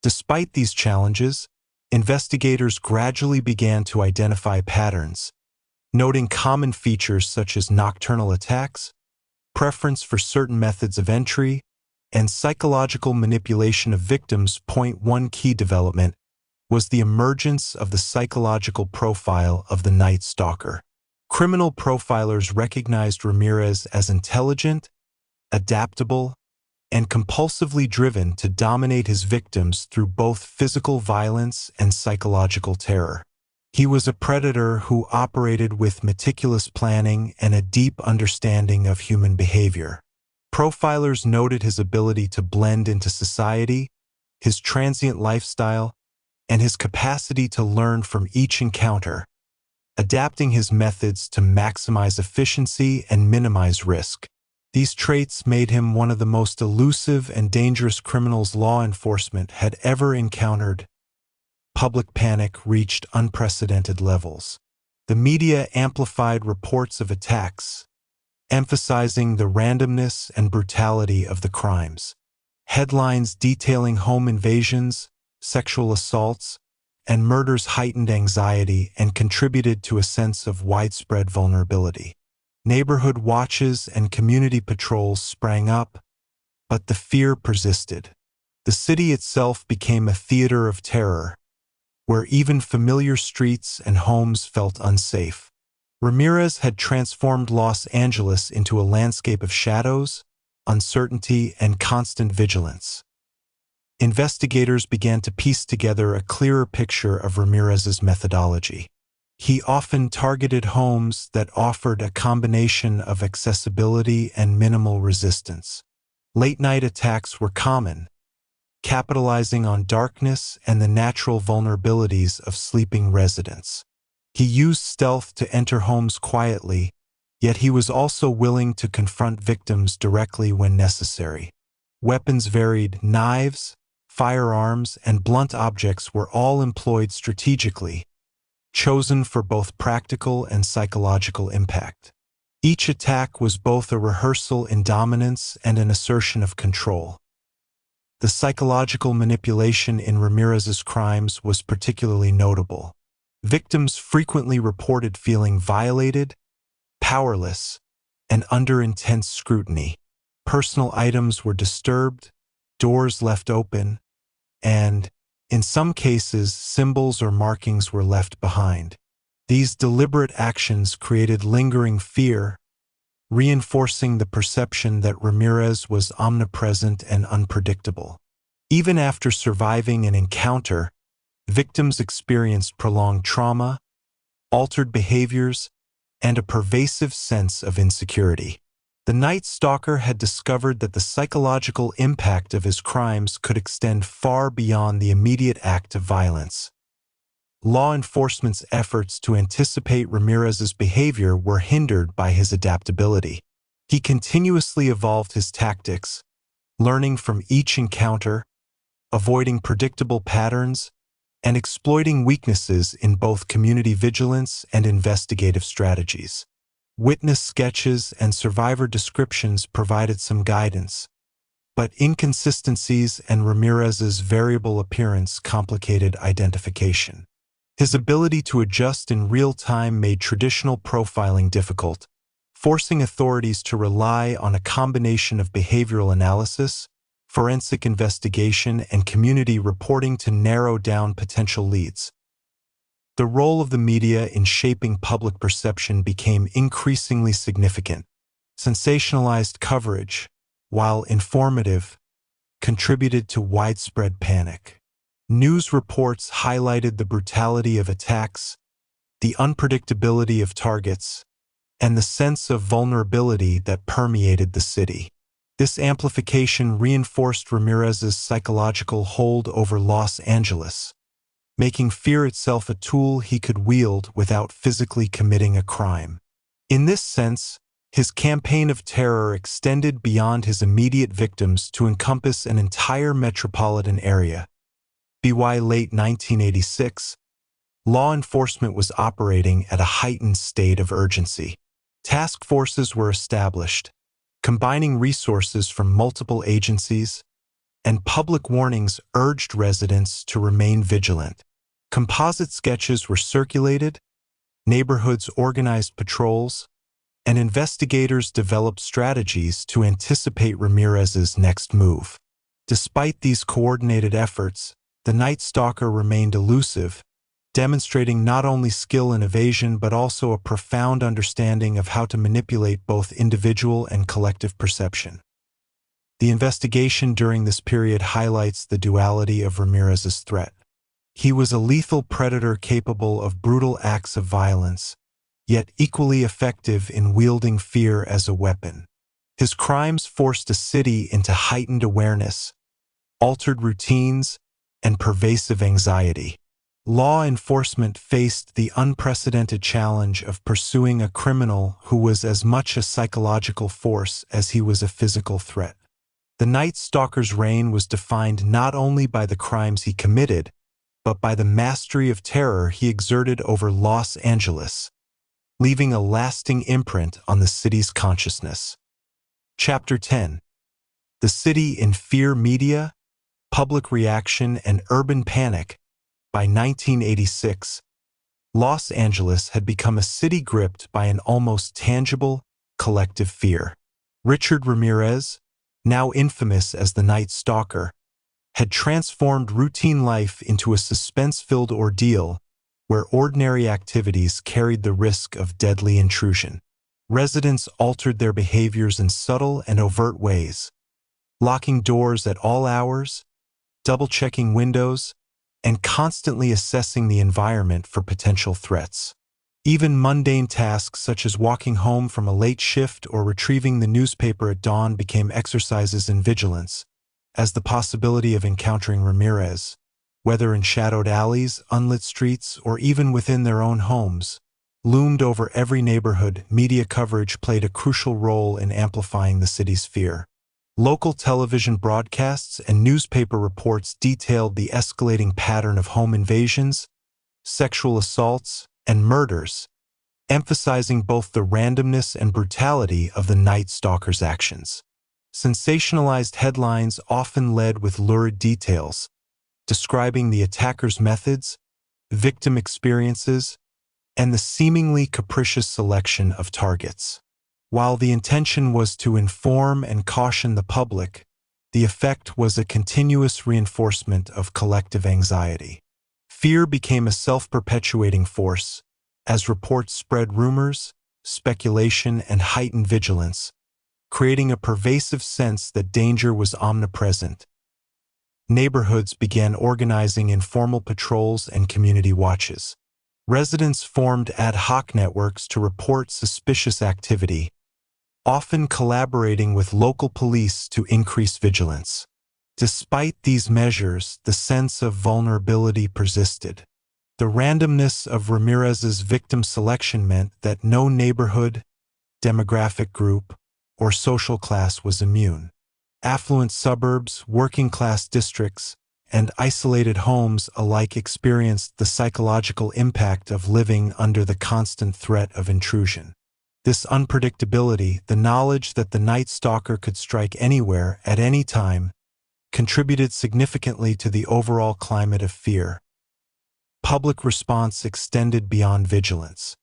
Despite these challenges, investigators gradually began to identify patterns, noting common features such as nocturnal attacks, preference for certain methods of entry, and psychological manipulation of victims. One key development was the emergence of the psychological profile of the Night Stalker. Criminal profilers recognized Ramirez as intelligent, adaptable, and compulsively driven to dominate his victims through both physical violence and psychological terror. He was a predator who operated with meticulous planning and a deep understanding of human behavior. Profilers noted his ability to blend into society, his transient lifestyle, and his capacity to learn from each encounter, adapting his methods to maximize efficiency and minimize risk. These traits made him one of the most elusive and dangerous criminals law enforcement had ever encountered. Public panic reached unprecedented levels. The media amplified reports of attacks, emphasizing the randomness and brutality of the crimes. Headlines detailing home invasions, sexual assaults, and murders heightened anxiety and contributed to a sense of widespread vulnerability. Neighborhood watches and community patrols sprang up, but the fear persisted. The city itself became a theater of terror, where even familiar streets and homes felt unsafe. Ramirez had transformed Los Angeles into a landscape of shadows, uncertainty, and constant vigilance. Investigators began to piece together a clearer picture of Ramirez's methodology. He often targeted homes that offered a combination of accessibility and minimal resistance. Late-night attacks were common, capitalizing on darkness and the natural vulnerabilities of sleeping residents. He used stealth to enter homes quietly, yet he was also willing to confront victims directly when necessary. Weapons varied. Knives, firearms, and blunt objects were all employed strategically, chosen for both practical and psychological impact. Each attack was both a rehearsal in dominance and an assertion of control. The psychological manipulation in Ramirez's crimes was particularly notable. Victims frequently reported feeling violated, powerless, and under intense scrutiny. Personal items were disturbed, doors left open, and, in some cases, symbols or markings were left behind. These deliberate actions created lingering fear, reinforcing the perception that Ramirez was omnipresent and unpredictable. Even after surviving an encounter, victims experienced prolonged trauma, altered behaviors, and a pervasive sense of insecurity. The Night Stalker had discovered that the psychological impact of his crimes could extend far beyond the immediate act of violence. Law enforcement's efforts to anticipate Ramirez's behavior were hindered by his adaptability. He continuously evolved his tactics, learning from each encounter, avoiding predictable patterns, and exploiting weaknesses in both community vigilance and investigative strategies. Witness sketches and survivor descriptions provided some guidance, but inconsistencies and Ramirez's variable appearance complicated identification. His ability to adjust in real time made traditional profiling difficult, forcing authorities to rely on a combination of behavioral analysis, forensic investigation, and community reporting to narrow down potential leads. The role of the media in shaping public perception became increasingly significant. Sensationalized coverage, while informative, contributed to widespread panic. News reports highlighted the brutality of attacks, the unpredictability of targets, and the sense of vulnerability that permeated the city. This amplification reinforced Ramirez's psychological hold over Los Angeles, making fear itself a tool he could wield without physically committing a crime. In this sense, his campaign of terror extended beyond his immediate victims to encompass an entire metropolitan area. By late 1986, law enforcement was operating at a heightened state of urgency. Task forces were established, combining resources from multiple agencies, and public warnings urged residents to remain vigilant. Composite sketches were circulated, neighborhoods organized patrols, and investigators developed strategies to anticipate Ramirez's next move. Despite these coordinated efforts, the Night Stalker remained elusive, demonstrating not only skill in evasion but also a profound understanding of how to manipulate both individual and collective perception. The investigation during this period highlights the duality of Ramirez's threat. He was a lethal predator capable of brutal acts of violence, yet equally effective in wielding fear as a weapon. His crimes forced a city into heightened awareness, altered routines, and pervasive anxiety. Law enforcement faced the unprecedented challenge of pursuing a criminal who was as much a psychological force as he was a physical threat. The Night Stalker's reign was defined not only by the crimes he committed, but by the mastery of terror he exerted over Los Angeles, leaving a lasting imprint on the city's consciousness. Chapter 10. The City in Fear: Media, Public Reaction, and Urban Panic. By 1986, Los Angeles had become a city gripped by an almost tangible, collective fear. Richard Ramirez, now infamous as the Night Stalker, had transformed routine life into a suspense-filled ordeal where ordinary activities carried the risk of deadly intrusion. Residents altered their behaviors in subtle and overt ways, locking doors at all hours, double-checking windows, and constantly assessing the environment for potential threats. Even mundane tasks such as walking home from a late shift or retrieving the newspaper at dawn became exercises in vigilance, as the possibility of encountering Ramirez, whether in shadowed alleys, unlit streets, or even within their own homes, loomed over every neighborhood. Media coverage played a crucial role in amplifying the city's fear. Local television broadcasts and newspaper reports detailed the escalating pattern of home invasions, sexual assaults, and murders, emphasizing both the randomness and brutality of the Night Stalker's actions. Sensationalized headlines often led with lurid details, describing the attacker's methods, victim experiences, and the seemingly capricious selection of targets. While the intention was to inform and caution the public, the effect was a continuous reinforcement of collective anxiety. Fear became a self-perpetuating force, as reports spread rumors, speculation, and heightened vigilance, creating a pervasive sense that danger was omnipresent. Neighborhoods began organizing informal patrols and community watches. Residents formed ad hoc networks to report suspicious activity, often collaborating with local police to increase vigilance. Despite these measures, the sense of vulnerability persisted. The randomness of Ramirez's victim selection meant that no neighborhood, demographic group, or social class was immune. Affluent suburbs, working-class districts, and isolated homes alike experienced the psychological impact of living under the constant threat of intrusion. This unpredictability, the knowledge that the Night Stalker could strike anywhere at any time, contributed significantly to the overall climate of fear. Public response extended beyond vigilance.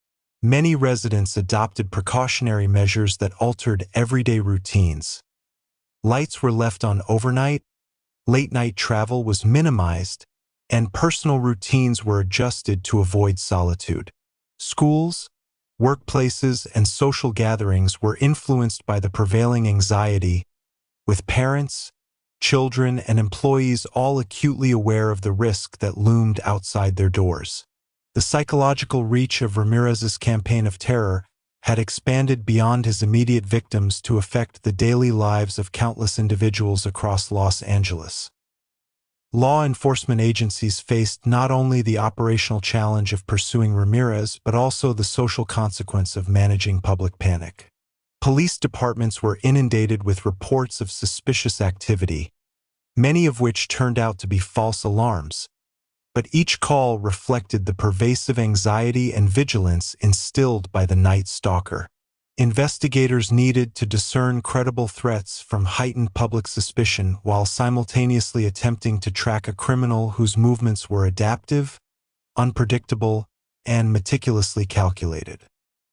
Many residents adopted precautionary measures that altered everyday routines. Lights were left on overnight, late-night travel was minimized, and personal routines were adjusted to avoid solitude. Schools, workplaces, and social gatherings were influenced by the prevailing anxiety, with parents, children, and employees all acutely aware of the risk that loomed outside their doors. The psychological reach of Ramirez's campaign of terror had expanded beyond his immediate victims to affect the daily lives of countless individuals across Los Angeles. Law enforcement agencies faced not only the operational challenge of pursuing Ramirez, but also the social consequence of managing public panic. Police departments were inundated with reports of suspicious activity, many of which turned out to be false alarms, but each call reflected the pervasive anxiety and vigilance instilled by the Night Stalker. Investigators needed to discern credible threats from heightened public suspicion while simultaneously attempting to track a criminal whose movements were adaptive, unpredictable, and meticulously calculated.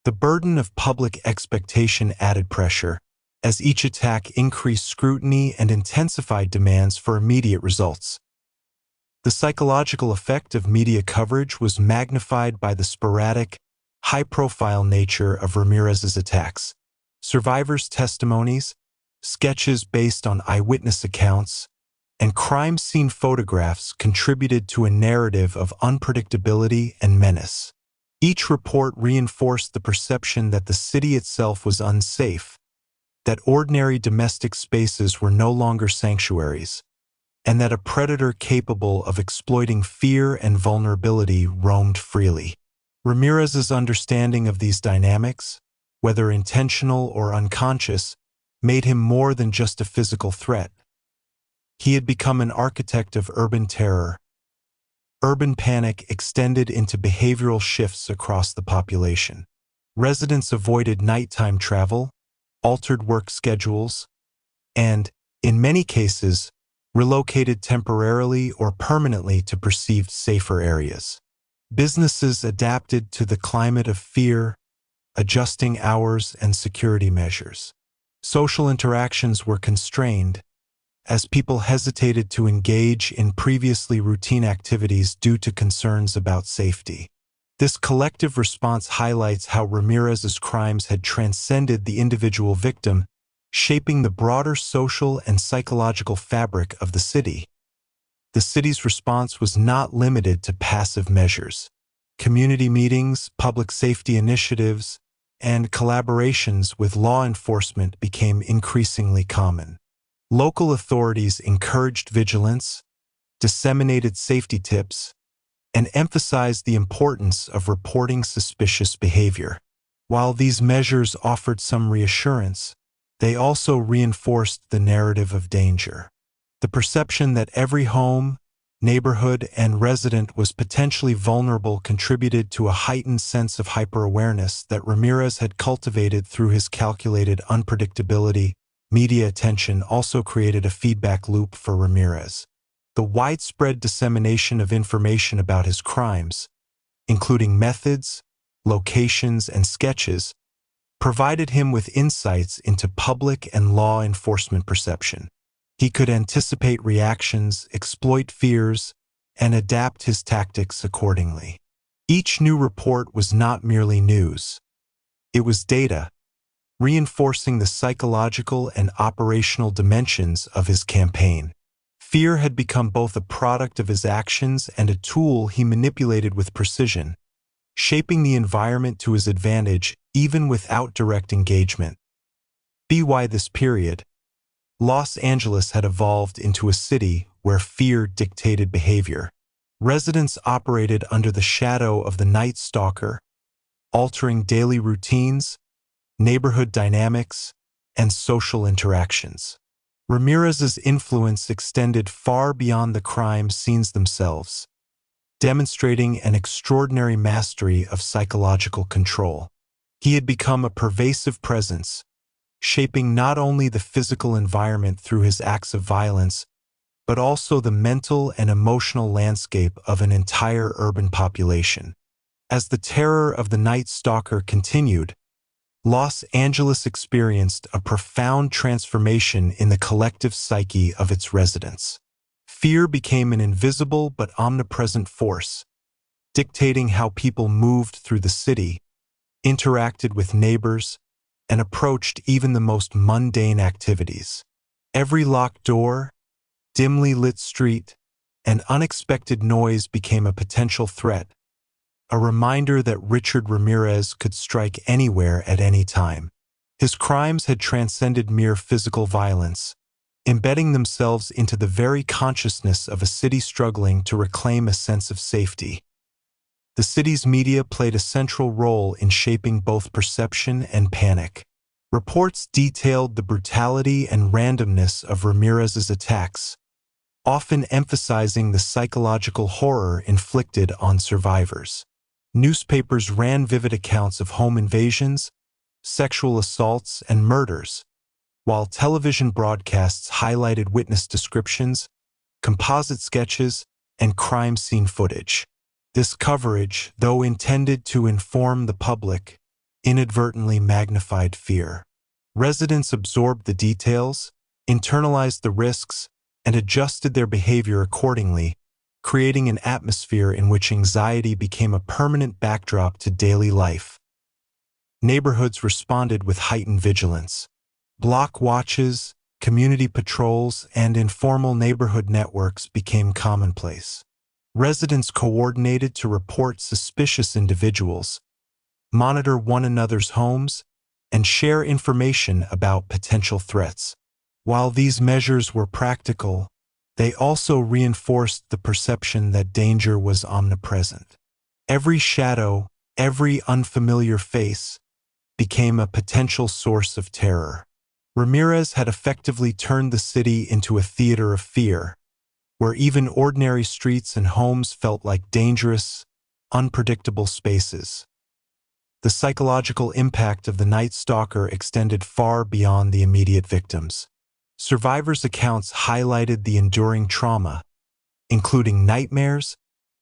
The burden of public expectation added pressure, as each attack increased scrutiny and intensified demands for immediate results. The psychological effect of media coverage was magnified by the sporadic, high-profile nature of Ramirez's attacks. Survivors' testimonies, sketches based on eyewitness accounts, and crime scene photographs contributed to a narrative of unpredictability and menace. Each report reinforced the perception that the city itself was unsafe, that ordinary domestic spaces were no longer sanctuaries, and that a predator capable of exploiting fear and vulnerability roamed freely. Ramirez's understanding of these dynamics, whether intentional or unconscious, made him more than just a physical threat. He had become an architect of urban terror. Urban panic extended into behavioral shifts across the population. Residents avoided nighttime travel, altered work schedules, and, in many cases, relocated temporarily or permanently to perceived safer areas. Businesses adapted to the climate of fear, adjusting hours and security measures. Social interactions were constrained, as people hesitated to engage in previously routine activities due to concerns about safety. This collective response highlights how Ramirez's crimes had transcended the individual victim, shaping the broader social and psychological fabric of the city. The city's response was not limited to passive measures. Community meetings, public safety initiatives, and collaborations with law enforcement became increasingly common. Local authorities encouraged vigilance, disseminated safety tips, and emphasized the importance of reporting suspicious behavior. While these measures offered some reassurance, they also reinforced the narrative of danger. The perception that every home, neighborhood, and resident was potentially vulnerable contributed to a heightened sense of hyper-awareness that Ramirez had cultivated through his calculated unpredictability. Media attention also created a feedback loop for Ramirez. The widespread dissemination of information about his crimes, including methods, locations, and sketches, provided him with insights into public and law enforcement perception. He could anticipate reactions, exploit fears, and adapt his tactics accordingly. Each new report was not merely news. It was data, reinforcing the psychological and operational dimensions of his campaign. Fear had become both a product of his actions and a tool he manipulated with precision, shaping the environment to his advantage even without direct engagement. By this period, Los Angeles had evolved into a city where fear dictated behavior. Residents operated under the shadow of the Night Stalker, altering daily routines, neighborhood dynamics, and social interactions. Ramirez's influence extended far beyond the crime scenes themselves, demonstrating an extraordinary mastery of psychological control. He had become a pervasive presence, shaping not only the physical environment through his acts of violence, but also the mental and emotional landscape of an entire urban population. As the terror of the Night Stalker continued, Los Angeles experienced a profound transformation in the collective psyche of its residents. Fear became an invisible but omnipresent force, dictating how people moved through the city, interacted with neighbors, and approached even the most mundane activities. Every locked door, dimly lit street, and unexpected noise became a potential threat, a reminder that Richard Ramirez could strike anywhere at any time. His crimes had transcended mere physical violence, embedding themselves into the very consciousness of a city struggling to reclaim a sense of safety. The city's media played a central role in shaping both perception and panic. Reports detailed the brutality and randomness of Ramirez's attacks, often emphasizing the psychological horror inflicted on survivors. Newspapers ran vivid accounts of home invasions, sexual assaults, and murders, while television broadcasts highlighted witness descriptions, composite sketches, and crime scene footage. This coverage, though intended to inform the public, inadvertently magnified fear. Residents absorbed the details, internalized the risks, and adjusted their behavior accordingly, creating an atmosphere in which anxiety became a permanent backdrop to daily life. Neighborhoods responded with heightened vigilance. Block watches, community patrols, and informal neighborhood networks became commonplace. Residents coordinated to report suspicious individuals, monitor one another's homes, and share information about potential threats. While these measures were practical, they also reinforced the perception that danger was omnipresent. Every shadow, every unfamiliar face, became a potential source of terror. Ramirez had effectively turned the city into a theater of fear, where even ordinary streets and homes felt like dangerous, unpredictable spaces. The psychological impact of the Night Stalker extended far beyond the immediate victims. Survivors' accounts highlighted the enduring trauma, including nightmares,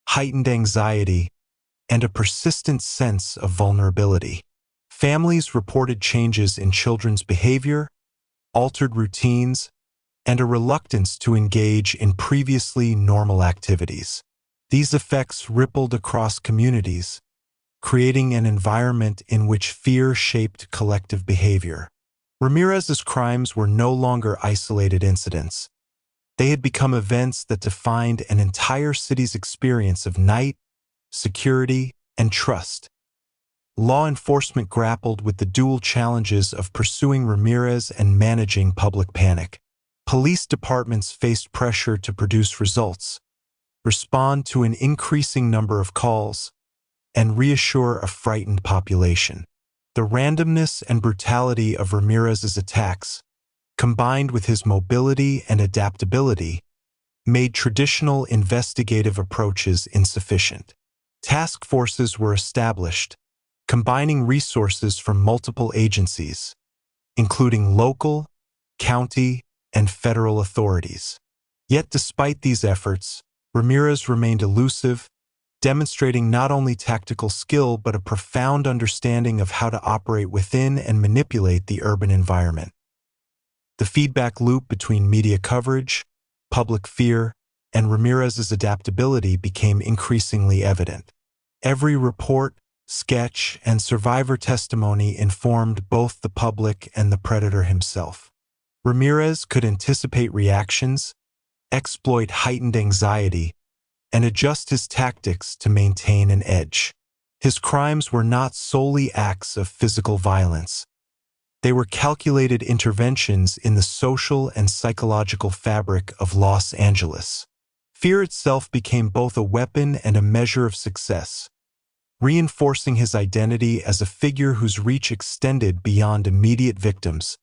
heightened anxiety, and a persistent sense of vulnerability. Families reported changes in children's behavior, altered routines, and a reluctance to engage in previously normal activities. These effects rippled across communities, creating an environment in which fear shaped collective behavior. Ramirez's crimes were no longer isolated incidents. They had become events that defined an entire city's experience of night, security, and trust. Law enforcement grappled with the dual challenges of pursuing Ramirez and managing public panic. Police departments faced pressure to produce results, respond to an increasing number of calls, and reassure a frightened population. The randomness and brutality of Ramirez's attacks, combined with his mobility and adaptability, made traditional investigative approaches insufficient. Task forces were established, combining resources from multiple agencies, including local, county, and federal authorities. Yet despite these efforts, Ramirez remained elusive, demonstrating not only tactical skill but a profound understanding of how to operate within and manipulate the urban environment. The feedback loop between media coverage, public fear, and Ramirez's adaptability became increasingly evident. Every report, sketch, and survivor testimony informed both the public and the predator himself. Ramirez could anticipate reactions, exploit heightened anxiety, and adjust his tactics to maintain an edge. His crimes were not solely acts of physical violence. They were calculated interventions in the social and psychological fabric of Los Angeles. Fear itself became both a weapon and a measure of success, reinforcing his identity as a figure whose reach extended beyond immediate victims.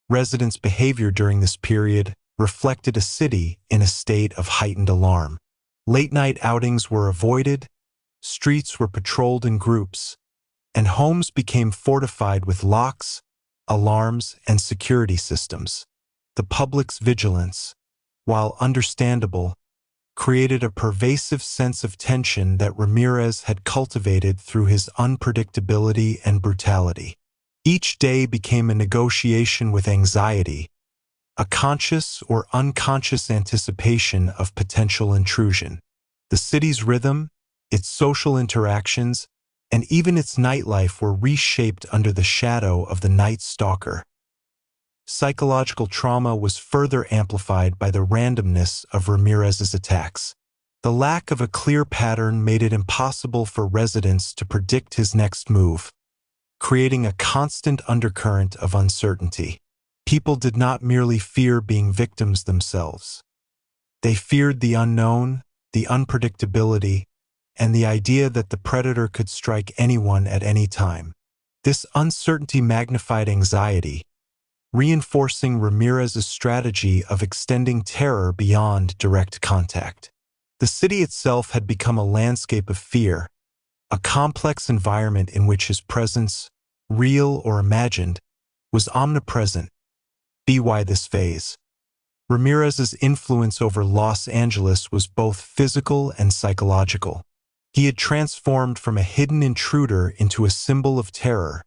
Residents' behavior during this period reflected a city in a state of heightened alarm. Late-night outings were avoided, streets were patrolled in groups, and homes became fortified with locks, alarms, and security systems. The public's vigilance, while understandable, created a pervasive sense of tension that Ramirez had cultivated through his unpredictability and brutality. Each day became a negotiation with anxiety, a conscious or unconscious anticipation of potential intrusion. The city's rhythm, its social interactions, and even its nightlife were reshaped under the shadow of the Night Stalker. Psychological trauma was further amplified by the randomness of Ramirez's attacks. The lack of a clear pattern made it impossible for residents to predict his next move, creating a constant undercurrent of uncertainty. People did not merely fear being victims themselves. They feared the unknown, the unpredictability, and the idea that the predator could strike anyone at any time. This uncertainty magnified anxiety, reinforcing Ramirez's strategy of extending terror beyond direct contact. The city itself had become a landscape of fear, a complex environment in which his presence, real or imagined, was omnipresent. Be why this phase. Ramirez's influence over Los Angeles was both physical and psychological. He had transformed from a hidden intruder into a symbol of terror,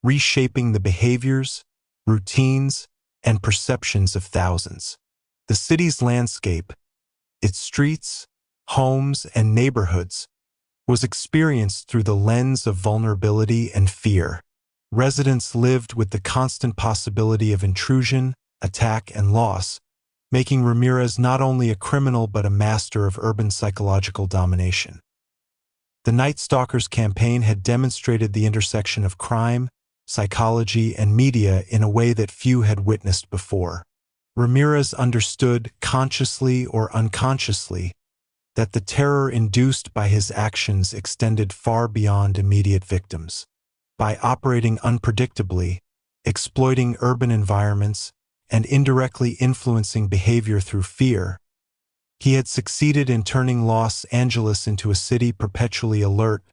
reshaping the behaviors, routines, and perceptions of thousands. The city's landscape, its streets, homes, and neighborhoods, was experienced through the lens of vulnerability and fear. Residents lived with the constant possibility of intrusion, attack, and loss, making Ramirez not only a criminal but a master of urban psychological domination. The Night Stalker's campaign had demonstrated the intersection of crime, psychology, and media in a way that few had witnessed before. Ramirez understood, consciously or unconsciously, that the terror induced by his actions extended far beyond immediate victims. By operating unpredictably, exploiting urban environments, and indirectly influencing behavior through fear, he had succeeded in turning Los Angeles into a city perpetually alert,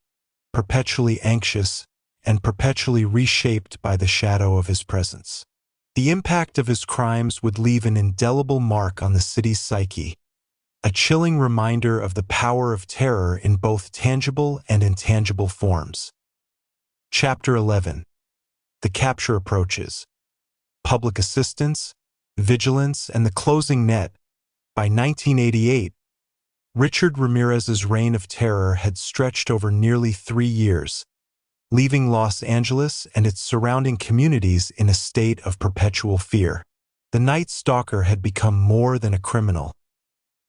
perpetually anxious, and perpetually reshaped by the shadow of his presence. The impact of his crimes would leave an indelible mark on the city's psyche, a chilling reminder of the power of terror in both tangible and intangible forms. Chapter 11. The Capture Approaches. Public Assistance, Vigilance, and the Closing Net. By 1988, Richard Ramirez's reign of terror had stretched over nearly 3 years, leaving Los Angeles and its surrounding communities in a state of perpetual fear. The Night Stalker had become more than a criminal.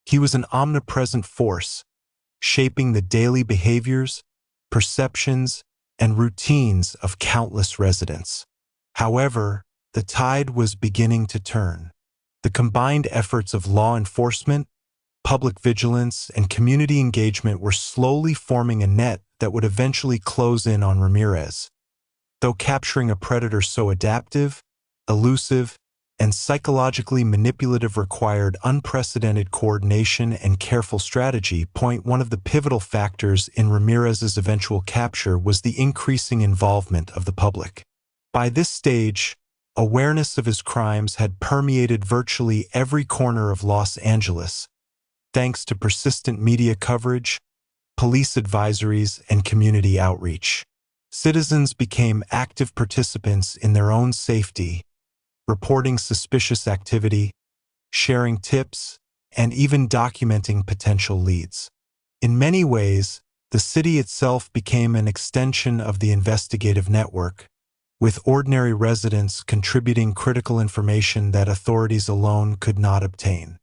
He was an omnipresent force, shaping the daily behaviors, perceptions, and routines of countless residents. However, the tide was beginning to turn. The combined efforts of law enforcement, public vigilance, and community engagement were slowly forming a net that would eventually close in on Ramirez. Though capturing a predator so adaptive, elusive, and psychologically manipulative required unprecedented coordination and careful strategy, one of the pivotal factors in Ramirez's eventual capture was the increasing involvement of the public. By this stage, awareness of his crimes had permeated virtually every corner of Los Angeles, thanks to persistent media coverage, police advisories, and community outreach. Citizens became active participants in their own safety, reporting suspicious activity, sharing tips, and even documenting potential leads. In many ways, the city itself became an extension of the investigative network, with ordinary residents contributing critical information that authorities alone could not obtain.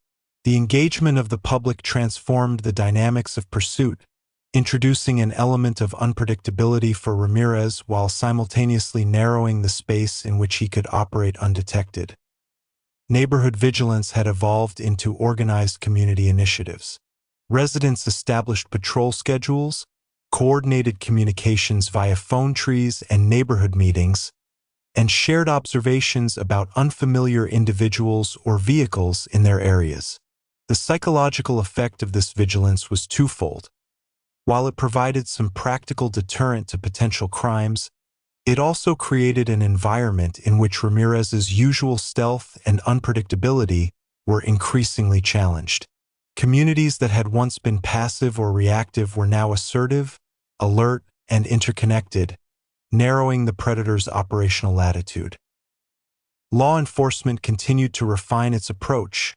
The engagement of the public transformed the dynamics of pursuit, introducing an element of unpredictability for Ramirez while simultaneously narrowing the space in which he could operate undetected. Neighborhood vigilance had evolved into organized community initiatives. Residents established patrol schedules, coordinated communications via phone trees and neighborhood meetings, and shared observations about unfamiliar individuals or vehicles in their areas. The psychological effect of this vigilance was twofold. While it provided some practical deterrent to potential crimes, it also created an environment in which Ramirez's usual stealth and unpredictability were increasingly challenged. Communities that had once been passive or reactive were now assertive, alert, and interconnected, narrowing the predator's operational latitude. law enforcement continued to refine its approach,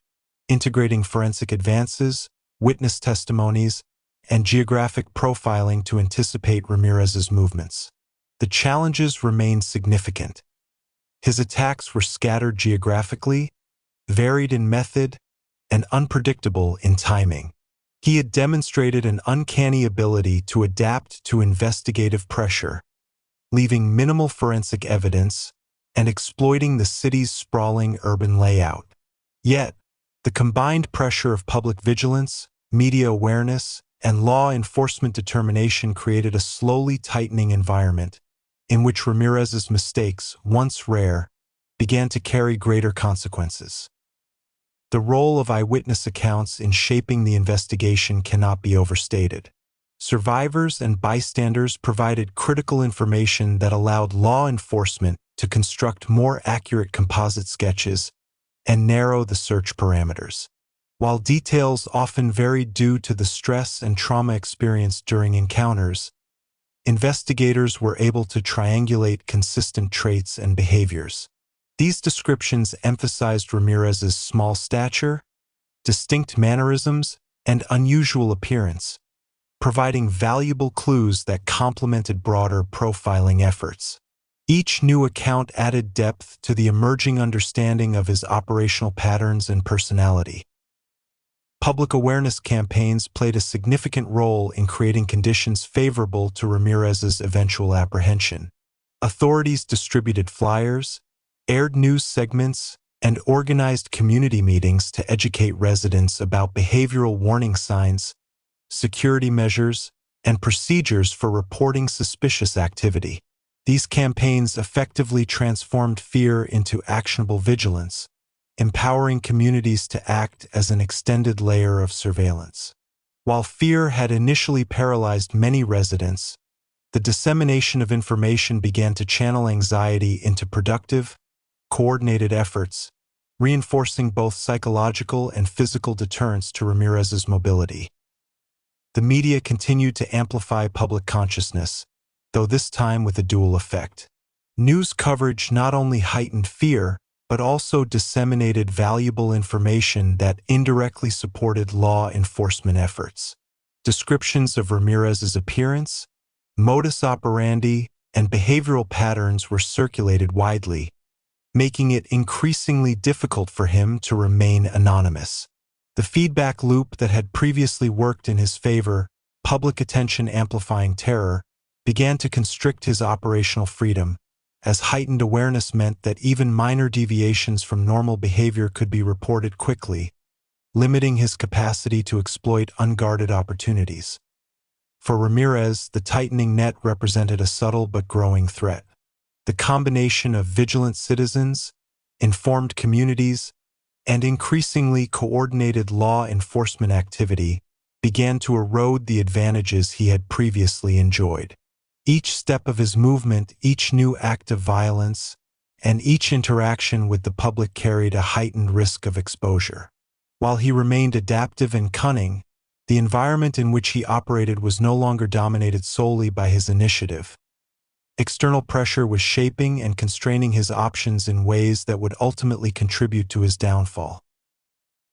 integrating forensic advances, witness testimonies, and geographic profiling to anticipate Ramirez's movements. The challenges remained significant. His attacks were scattered geographically, varied in method, and unpredictable in timing. He had demonstrated an uncanny ability to adapt to investigative pressure, leaving minimal forensic evidence and exploiting the city's sprawling urban layout. Yet, the combined pressure of public vigilance, media awareness, and law enforcement determination created a slowly tightening environment in which Ramirez's mistakes, once rare, began to carry greater consequences. The role of eyewitness accounts in shaping the investigation cannot be overstated. Survivors and bystanders provided critical information that allowed law enforcement to construct more accurate composite sketches and narrow the search parameters. While details often varied due to the stress and trauma experienced during encounters, investigators were able to triangulate consistent traits and behaviors. These descriptions emphasized Ramirez's small stature, distinct mannerisms, and unusual appearance, providing valuable clues that complemented broader profiling efforts. Each new account added depth to the emerging understanding of his operational patterns and personality. Public awareness campaigns played a significant role in creating conditions favorable to Ramirez's eventual apprehension. Authorities distributed flyers, aired news segments, and organized community meetings to educate residents about behavioral warning signs, security measures, and procedures for reporting suspicious activity. These campaigns effectively transformed fear into actionable vigilance, empowering communities to act as an extended layer of surveillance. While fear had initially paralyzed many residents, the dissemination of information began to channel anxiety into productive, coordinated efforts, reinforcing both psychological and physical deterrence to Ramirez's mobility. The media continued to amplify public consciousness, though this time with a dual effect. News coverage not only heightened fear, but also disseminated valuable information that indirectly supported law enforcement efforts. Descriptions of Ramirez's appearance, modus operandi, and behavioral patterns were circulated widely, making it increasingly difficult for him to remain anonymous. The feedback loop that had previously worked in his favor, public attention amplifying terror, began to constrict his operational freedom, as heightened awareness meant that even minor deviations from normal behavior could be reported quickly, limiting his capacity to exploit unguarded opportunities. For Ramirez, the tightening net represented a subtle but growing threat. The combination of vigilant citizens, informed communities, and increasingly coordinated law enforcement activity began to erode the advantages he had previously enjoyed. Each step of his movement, each new act of violence, and each interaction with the public carried a heightened risk of exposure. While he remained adaptive and cunning, the environment in which he operated was no longer dominated solely by his initiative. External pressure was shaping and constraining his options in ways that would ultimately contribute to his downfall.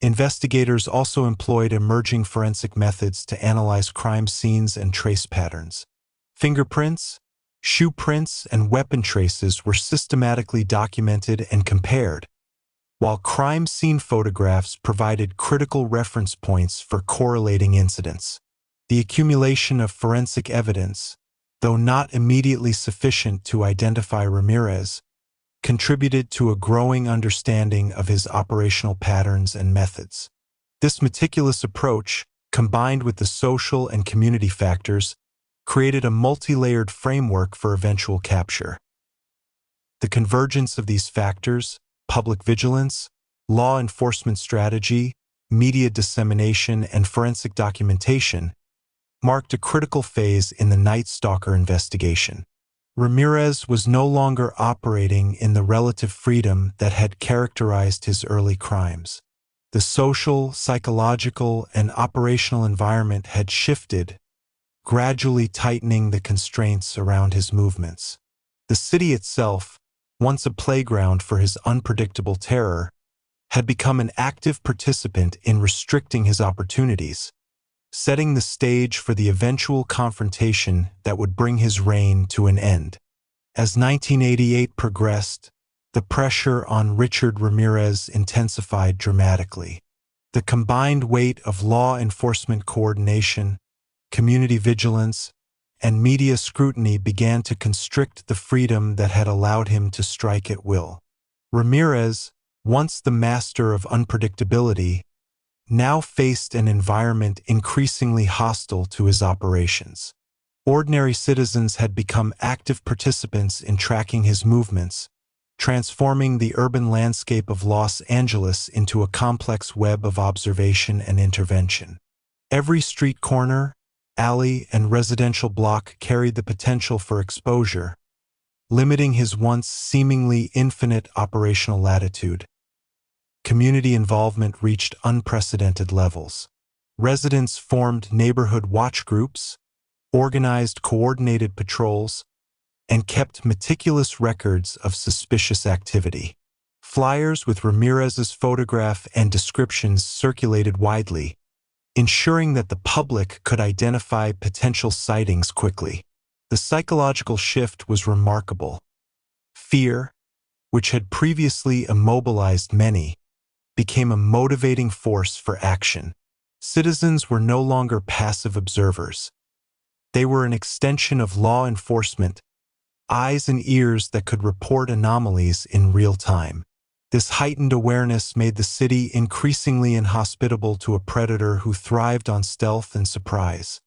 Investigators also employed emerging forensic methods to analyze crime scenes and trace patterns. Fingerprints, shoe prints, and weapon traces were systematically documented and compared, while crime scene photographs provided critical reference points for correlating incidents. The accumulation of forensic evidence, though not immediately sufficient to identify Ramirez, contributed to a growing understanding of his operational patterns and methods. This meticulous approach, combined with the social and community factors, created a multi-layered framework for eventual capture. The convergence of these factors, public vigilance, law enforcement strategy, media dissemination, and forensic documentation, marked a critical phase in the Night Stalker investigation. Ramirez was no longer operating in the relative freedom that had characterized his early crimes. The social, psychological, and operational environment had shifted, gradually tightening the constraints around his movements. The city itself, once a playground for his unpredictable terror, had become an active participant in restricting his opportunities, setting the stage for the eventual confrontation that would bring his reign to an end. As 1988 progressed, the pressure on Richard Ramirez intensified dramatically. The combined weight of law enforcement coordination, community vigilance, and media scrutiny began to constrict the freedom that had allowed him to strike at will. Ramirez, once the master of unpredictability, now faced an environment increasingly hostile to his operations. Ordinary citizens had become active participants in tracking his movements, transforming the urban landscape of Los Angeles into a complex web of observation and intervention. Every street corner, alley, and residential block carried the potential for exposure, limiting his once seemingly infinite operational latitude. Community involvement reached unprecedented levels. Residents formed neighborhood watch groups, organized coordinated patrols, and kept meticulous records of suspicious activity. Flyers with Ramirez's photograph and descriptions circulated widely, ensuring that the public could identify potential sightings quickly. The psychological shift was remarkable. Fear, which had previously immobilized many, became a motivating force for action. Citizens were no longer passive observers. They were an extension of law enforcement, eyes and ears that could report anomalies in real time. This heightened awareness made the city increasingly inhospitable to a predator who thrived on stealth and surprise.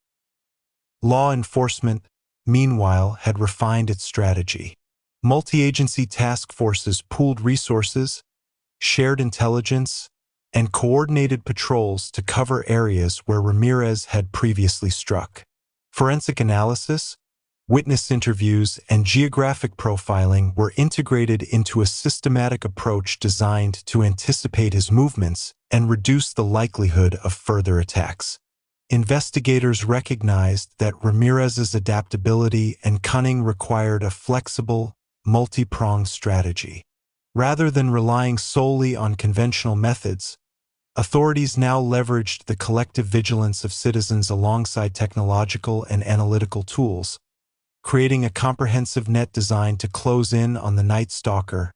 Law enforcement, meanwhile, had refined its strategy. Multi-agency task forces pooled resources, shared intelligence, and coordinated patrols to cover areas where Ramirez had previously struck. Forensic analysis, witness interviews, and geographic profiling were integrated into a systematic approach designed to anticipate his movements and reduce the likelihood of further attacks. Investigators recognized that Ramirez's adaptability and cunning required a flexible, multi-pronged strategy. Rather than relying solely on conventional methods, authorities now leveraged the collective vigilance of citizens alongside technological and analytical tools, creating a comprehensive net designed to close in on the Night Stalker.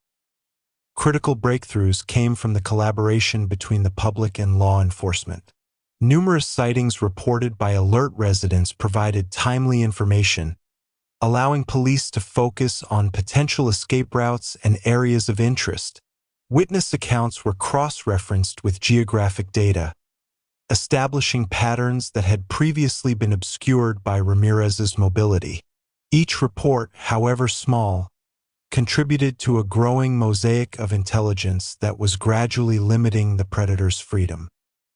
Critical breakthroughs came from the collaboration between the public and law enforcement. Numerous sightings reported by alert residents provided timely information, allowing police to focus on potential escape routes and areas of interest. Witness accounts were cross-referenced with geographic data, establishing patterns that had previously been obscured by Ramirez's mobility. Each report, however small, contributed to a growing mosaic of intelligence that was gradually limiting the predator's freedom.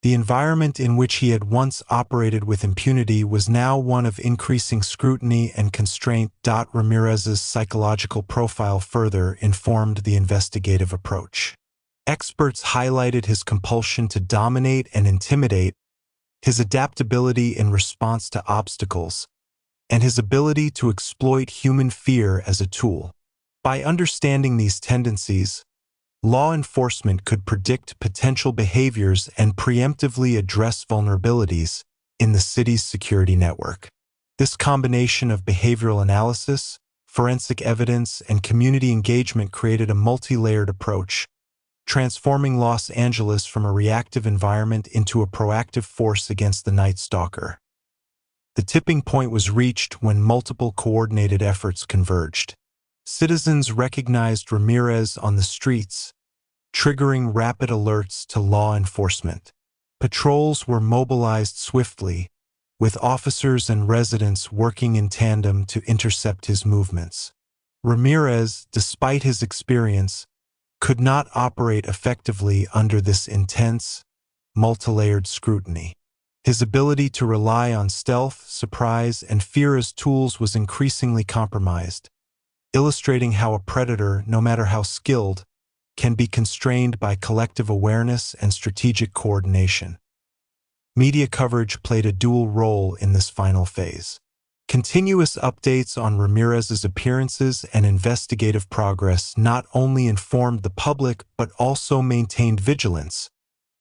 The environment in which he had once operated with impunity was now one of increasing scrutiny and constraint. Ramirez's psychological profile further informed the investigative approach. Experts highlighted his compulsion to dominate and intimidate, his adaptability in response to obstacles, and his ability to exploit human fear as a tool. By understanding these tendencies, law enforcement could predict potential behaviors and preemptively address vulnerabilities in the city's security network. This combination of behavioral analysis, forensic evidence, and community engagement created a multi-layered approach, transforming Los Angeles from a reactive environment into a proactive force against the Night Stalker. The tipping point was reached when multiple coordinated efforts converged. Citizens recognized Ramirez on the streets, triggering rapid alerts to law enforcement. Patrols were mobilized swiftly, with officers and residents working in tandem to intercept his movements. Ramirez, despite his experience, could not operate effectively under this intense, multi-layered scrutiny. His ability to rely on stealth, surprise, and fear as tools was increasingly compromised, illustrating how a predator, no matter how skilled, can be constrained by collective awareness and strategic coordination. Media coverage played a dual role in this final phase. Continuous updates on Ramirez's appearances and investigative progress not only informed the public but also maintained vigilance,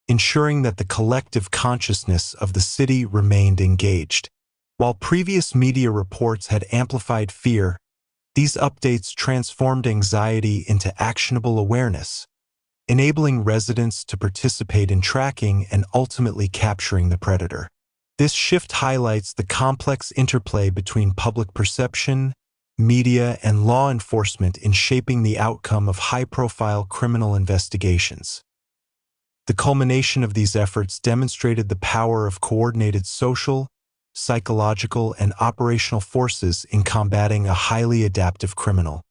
ensuring that the collective consciousness of the city remained engaged. While previous media reports had amplified fear, these updates transformed anxiety into actionable awareness, enabling residents to participate in tracking and ultimately capturing the predator. This shift highlights the complex interplay between public perception, media, and law enforcement in shaping the outcome of high-profile criminal investigations. The culmination of these efforts demonstrated the power of coordinated social, psychological, and operational forces in combating a highly adaptive criminal.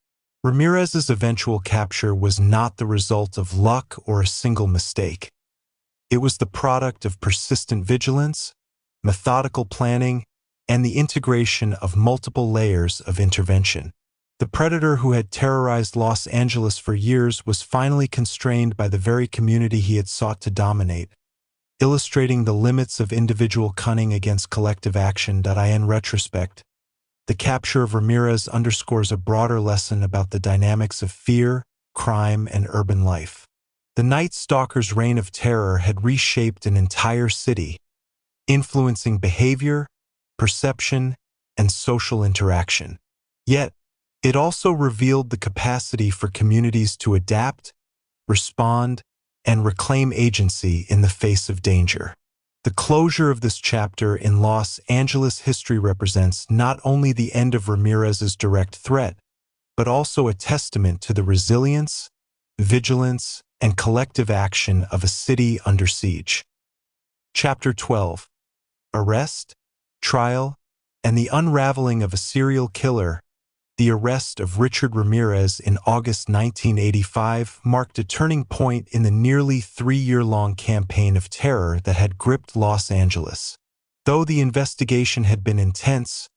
Ramirez's eventual capture was not the result of luck or a single mistake. It was the product of persistent vigilance, methodical planning, and the integration of multiple layers of intervention. The predator who had terrorized Los Angeles for years was finally constrained by the very community he had sought to dominate, illustrating the limits of individual cunning against collective action. In retrospect, the capture of Ramirez underscores a broader lesson about the dynamics of fear, crime, and urban life. The Night Stalker's reign of terror had reshaped an entire city, influencing behavior, perception, and social interaction. Yet, it also revealed the capacity for communities to adapt, respond, and reclaim agency in the face of danger. The closure of this chapter in Los Angeles history represents not only the end of Ramirez's direct threat, but also a testament to the resilience, vigilance, and collective action of a city under siege. Chapter 12. Arrest, Trial, and the Unraveling of a Serial Killer. The arrest of Richard Ramirez in August 1985 marked a turning point in the nearly 3-year-long campaign of terror that had gripped Los Angeles. Though the investigation had been intense,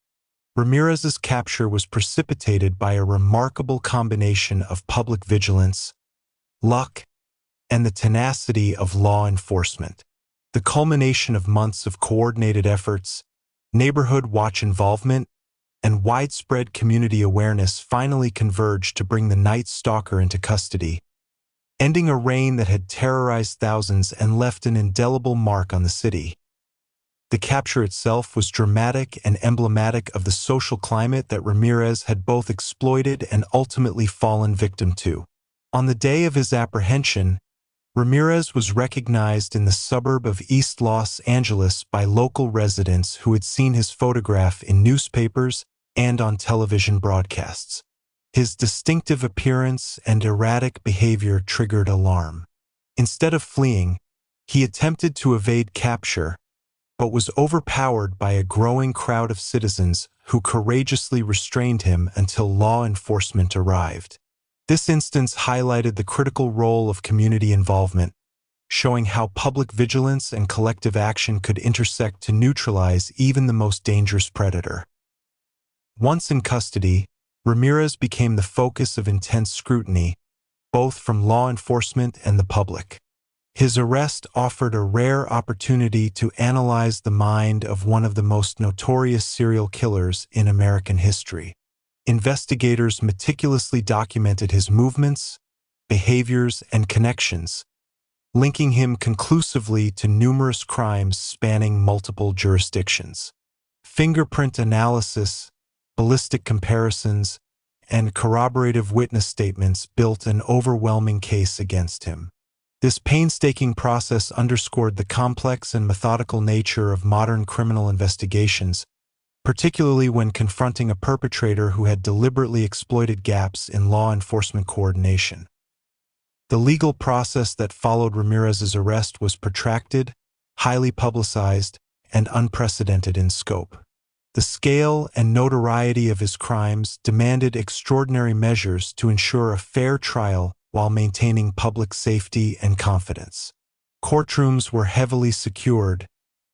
Ramirez's capture was precipitated by a remarkable combination of public vigilance, luck, and the tenacity of law enforcement. The culmination of months of coordinated efforts, neighborhood watch involvement, and widespread community awareness finally converged to bring the Night Stalker into custody, ending a reign that had terrorized thousands and left an indelible mark on the city. The capture itself was dramatic and emblematic of the social climate that Ramirez had both exploited and ultimately fallen victim to. On the day of his apprehension, Ramirez was recognized in the suburb of East Los Angeles by local residents who had seen his photograph in newspapers and on television broadcasts. His distinctive appearance and erratic behavior triggered alarm. Instead of fleeing, he attempted to evade capture, but was overpowered by a growing crowd of citizens who courageously restrained him until law enforcement arrived. This instance highlighted the critical role of community involvement, showing how public vigilance and collective action could intersect to neutralize even the most dangerous predator. Once in custody, Ramirez became the focus of intense scrutiny, both from law enforcement and the public. His arrest offered a rare opportunity to analyze the mind of one of the most notorious serial killers in American history. Investigators meticulously documented his movements, behaviors, and connections, linking him conclusively to numerous crimes spanning multiple jurisdictions. Fingerprint analysis, ballistic comparisons, and corroborative witness statements built an overwhelming case against him. This painstaking process underscored the complex and methodical nature of modern criminal investigations, particularly when confronting a perpetrator who had deliberately exploited gaps in law enforcement coordination. The legal process that followed Ramirez's arrest was protracted, highly publicized, and unprecedented in scope. The scale and notoriety of his crimes demanded extraordinary measures to ensure a fair trial while maintaining public safety and confidence. Courtrooms were heavily secured,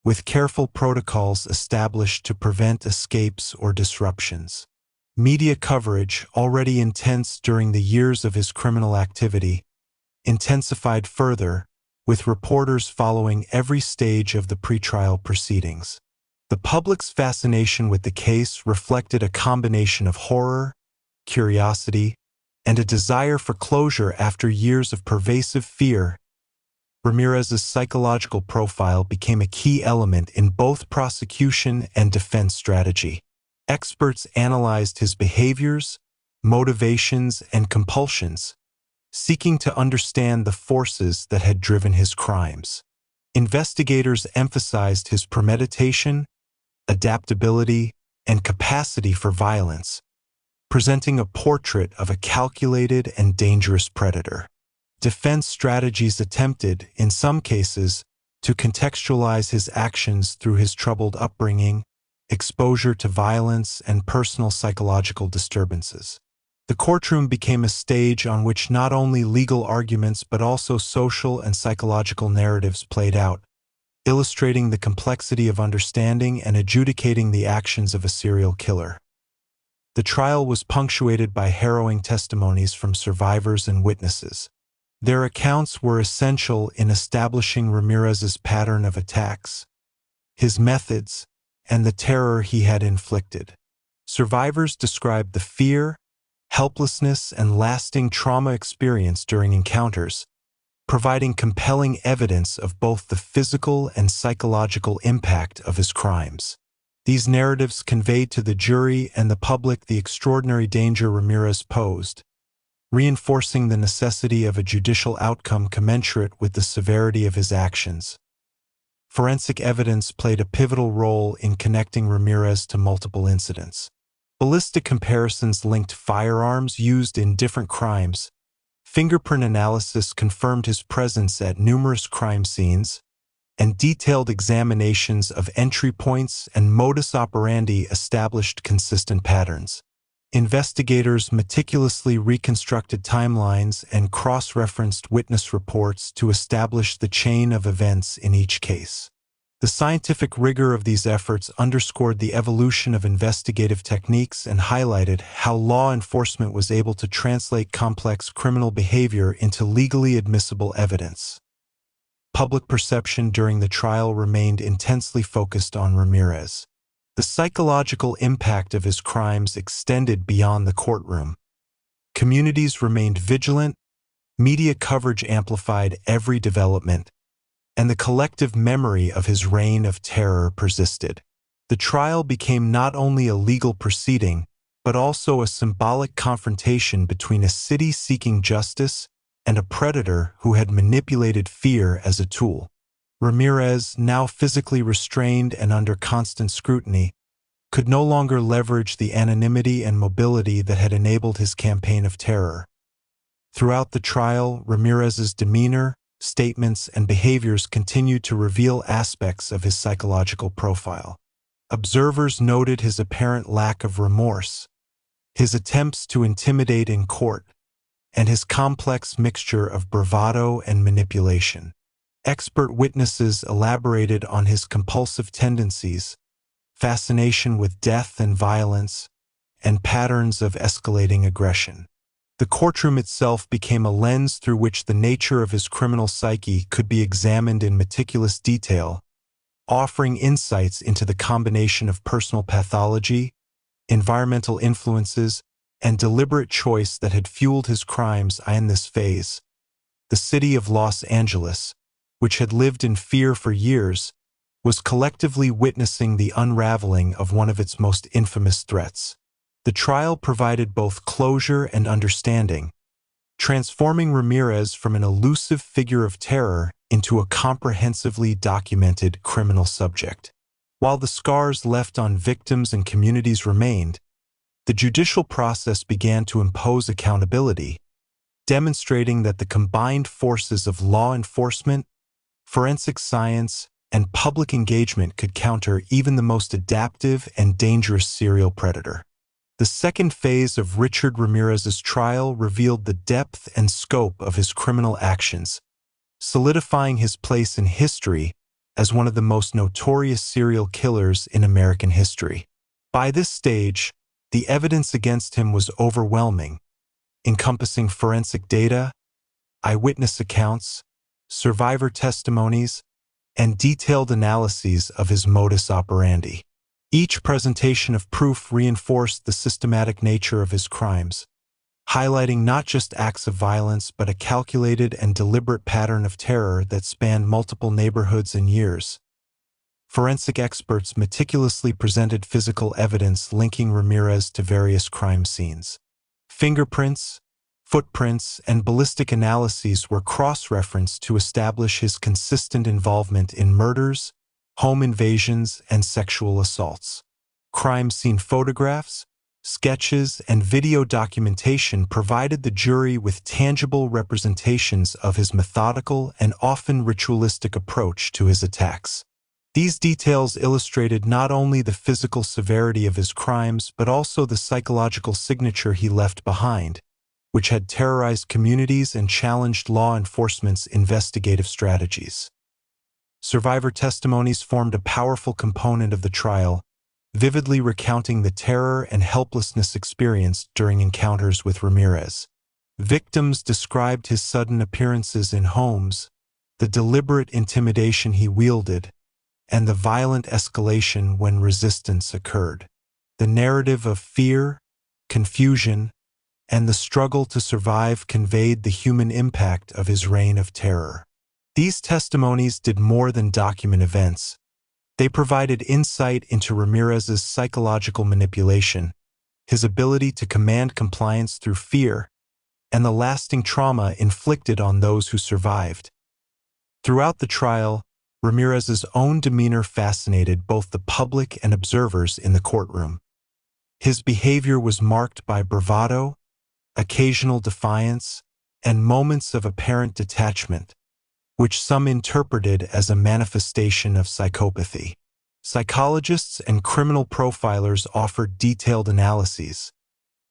with careful protocols established to prevent escapes or disruptions. Media coverage, already intense during the years of his criminal activity, intensified further, with reporters following every stage of the pretrial proceedings. The public's fascination with the case reflected a combination of horror, curiosity, and a desire for closure after years of pervasive fear. Ramirez's psychological profile became a key element in both prosecution and defense strategy. Experts analyzed his behaviors, motivations, and compulsions, seeking to understand the forces that had driven his crimes. Investigators emphasized his premeditation, adaptability, and capacity for violence, presenting a portrait of a calculated and dangerous predator. Defense strategies attempted, in some cases, to contextualize his actions through his troubled upbringing, exposure to violence, and personal psychological disturbances. The courtroom became a stage on which not only legal arguments but also social and psychological narratives played out, illustrating the complexity of understanding and adjudicating the actions of a serial killer. The trial was punctuated by harrowing testimonies from survivors and witnesses. Their accounts were essential in establishing Ramirez's pattern of attacks, his methods, and the terror he had inflicted. Survivors described the fear, helplessness, and lasting trauma experienced during encounters, providing compelling evidence of both the physical and psychological impact of his crimes. These narratives conveyed to the jury and the public the extraordinary danger Ramirez posed, reinforcing the necessity of a judicial outcome commensurate with the severity of his actions. Forensic evidence played a pivotal role in connecting Ramirez to multiple incidents. Ballistic comparisons linked firearms used in different crimes. Fingerprint analysis confirmed his presence at numerous crime scenes, and detailed examinations of entry points and modus operandi established consistent patterns. Investigators meticulously reconstructed timelines and cross-referenced witness reports to establish the chain of events in each case. The scientific rigor of these efforts underscored the evolution of investigative techniques and highlighted how law enforcement was able to translate complex criminal behavior into legally admissible evidence. Public perception during the trial remained intensely focused on Ramirez. The psychological impact of his crimes extended beyond the courtroom. Communities remained vigilant, media coverage amplified every development, and the collective memory of his reign of terror persisted. The trial became not only a legal proceeding, but also a symbolic confrontation between a city seeking justice and a predator who had manipulated fear as a tool. Ramirez, now physically restrained and under constant scrutiny, could no longer leverage the anonymity and mobility that had enabled his campaign of terror. Throughout the trial, Ramirez's demeanor, statements, and behaviors continued to reveal aspects of his psychological profile. Observers noted his apparent lack of remorse, his attempts to intimidate in court, and his complex mixture of bravado and manipulation. Expert witnesses elaborated on his compulsive tendencies, fascination with death and violence, and patterns of escalating aggression. The courtroom itself became a lens through which the nature of his criminal psyche could be examined in meticulous detail, offering insights into the combination of personal pathology, environmental influences, and deliberate choice that had fueled his crimes. In this phase, the city of Los Angeles, which had lived in fear for years, was collectively witnessing the unraveling of one of its most infamous threats. The trial provided both closure and understanding, transforming Ramirez from an elusive figure of terror into a comprehensively documented criminal subject. While the scars left on victims and communities remained, the judicial process began to impose accountability, demonstrating that the combined forces of law enforcement, forensic science, and public engagement could counter even the most adaptive and dangerous serial predator. The second phase of Richard Ramirez's trial revealed the depth and scope of his criminal actions, solidifying his place in history as one of the most notorious serial killers in American history. By this stage, the evidence against him was overwhelming, encompassing forensic data, eyewitness accounts, survivor testimonies, and detailed analyses of his modus operandi. Each presentation of proof reinforced the systematic nature of his crimes, highlighting not just acts of violence but a calculated and deliberate pattern of terror that spanned multiple neighborhoods and years. Forensic experts meticulously presented physical evidence linking Ramirez to various crime scenes. Fingerprints, footprints, and ballistic analyses were cross-referenced to establish his consistent involvement in murders, home invasions, and sexual assaults. Crime scene photographs, sketches, and video documentation provided the jury with tangible representations of his methodical and often ritualistic approach to his attacks. These details illustrated not only the physical severity of his crimes but also the psychological signature he left behind, which had terrorized communities and challenged law enforcement's investigative strategies. Survivor testimonies formed a powerful component of the trial, vividly recounting the terror and helplessness experienced during encounters with Ramirez. Victims described his sudden appearances in homes, the deliberate intimidation he wielded, and the violent escalation when resistance occurred. The narrative of fear, confusion, and the struggle to survive conveyed the human impact of his reign of terror. These testimonies did more than document events. They provided insight into Ramirez's psychological manipulation, his ability to command compliance through fear, and the lasting trauma inflicted on those who survived. Throughout the trial, Ramirez's own demeanor fascinated both the public and observers in the courtroom. His behavior was marked by bravado, occasional defiance, and moments of apparent detachment, which some interpreted as a manifestation of psychopathy. Psychologists and criminal profilers offered detailed analyses,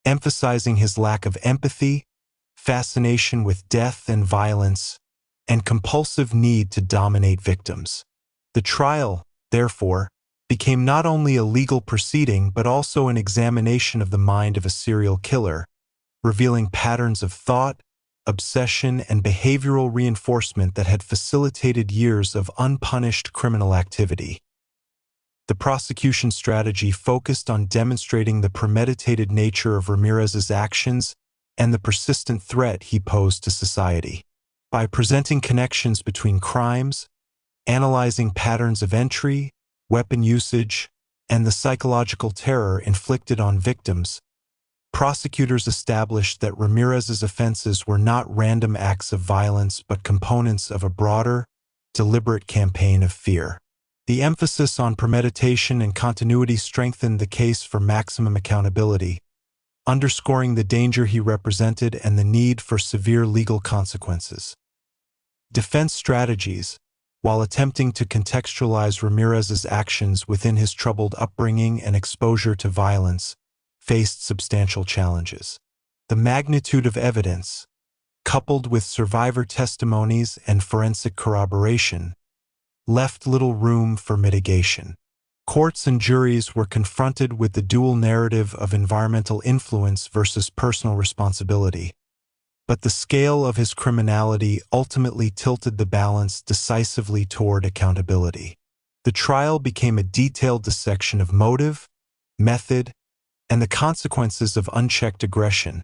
emphasizing his lack of empathy, fascination with death and violence, and compulsive need to dominate victims. The trial, therefore, became not only a legal proceeding but also an examination of the mind of a serial killer, revealing patterns of thought, obsession, and behavioral reinforcement that had facilitated years of unpunished criminal activity. The prosecution strategy focused on demonstrating the premeditated nature of Ramirez's actions and the persistent threat he posed to society. By presenting connections between crimes, analyzing patterns of entry, weapon usage, and the psychological terror inflicted on victims, prosecutors established that Ramirez's offenses were not random acts of violence but components of a broader, deliberate campaign of fear. The emphasis on premeditation and continuity strengthened the case for maximum accountability, underscoring the danger he represented and the need for severe legal consequences. Defense strategies, while attempting to contextualize Ramirez's actions within his troubled upbringing and exposure to violence, faced substantial challenges. The magnitude of evidence, coupled with survivor testimonies and forensic corroboration, left little room for mitigation. Courts and juries were confronted with the dual narrative of environmental influence versus personal responsibility, but the scale of his criminality ultimately tilted the balance decisively toward accountability. The trial became a detailed dissection of motive, method, and the consequences of unchecked aggression,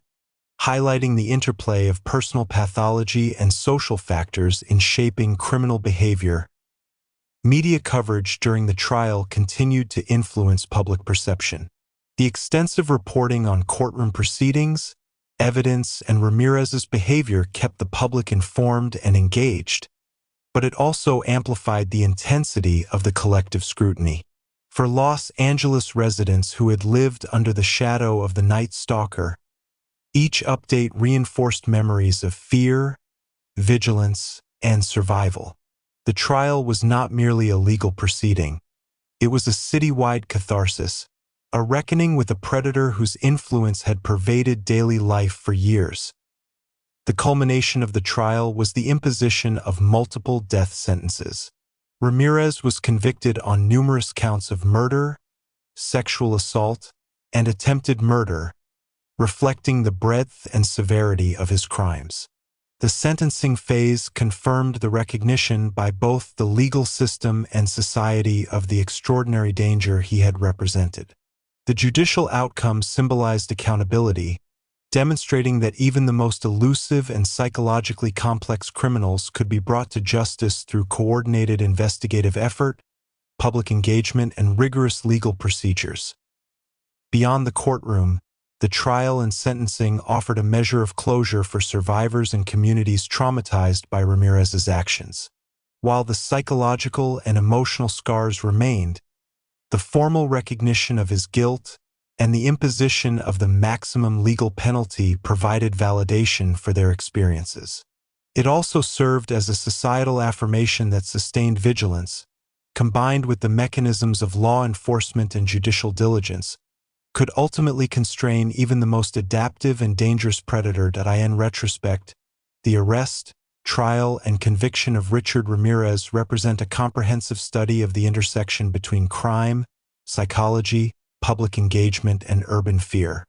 highlighting the interplay of personal pathology and social factors in shaping criminal behavior. Media coverage during the trial continued to influence public perception. The extensive reporting on courtroom proceedings, evidence, and Ramirez's behavior kept the public informed and engaged, but it also amplified the intensity of the collective scrutiny. For Los Angeles residents who had lived under the shadow of the Night Stalker, each update reinforced memories of fear, vigilance, and survival. The trial was not merely a legal proceeding. It was a citywide catharsis, a reckoning with a predator whose influence had pervaded daily life for years. The culmination of the trial was the imposition of multiple death sentences. Ramirez was convicted on numerous counts of murder, sexual assault, and attempted murder, reflecting the breadth and severity of his crimes. The sentencing phase confirmed the recognition by both the legal system and society of the extraordinary danger he had represented. The judicial outcome symbolized accountability, demonstrating that even the most elusive and psychologically complex criminals could be brought to justice through coordinated investigative effort, public engagement, and rigorous legal procedures. Beyond the courtroom, the trial and sentencing offered a measure of closure for survivors and communities traumatized by Ramirez's actions. While the psychological and emotional scars remained, the formal recognition of his guilt and the imposition of the maximum legal penalty provided validation for their experiences. It also served as a societal affirmation that sustained vigilance, combined with the mechanisms of law enforcement and judicial diligence, could ultimately constrain even the most adaptive and dangerous predator. In retrospect, the arrest, trial, and conviction of Richard Ramirez represent a comprehensive study of the intersection between crime, psychology, public engagement, and urban fear.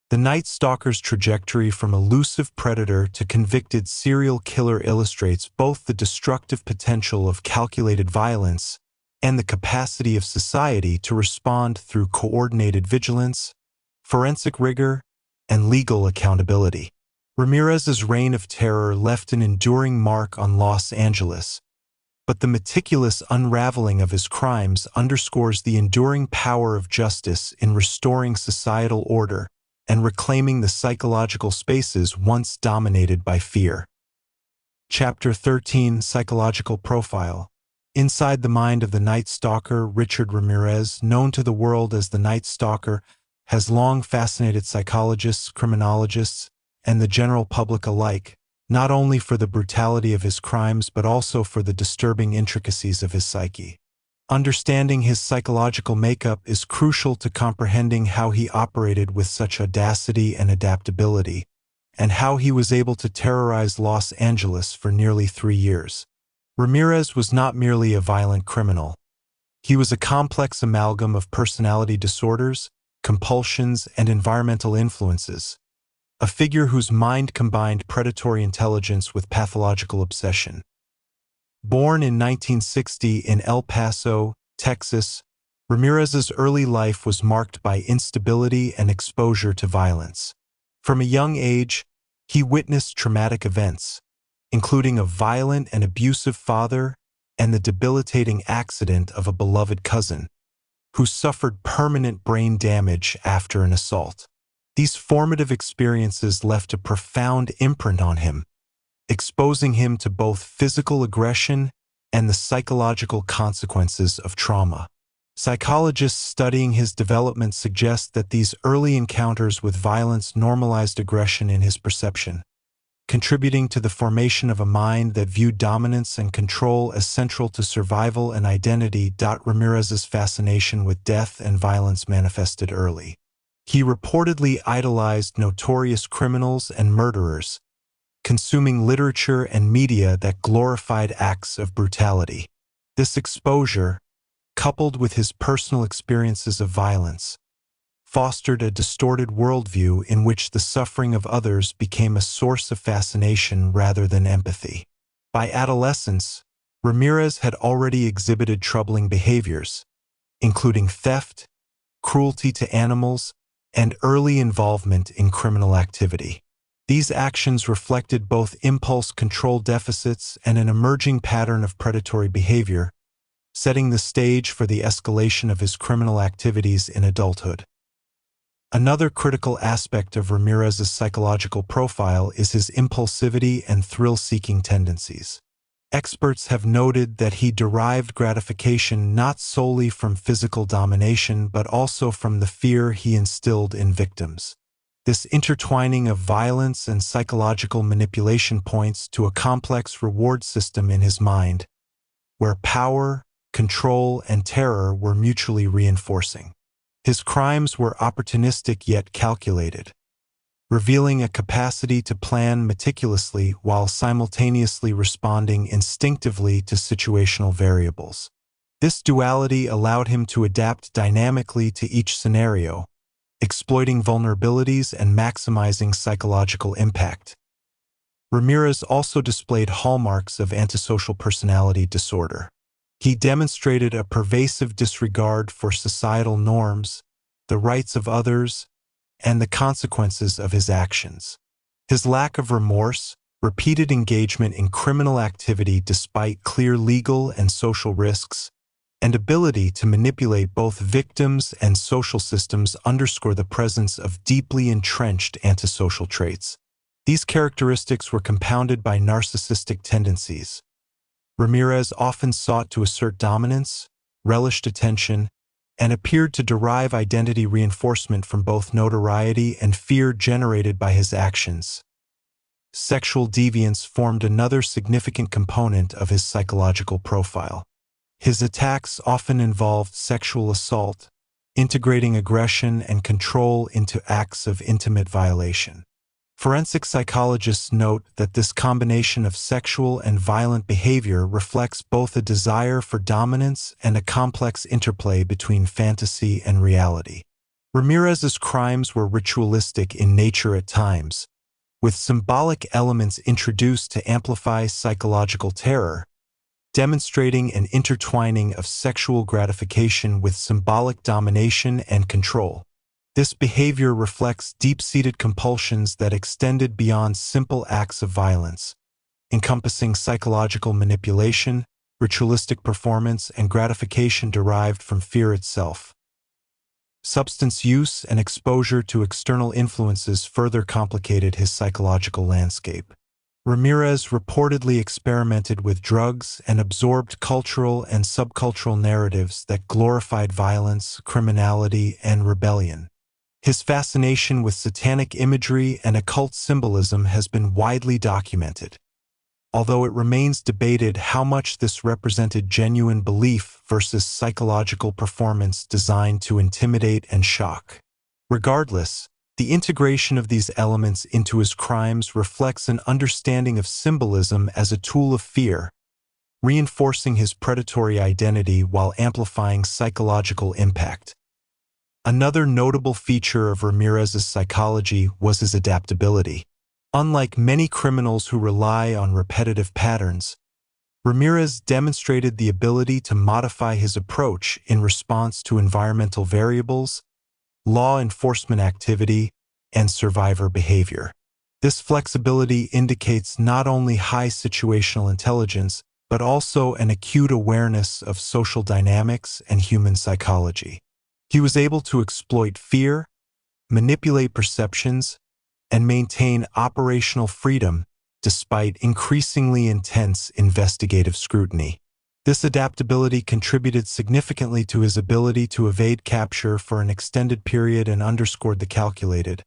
The Night Stalker's trajectory from elusive predator to convicted serial killer illustrates both the destructive potential of calculated violence and the capacity of society to respond through coordinated vigilance, forensic rigor, and legal accountability. Ramirez's reign of terror left an enduring mark on Los Angeles, but the meticulous unraveling of his crimes underscores the enduring power of justice in restoring societal order and reclaiming the psychological spaces once dominated by fear. Chapter 13: Psychological Profile. Inside the mind of the Night Stalker, Richard Ramirez, known to the world as the Night Stalker, has long fascinated psychologists, criminologists, and the general public alike, not only for the brutality of his crimes but also for the disturbing intricacies of his psyche. Understanding his psychological makeup is crucial to comprehending how he operated with such audacity and adaptability, and how he was able to terrorize Los Angeles for nearly 3 years. Ramirez was not merely a violent criminal. He was a complex amalgam of personality disorders, compulsions, and environmental influences, a figure whose mind combined predatory intelligence with pathological obsession. Born in 1960 in El Paso, Texas, Ramirez's early life was marked by instability and exposure to violence. From a young age, he witnessed traumatic events, including a violent and abusive father and the debilitating accident of a beloved cousin, who suffered permanent brain damage after an assault. These formative experiences left a profound imprint on him, exposing him to both physical aggression and the psychological consequences of trauma. Psychologists studying his development suggest that these early encounters with violence normalized aggression in his perception, contributing to the formation of a mind that viewed dominance and control as central to survival and identity. Ramirez's fascination with death and violence manifested early. He reportedly idolized notorious criminals and murderers, consuming literature and media that glorified acts of brutality. This exposure, coupled with his personal experiences of violence, fostered a distorted worldview in which the suffering of others became a source of fascination rather than empathy. By adolescence, Ramirez had already exhibited troubling behaviors, including theft, cruelty to animals, and early involvement in criminal activity. These actions reflected both impulse control deficits and an emerging pattern of predatory behavior, setting the stage for the escalation of his criminal activities in adulthood. Another critical aspect of Ramirez's psychological profile is his impulsivity and thrill-seeking tendencies. Experts have noted that he derived gratification not solely from physical domination but also from the fear he instilled in victims. This intertwining of violence and psychological manipulation points to a complex reward system in his mind, where power, control, and terror were mutually reinforcing. His crimes were opportunistic yet calculated, revealing a capacity to plan meticulously while simultaneously responding instinctively to situational variables. This duality allowed him to adapt dynamically to each scenario, exploiting vulnerabilities and maximizing psychological impact. Ramirez also displayed hallmarks of antisocial personality disorder. He demonstrated a pervasive disregard for societal norms, the rights of others, and the consequences of his actions. His lack of remorse, repeated engagement in criminal activity despite clear legal and social risks, and ability to manipulate both victims and social systems underscore the presence of deeply entrenched antisocial traits. These characteristics were compounded by narcissistic tendencies. Ramirez often sought to assert dominance, relished attention, and appeared to derive identity reinforcement from both notoriety and fear generated by his actions. Sexual deviance formed another significant component of his psychological profile. His attacks often involved sexual assault, integrating aggression and control into acts of intimate violation. Forensic psychologists note that this combination of sexual and violent behavior reflects both a desire for dominance and a complex interplay between fantasy and reality. Ramirez's crimes were ritualistic in nature at times, with symbolic elements introduced to amplify psychological terror, demonstrating an intertwining of sexual gratification with symbolic domination and control. This behavior reflects deep-seated compulsions that extended beyond simple acts of violence, encompassing psychological manipulation, ritualistic performance, and gratification derived from fear itself. Substance use and exposure to external influences further complicated his psychological landscape. Ramirez reportedly experimented with drugs and absorbed cultural and subcultural narratives that glorified violence, criminality, and rebellion. His fascination with satanic imagery and occult symbolism has been widely documented, although it remains debated how much this represented genuine belief versus psychological performance designed to intimidate and shock. Regardless, the integration of these elements into his crimes reflects an understanding of symbolism as a tool of fear, reinforcing his predatory identity while amplifying psychological impact. Another notable feature of Ramirez's psychology was his adaptability. Unlike many criminals who rely on repetitive patterns, Ramirez demonstrated the ability to modify his approach in response to environmental variables, law enforcement activity, and survivor behavior. This flexibility indicates not only high situational intelligence, but also an acute awareness of social dynamics and human psychology. He was able to exploit fear, manipulate perceptions, and maintain operational freedom despite increasingly intense investigative scrutiny. This adaptability contributed significantly to his ability to evade capture for an extended period and underscored the calculated,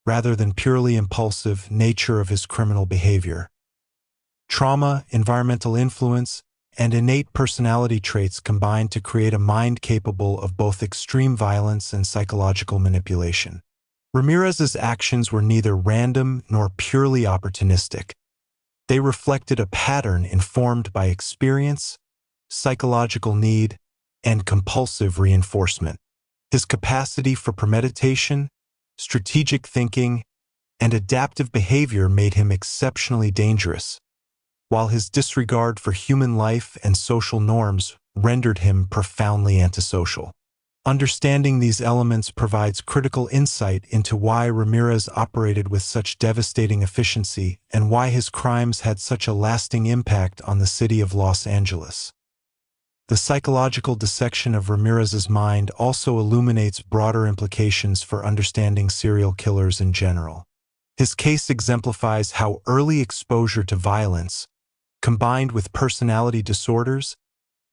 rather than purely impulsive, nature of his criminal behavior. Trauma, environmental influence, and innate personality traits combined to create a mind capable of both extreme violence and psychological manipulation. Ramirez's actions were neither random nor purely opportunistic. They reflected a pattern informed by experience, psychological need, and compulsive reinforcement. His capacity for premeditation, strategic thinking, and adaptive behavior made him exceptionally dangerous, while his disregard for human life and social norms rendered him profoundly antisocial. Understanding these elements provides critical insight into why Ramirez operated with such devastating efficiency and why his crimes had such a lasting impact on the city of Los Angeles. The psychological dissection of Ramirez's mind also illuminates broader implications for understanding serial killers in general. His case exemplifies how early exposure to violence, combined with personality disorders,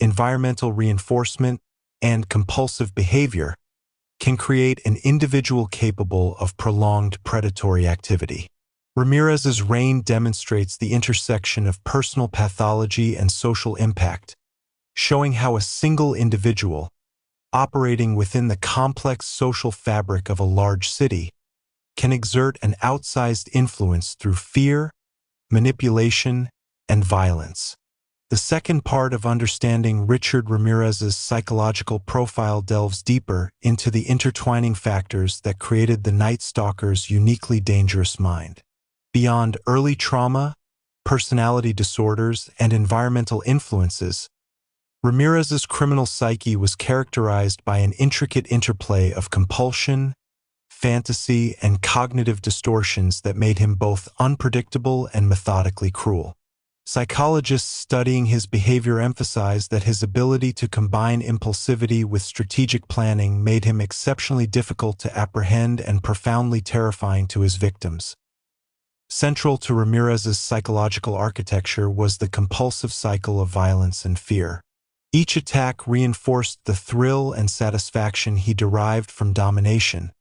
environmental reinforcement, and compulsive behavior, can create an individual capable of prolonged predatory activity. Ramirez's reign demonstrates the intersection of personal pathology and social impact, showing how a single individual, operating within the complex social fabric of a large city, can exert an outsized influence through fear, manipulation, and violence. The second part of understanding Richard Ramirez's psychological profile delves deeper into the intertwining factors that created the Night Stalker's uniquely dangerous mind. Beyond early trauma, personality disorders, and environmental influences, Ramirez's criminal psyche was characterized by an intricate interplay of compulsion, fantasy, and cognitive distortions that made him both unpredictable and methodically cruel. Psychologists studying his behavior emphasized that his ability to combine impulsivity with strategic planning made him exceptionally difficult to apprehend and profoundly terrifying to his victims. Central to Ramirez's psychological architecture was the compulsive cycle of violence and fear. Each attack reinforced the thrill and satisfaction he derived from domination,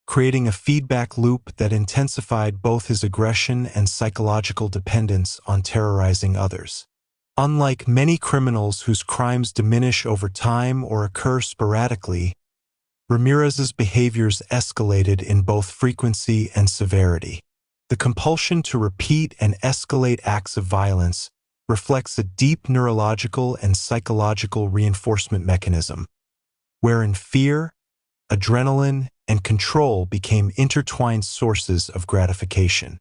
creating a feedback loop that intensified both his aggression and psychological dependence on terrorizing others. Unlike many criminals whose crimes diminish over time or occur sporadically, Ramirez's behaviors escalated in both frequency and severity. The compulsion to repeat and escalate acts of violence reflects a deep neurological and psychological reinforcement mechanism, wherein fear, adrenaline, and control became intertwined sources of gratification.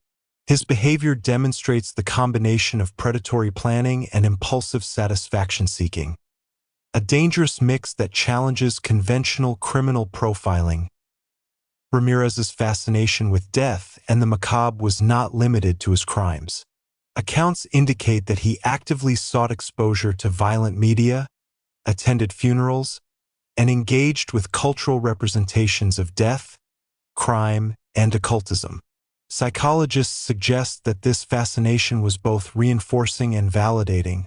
His behavior demonstrates the combination of predatory planning and impulsive satisfaction seeking, a dangerous mix that challenges conventional criminal profiling. Ramirez's fascination with death and the macabre was not limited to his crimes. Accounts indicate that he actively sought exposure to violent media, attended funerals, and engaged with cultural representations of death, crime, and occultism. Psychologists suggest that this fascination was both reinforcing and validating,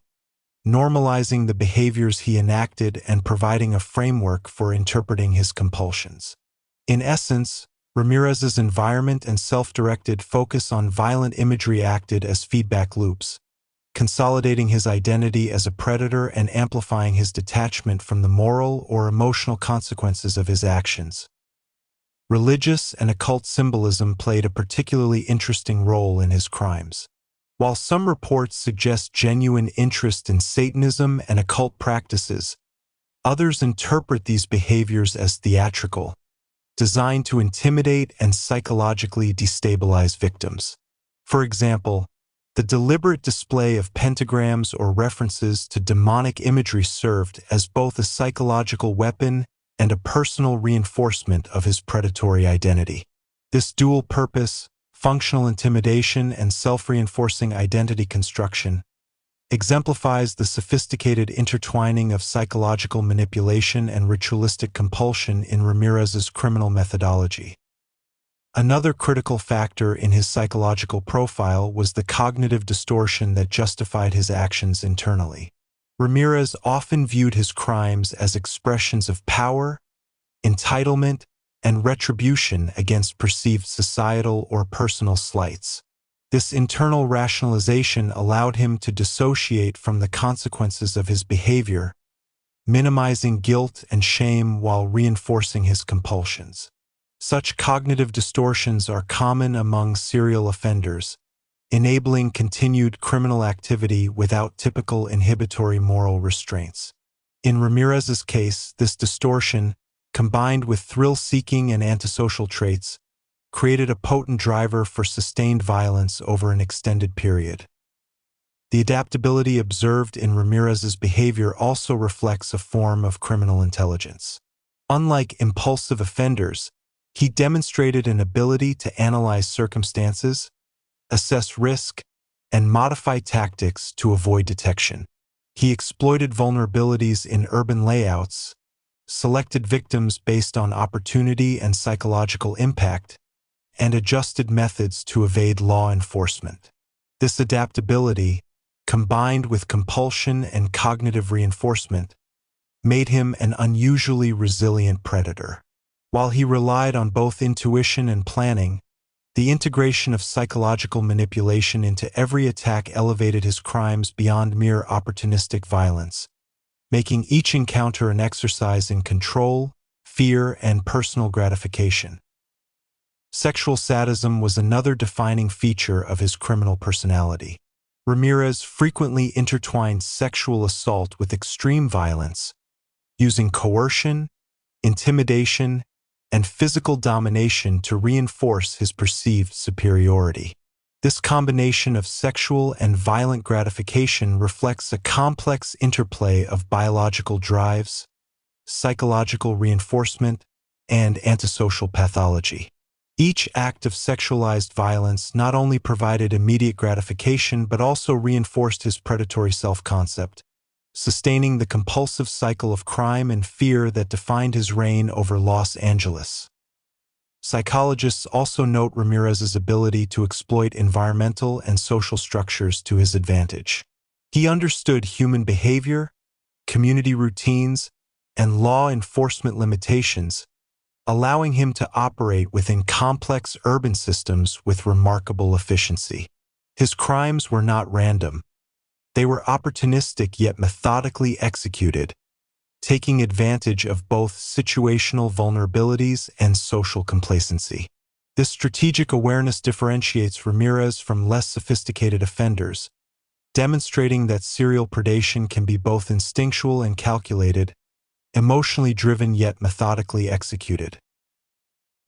normalizing the behaviors he enacted and providing a framework for interpreting his compulsions. In essence, Ramirez's environment and self-directed focus on violent imagery acted as feedback loops, consolidating his identity as a predator and amplifying his detachment from the moral or emotional consequences of his actions. Religious and occult symbolism played a particularly interesting role in his crimes. While some reports suggest genuine interest in Satanism and occult practices, others interpret these behaviors as theatrical, designed to intimidate and psychologically destabilize victims. For example, the deliberate display of pentagrams or references to demonic imagery served as both a psychological weapon and a personal reinforcement of his predatory identity. This dual purpose, functional intimidation and self-reinforcing identity construction, exemplifies the sophisticated intertwining of psychological manipulation and ritualistic compulsion in Ramirez's criminal methodology. Another critical factor in his psychological profile was the cognitive distortion that justified his actions internally. Ramirez often viewed his crimes as expressions of power, entitlement, and retribution against perceived societal or personal slights. This internal rationalization allowed him to dissociate from the consequences of his behavior, minimizing guilt and shame while reinforcing his compulsions. Such cognitive distortions are common among serial offenders, enabling continued criminal activity without typical inhibitory moral restraints. In Ramirez's case, this distortion, combined with thrill-seeking and antisocial traits, created a potent driver for sustained violence over an extended period. The adaptability observed in Ramirez's behavior also reflects a form of criminal intelligence. Unlike impulsive offenders, he demonstrated an ability to analyze circumstances, assess risk, and modify tactics to avoid detection. He exploited vulnerabilities in urban layouts, selected victims based on opportunity and psychological impact, and adjusted methods to evade law enforcement. This adaptability, combined with compulsion and cognitive reinforcement, made him an unusually resilient predator. While he relied on both intuition and planning, the integration of psychological manipulation into every attack elevated his crimes beyond mere opportunistic violence, making each encounter an exercise in control, fear, and personal gratification. Sexual sadism was another defining feature of his criminal personality. Ramirez frequently intertwined sexual assault with extreme violence, using coercion, intimidation, and physical domination to reinforce his perceived superiority. This combination of sexual and violent gratification reflects a complex interplay of biological drives, psychological reinforcement, and antisocial pathology. Each act of sexualized violence not only provided immediate gratification but also reinforced his predatory self-concept, sustaining the compulsive cycle of crime and fear that defined his reign over Los Angeles. Psychologists also note Ramirez's ability to exploit environmental and social structures to his advantage. He understood human behavior, community routines, and law enforcement limitations, allowing him to operate within complex urban systems with remarkable efficiency. His crimes were not random. They were opportunistic yet methodically executed, taking advantage of both situational vulnerabilities and social complacency. This strategic awareness differentiates Ramirez from less sophisticated offenders, demonstrating that serial predation can be both instinctual and calculated, emotionally driven yet methodically executed.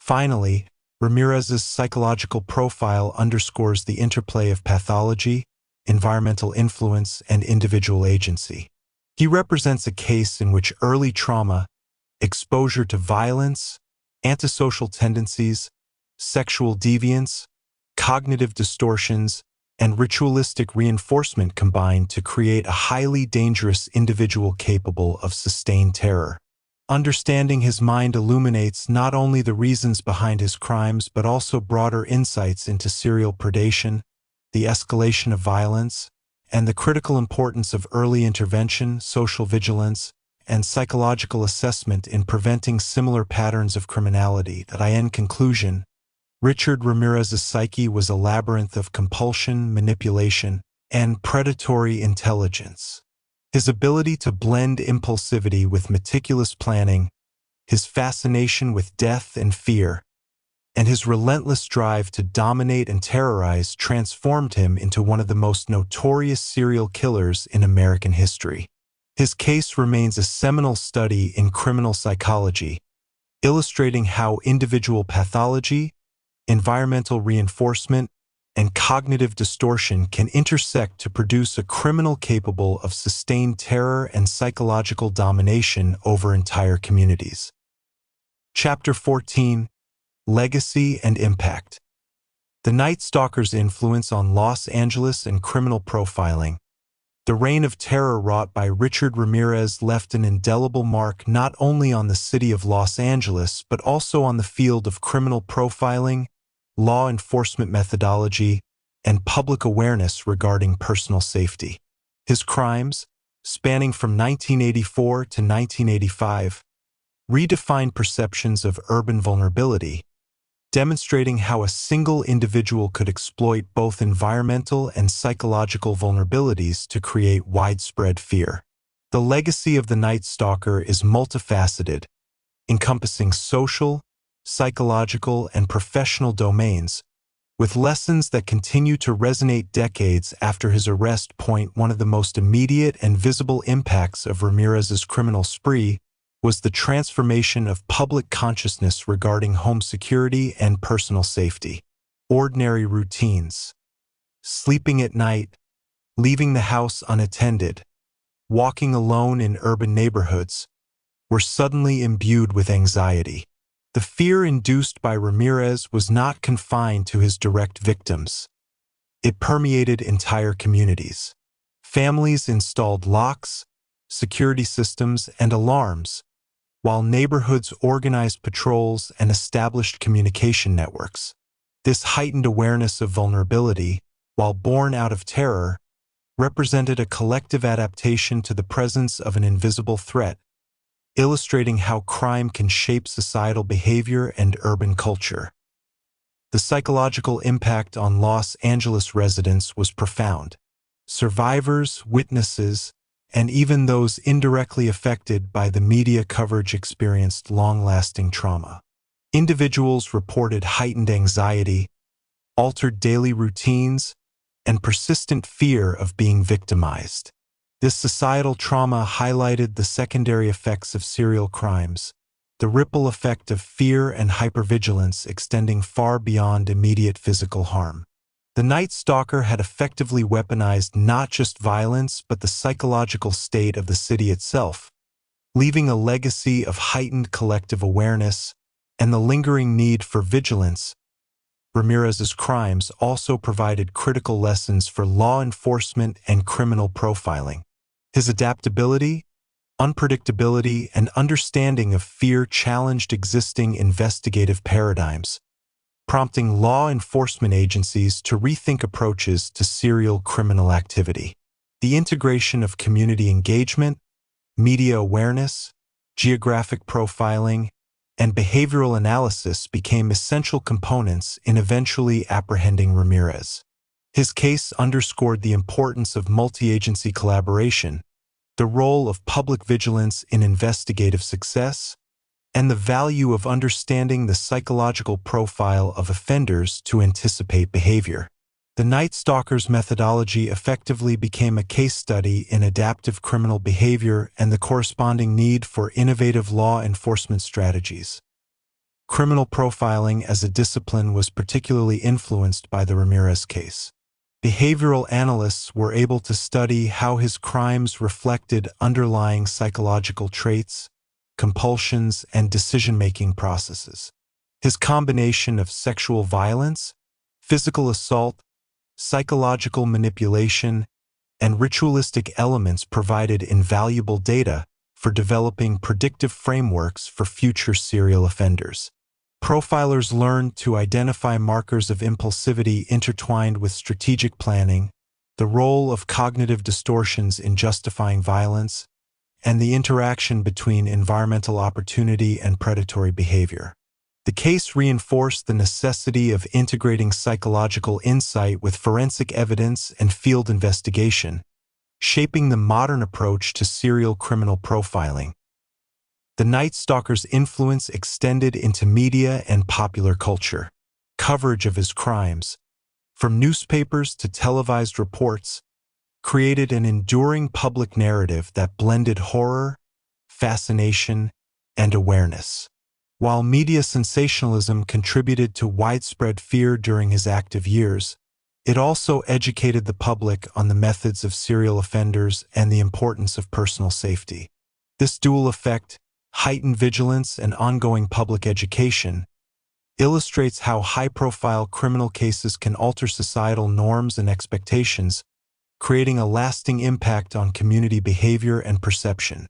Finally, Ramirez's psychological profile underscores the interplay of pathology, environmental influence, and individual agency. He represents a case in which early trauma, exposure to violence, antisocial tendencies, sexual deviance, cognitive distortions, and ritualistic reinforcement combine to create a highly dangerous individual capable of sustained terror. Understanding his mind illuminates not only the reasons behind his crimes but also broader insights into serial predation, the escalation of violence, and the critical importance of early intervention, social vigilance, and psychological assessment in preventing similar patterns of criminality. In conclusion, Richard Ramirez's psyche was a labyrinth of compulsion, manipulation, and predatory intelligence. His ability to blend impulsivity with meticulous planning, his fascination with death and fear, and his relentless drive to dominate and terrorize transformed him into one of the most notorious serial killers in American history. His case remains a seminal study in criminal psychology, illustrating how individual pathology, environmental reinforcement, and cognitive distortion can intersect to produce a criminal capable of sustained terror and psychological domination over entire communities. Chapter 14: Legacy and Impact. The Night Stalker's influence on Los Angeles and criminal profiling. The reign of terror wrought by Richard Ramirez left an indelible mark not only on the city of Los Angeles but also on the field of criminal profiling, law enforcement methodology, and public awareness regarding personal safety. His crimes, spanning from 1984 to 1985, redefined perceptions of urban vulnerability, demonstrating how a single individual could exploit both environmental and psychological vulnerabilities to create widespread fear. The legacy of the Night Stalker is multifaceted, encompassing social, psychological, and professional domains, with lessons that continue to resonate decades after his arrest. One of the most immediate and visible impacts of Ramirez's criminal spree was the transformation of public consciousness regarding home security and personal safety. Ordinary routines, sleeping at night, leaving the house unattended, walking alone in urban neighborhoods, were suddenly imbued with anxiety. The fear induced by Ramirez was not confined to his direct victims. It permeated entire communities. Families installed locks, security systems, and alarms, while neighborhoods organized patrols and established communication networks. This heightened awareness of vulnerability, while born out of terror, represented a collective adaptation to the presence of an invisible threat, illustrating how crime can shape societal behavior and urban culture. The psychological impact on Los Angeles residents was profound. Survivors, witnesses, and even those indirectly affected by the media coverage experienced long-lasting trauma. Individuals reported heightened anxiety, altered daily routines, and persistent fear of being victimized. This societal trauma highlighted the secondary effects of serial crimes, the ripple effect of fear and hypervigilance extending far beyond immediate physical harm. The Night Stalker had effectively weaponized not just violence but the psychological state of the city itself, leaving a legacy of heightened collective awareness and the lingering need for vigilance. Ramirez's crimes also provided critical lessons for law enforcement and criminal profiling. His adaptability, unpredictability, and understanding of fear challenged existing investigative paradigms, prompting law enforcement agencies to rethink approaches to serial criminal activity. The integration of community engagement, media awareness, geographic profiling, and behavioral analysis became essential components in eventually apprehending Ramirez. His case underscored the importance of multi-agency collaboration, the role of public vigilance in investigative success, and the value of understanding the psychological profile of offenders to anticipate behavior. The Night Stalker's methodology effectively became a case study in adaptive criminal behavior and the corresponding need for innovative law enforcement strategies. Criminal profiling as a discipline was particularly influenced by the Ramirez case. Behavioral analysts were able to study how his crimes reflected underlying psychological traits, compulsions, and decision-making processes. His combination of sexual violence, physical assault, psychological manipulation, and ritualistic elements provided invaluable data for developing predictive frameworks for future serial offenders. Profilers learned to identify markers of impulsivity intertwined with strategic planning, the role of cognitive distortions in justifying violence, and the interaction between environmental opportunity and predatory behavior. The case reinforced the necessity of integrating psychological insight with forensic evidence and field investigation, shaping the modern approach to serial criminal profiling. The Night Stalker's influence extended into media and popular culture. Coverage of his crimes, from newspapers to televised reports, created an enduring public narrative that blended horror, fascination, and awareness. While media sensationalism contributed to widespread fear during his active years, it also educated the public on the methods of serial offenders and the importance of personal safety. This dual effect, heightened vigilance and ongoing public education, illustrates how high-profile criminal cases can alter societal norms and expectations, creating a lasting impact on community behavior and perception.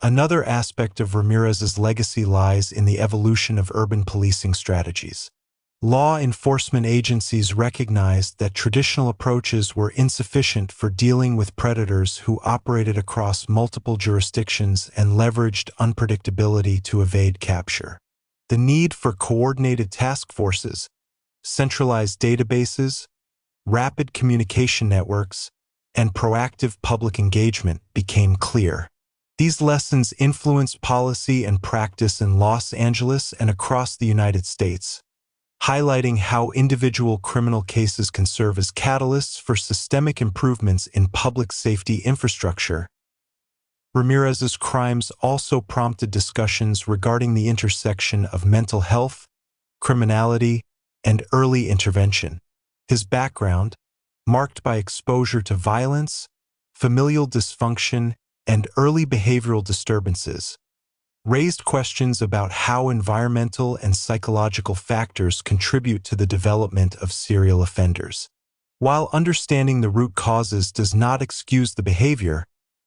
Another aspect of Ramirez's legacy lies in the evolution of urban policing strategies. Law enforcement agencies recognized that traditional approaches were insufficient for dealing with predators who operated across multiple jurisdictions and leveraged unpredictability to evade capture. The need for coordinated task forces, centralized databases, rapid communication networks, and proactive public engagement became clear. These lessons influenced policy and practice in Los Angeles and across the United States, highlighting how individual criminal cases can serve as catalysts for systemic improvements in public safety infrastructure. Ramirez's crimes also prompted discussions regarding the intersection of mental health, criminality, and early intervention. His background, marked by exposure to violence, familial dysfunction, and early behavioral disturbances, raised questions about how environmental and psychological factors contribute to the development of serial offenders. While understanding the root causes does not excuse the behavior,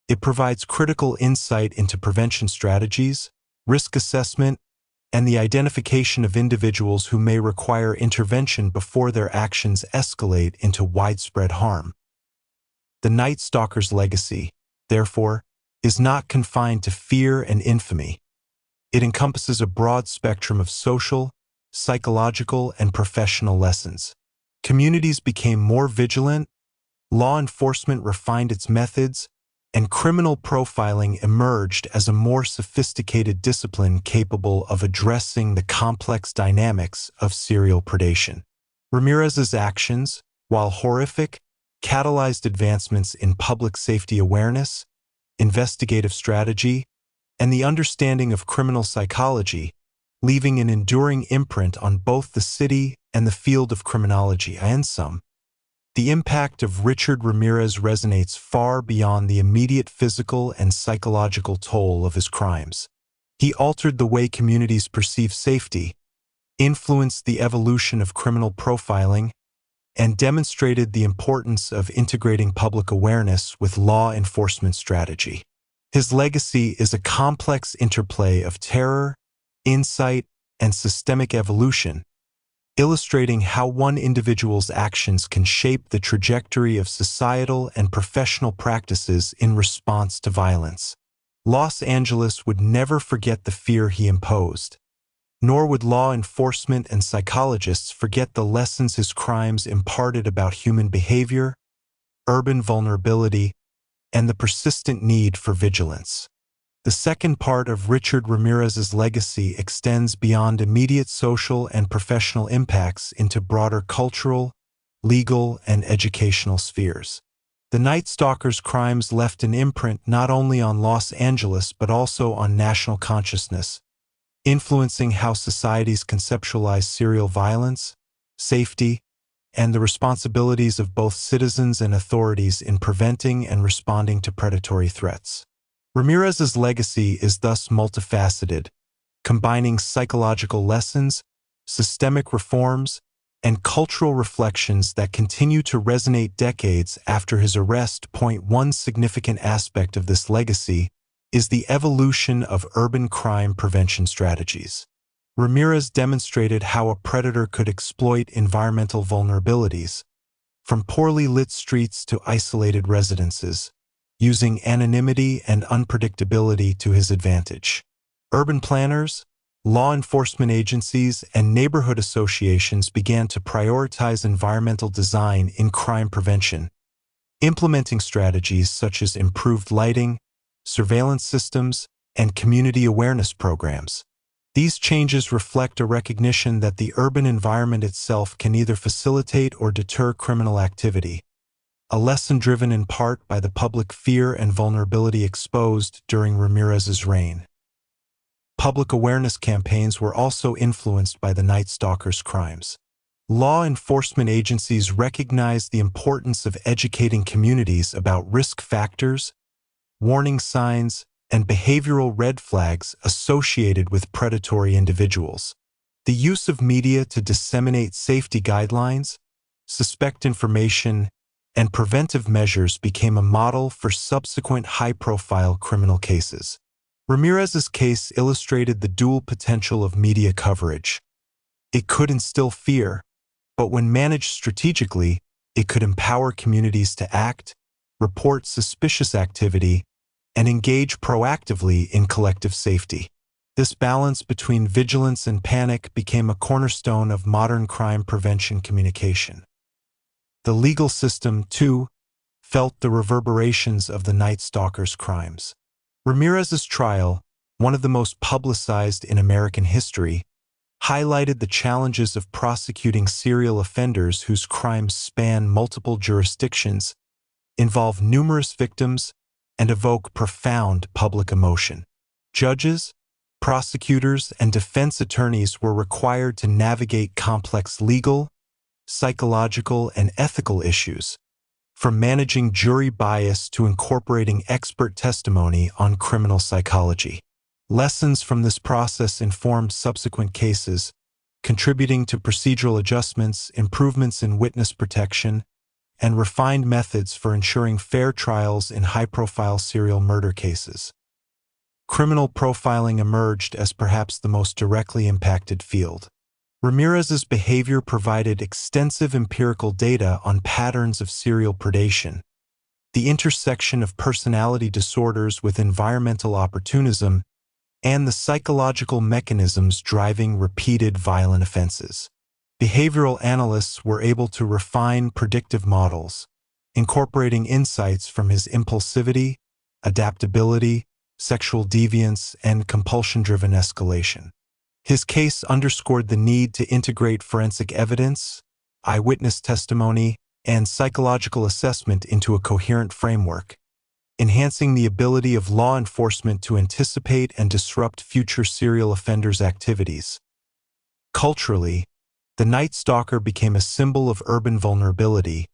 it provides critical insight into prevention strategies, risk assessment, and the identification of individuals who may require intervention before their actions escalate into widespread harm. The Night Stalker's legacy, therefore, is not confined to fear and infamy. It encompasses a broad spectrum of social, psychological, and professional lessons. Communities became more vigilant, law enforcement refined its methods, and criminal profiling emerged as a more sophisticated discipline capable of addressing the complex dynamics of serial predation. Ramirez's actions, while horrific, catalyzed advancements in public safety awareness, investigative strategy, and the understanding of criminal psychology, leaving an enduring imprint on both the city and the field of criminology. In sum, the impact of Richard Ramirez resonates far beyond the immediate physical and psychological toll of his crimes. He altered the way communities perceive safety, influenced the evolution of criminal profiling, and demonstrated the importance of integrating public awareness with law enforcement strategy. His legacy is a complex interplay of terror, insight, and systemic evolution, illustrating how one individual's actions can shape the trajectory of societal and professional practices in response to violence. Los Angeles would never forget the fear he imposed, nor would law enforcement and psychologists forget the lessons his crimes imparted about human behavior, urban vulnerability, and the persistent need for vigilance. The second part of Richard Ramirez's legacy extends beyond immediate social and professional impacts into broader cultural, legal, and educational spheres. The Night Stalker's crimes left an imprint not only on Los Angeles but also on national consciousness, influencing how societies conceptualize serial violence, safety, and the responsibilities of both citizens and authorities in preventing and responding to predatory threats. Ramirez's legacy is thus multifaceted, combining psychological lessons, systemic reforms, and cultural reflections that continue to resonate decades after his arrest. One significant aspect of this legacy is the evolution of urban crime prevention strategies. Ramirez demonstrated how a predator could exploit environmental vulnerabilities, from poorly lit streets to isolated residences, using anonymity and unpredictability to his advantage. Urban planners, law enforcement agencies, and neighborhood associations began to prioritize environmental design in crime prevention, implementing strategies such as improved lighting, surveillance systems, and community awareness programs. These changes reflect a recognition that the urban environment itself can either facilitate or deter criminal activity, a lesson driven in part by the public fear and vulnerability exposed during Ramirez's reign. Public awareness campaigns were also influenced by the Night Stalker's crimes. Law enforcement agencies recognized the importance of educating communities about risk factors, warning signs, and behavioral red flags associated with predatory individuals. The use of media to disseminate safety guidelines, suspect information, and preventive measures became a model for subsequent high-profile criminal cases. Ramirez's case illustrated the dual potential of media coverage. It could instill fear, but when managed strategically, it could empower communities to act, report suspicious activity, and engage proactively in collective safety. This balance between vigilance and panic became a cornerstone of modern crime prevention communication. The legal system, too, felt the reverberations of the Night Stalker's crimes. Ramirez's trial, one of the most publicized in American history, highlighted the challenges of prosecuting serial offenders whose crimes span multiple jurisdictions, involve numerous victims, and evoke profound public emotion. Judges, prosecutors, and defense attorneys were required to navigate complex legal, psychological, and ethical issues, from managing jury bias to incorporating expert testimony on criminal psychology. Lessons from this process informed subsequent cases, contributing to procedural adjustments, improvements in witness protection, and refined methods for ensuring fair trials in high-profile serial murder cases. Criminal profiling emerged as perhaps the most directly impacted field. Ramirez's behavior provided extensive empirical data on patterns of serial predation, the intersection of personality disorders with environmental opportunism, and the psychological mechanisms driving repeated violent offenses. Behavioral analysts were able to refine predictive models, incorporating insights from his impulsivity, adaptability, sexual deviance, and compulsion-driven escalation. His case underscored the need to integrate forensic evidence, eyewitness testimony, and psychological assessment into a coherent framework, enhancing the ability of law enforcement to anticipate and disrupt future serial offenders' activities. Culturally, the Night Stalker became a symbol of urban vulnerability,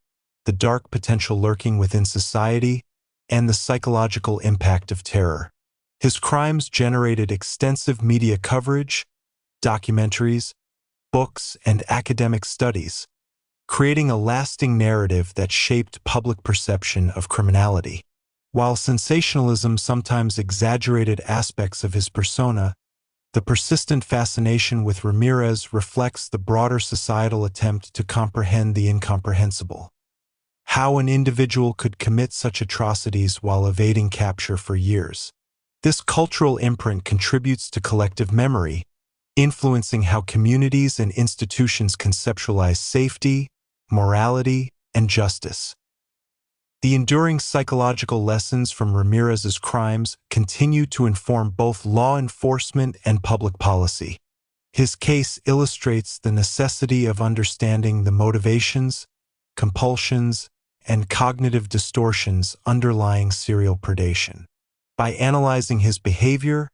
the dark potential lurking within society, and the psychological impact of terror. His crimes generated extensive media coverage, documentaries, books, and academic studies, creating a lasting narrative that shaped public perception of criminality. While sensationalism sometimes exaggerated aspects of his persona, the persistent fascination with Ramirez reflects the broader societal attempt to comprehend the incomprehensible. How an individual could commit such atrocities while evading capture for years. This cultural imprint contributes to collective memory, influencing how communities and institutions conceptualize safety, morality, and justice. The enduring psychological lessons from Ramirez's crimes continue to inform both law enforcement and public policy. His case illustrates the necessity of understanding the motivations, compulsions, and cognitive distortions underlying serial predation. By analyzing his behavior,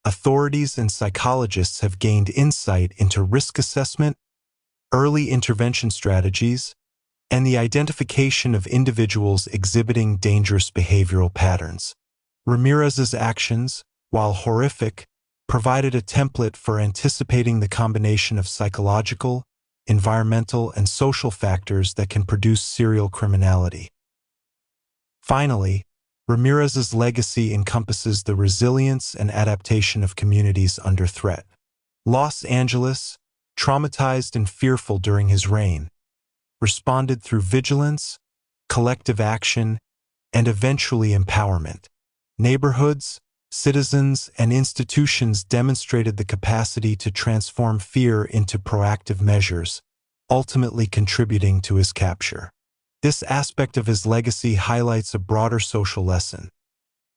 authorities and psychologists have gained insight into risk assessment, early intervention strategies, and the identification of individuals exhibiting dangerous behavioral patterns. Ramirez's actions, while horrific, provided a template for anticipating the combination of psychological, environmental, and social factors that can produce serial criminality. Finally, Ramirez's legacy encompasses the resilience and adaptation of communities under threat. Los Angeles, traumatized and fearful during his reign, responded through vigilance, collective action, and eventually empowerment. Neighborhoods, citizens, and institutions demonstrated the capacity to transform fear into proactive measures, ultimately contributing to his capture. This aspect of his legacy highlights a broader social lesson.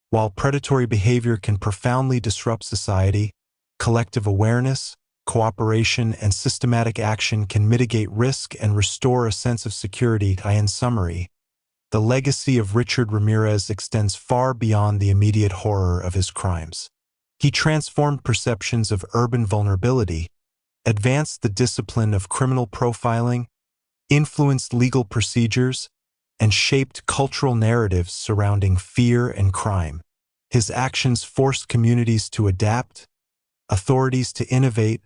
While predatory behavior can profoundly disrupt society, collective awareness, cooperation, and systematic action can mitigate risk and restore a sense of security. In summary, the legacy of Richard Ramirez extends far beyond the immediate horror of his crimes. He transformed perceptions of urban vulnerability, advanced the discipline of criminal profiling, influenced legal procedures, and shaped cultural narratives surrounding fear and crime. His actions forced communities to adapt, authorities to innovate,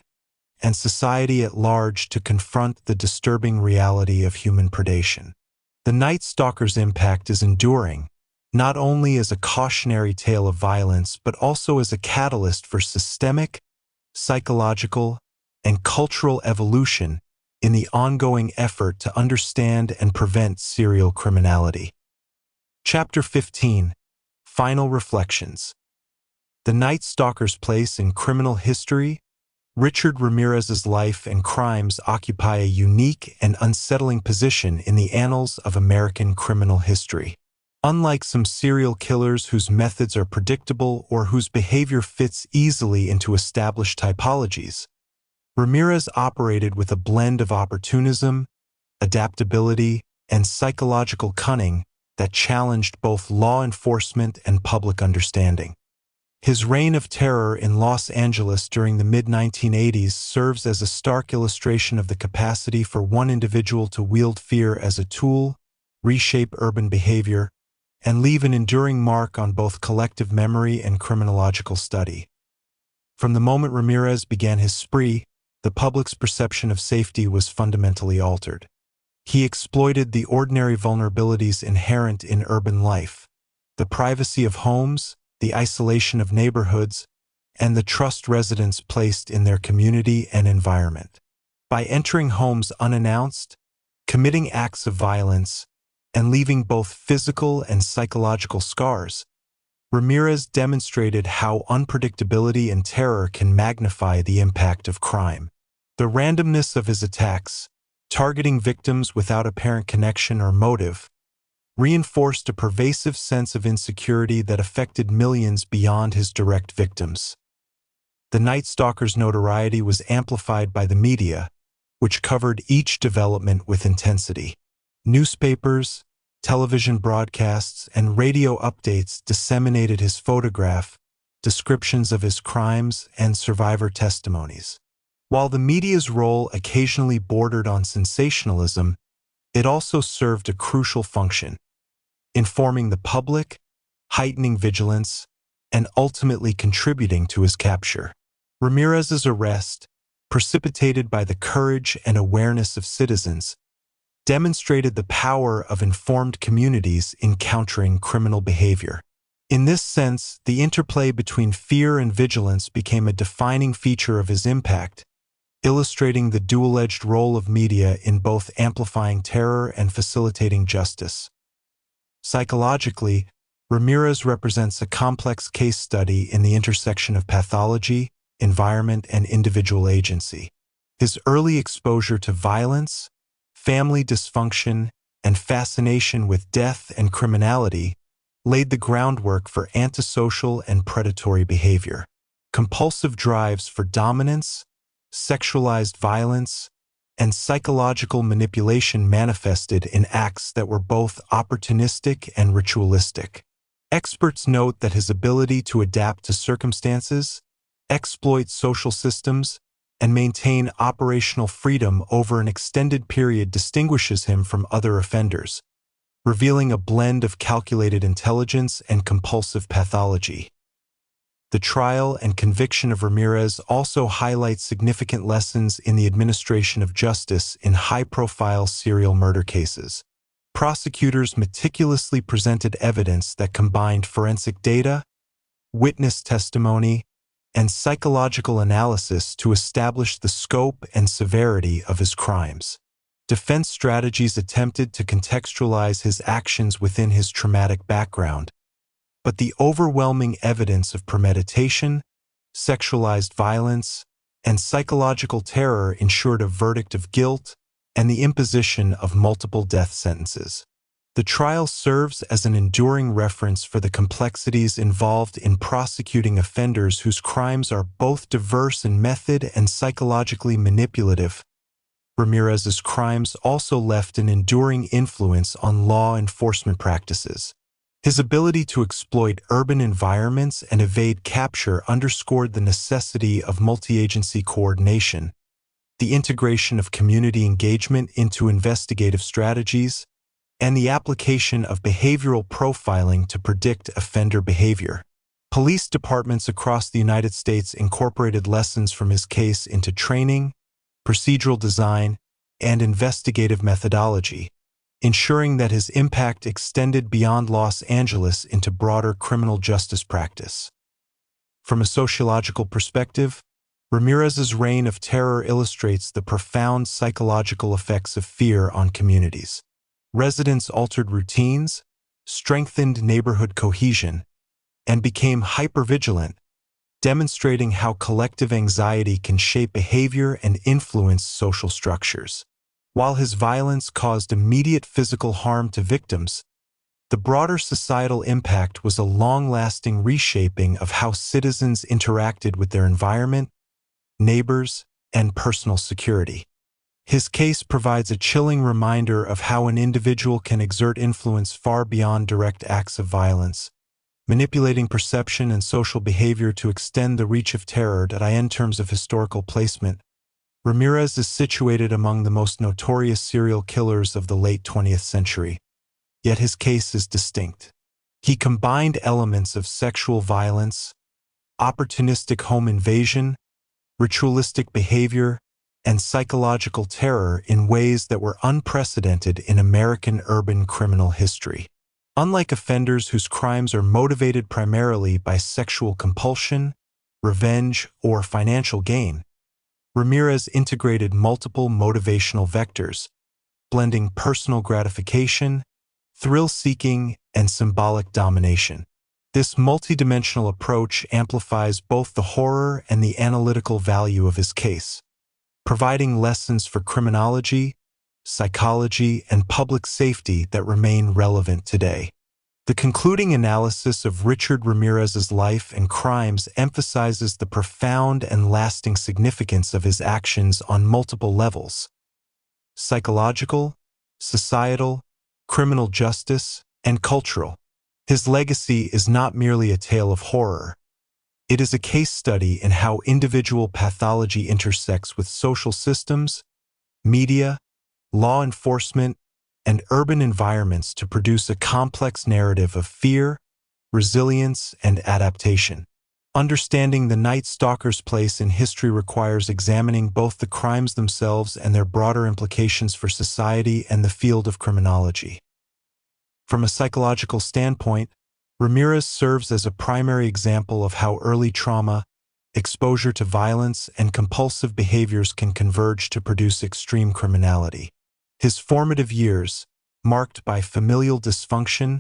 and society at large to confront the disturbing reality of human predation. The Night Stalker's impact is enduring, not only as a cautionary tale of violence, but also as a catalyst for systemic, psychological, and cultural evolution in the ongoing effort to understand and prevent serial criminality. Chapter 15. Final Reflections. The Night Stalker's place in criminal history. Richard Ramirez's life and crimes occupy a unique and unsettling position in the annals of American criminal history. Unlike some serial killers whose methods are predictable or whose behavior fits easily into established typologies, Ramirez operated with a blend of opportunism, adaptability, and psychological cunning that challenged both law enforcement and public understanding. His reign of terror in Los Angeles during the mid-1980s serves as a stark illustration of the capacity for one individual to wield fear as a tool, reshape urban behavior, and leave an enduring mark on both collective memory and criminological study. From the moment Ramirez began his spree, the public's perception of safety was fundamentally altered. He exploited the ordinary vulnerabilities inherent in urban life, the privacy of homes, the isolation of neighborhoods, and the trust residents placed in their community and environment. By entering homes unannounced, committing acts of violence, and leaving both physical and psychological scars, Ramirez demonstrated how unpredictability and terror can magnify the impact of crime. The randomness of his attacks, targeting victims without apparent connection or motive, reinforced a pervasive sense of insecurity that affected millions beyond his direct victims. The Night Stalker's notoriety was amplified by the media, which covered each development with intensity. Newspapers, television broadcasts, and radio updates disseminated his photograph, descriptions of his crimes, and survivor testimonies. While the media's role occasionally bordered on sensationalism, it also served a crucial function, informing the public, heightening vigilance, and ultimately contributing to his capture. Ramirez's arrest, precipitated by the courage and awareness of citizens, demonstrated the power of informed communities in countering criminal behavior. In this sense, the interplay between fear and vigilance became a defining feature of his impact, illustrating the dual-edged role of media in both amplifying terror and facilitating justice. Psychologically, Ramirez represents a complex case study in the intersection of pathology, environment, and individual agency. His early exposure to violence, family dysfunction, and fascination with death and criminality laid the groundwork for antisocial and predatory behavior. Compulsive drives for dominance, sexualized violence, and psychological manipulation manifested in acts that were both opportunistic and ritualistic. Experts note that his ability to adapt to circumstances, exploit social systems, and maintain operational freedom over an extended period distinguishes him from other offenders, revealing a blend of calculated intelligence and compulsive pathology. The trial and conviction of Ramirez also highlights significant lessons in the administration of justice in high-profile serial murder cases. Prosecutors meticulously presented evidence that combined forensic data, witness testimony, and psychological analysis to establish the scope and severity of his crimes. Defense strategies attempted to contextualize his actions within his traumatic background, but the overwhelming evidence of premeditation, sexualized violence, and psychological terror ensured a verdict of guilt and the imposition of multiple death sentences. The trial serves as an enduring reference for the complexities involved in prosecuting offenders whose crimes are both diverse in method and psychologically manipulative. Ramirez's crimes also left an enduring influence on law enforcement practices. His ability to exploit urban environments and evade capture underscored the necessity of multi-agency coordination, the integration of community engagement into investigative strategies, and the application of behavioral profiling to predict offender behavior. Police departments across the United States incorporated lessons from his case into training, procedural design, and investigative methodology, ensuring that his impact extended beyond Los Angeles into broader criminal justice practice. From a sociological perspective, Ramirez's reign of terror illustrates the profound psychological effects of fear on communities. Residents altered routines, strengthened neighborhood cohesion, and became hypervigilant, demonstrating how collective anxiety can shape behavior and influence social structures. While his violence caused immediate physical harm to victims, the broader societal impact was a long-lasting reshaping of how citizens interacted with their environment, neighbors, and personal security. His case provides a chilling reminder of how an individual can exert influence far beyond direct acts of violence, manipulating perception and social behavior to extend the reach of terror. In terms of historical placement, Ramirez is situated among the most notorious serial killers of the late 20th century, yet his case is distinct. He combined elements of sexual violence, opportunistic home invasion, ritualistic behavior, and psychological terror in ways that were unprecedented in American urban criminal history. Unlike offenders whose crimes are motivated primarily by sexual compulsion, revenge, or financial gain, Ramirez integrated multiple motivational vectors, blending personal gratification, thrill-seeking, and symbolic domination. This multidimensional approach amplifies both the horror and the analytical value of his case, providing lessons for criminology, psychology, and public safety that remain relevant today. The concluding analysis of Richard Ramirez's life and crimes emphasizes the profound and lasting significance of his actions on multiple levels: psychological, societal, criminal justice, and cultural. His legacy is not merely a tale of horror. It is a case study in how individual pathology intersects with social systems, media, law enforcement, and urban environments to produce a complex narrative of fear, resilience, and adaptation. Understanding the Night Stalker's place in history requires examining both the crimes themselves and their broader implications for society and the field of criminology. From a psychological standpoint, Ramirez serves as a primary example of how early trauma, exposure to violence, and compulsive behaviors can converge to produce extreme criminality. His formative years, marked by familial dysfunction,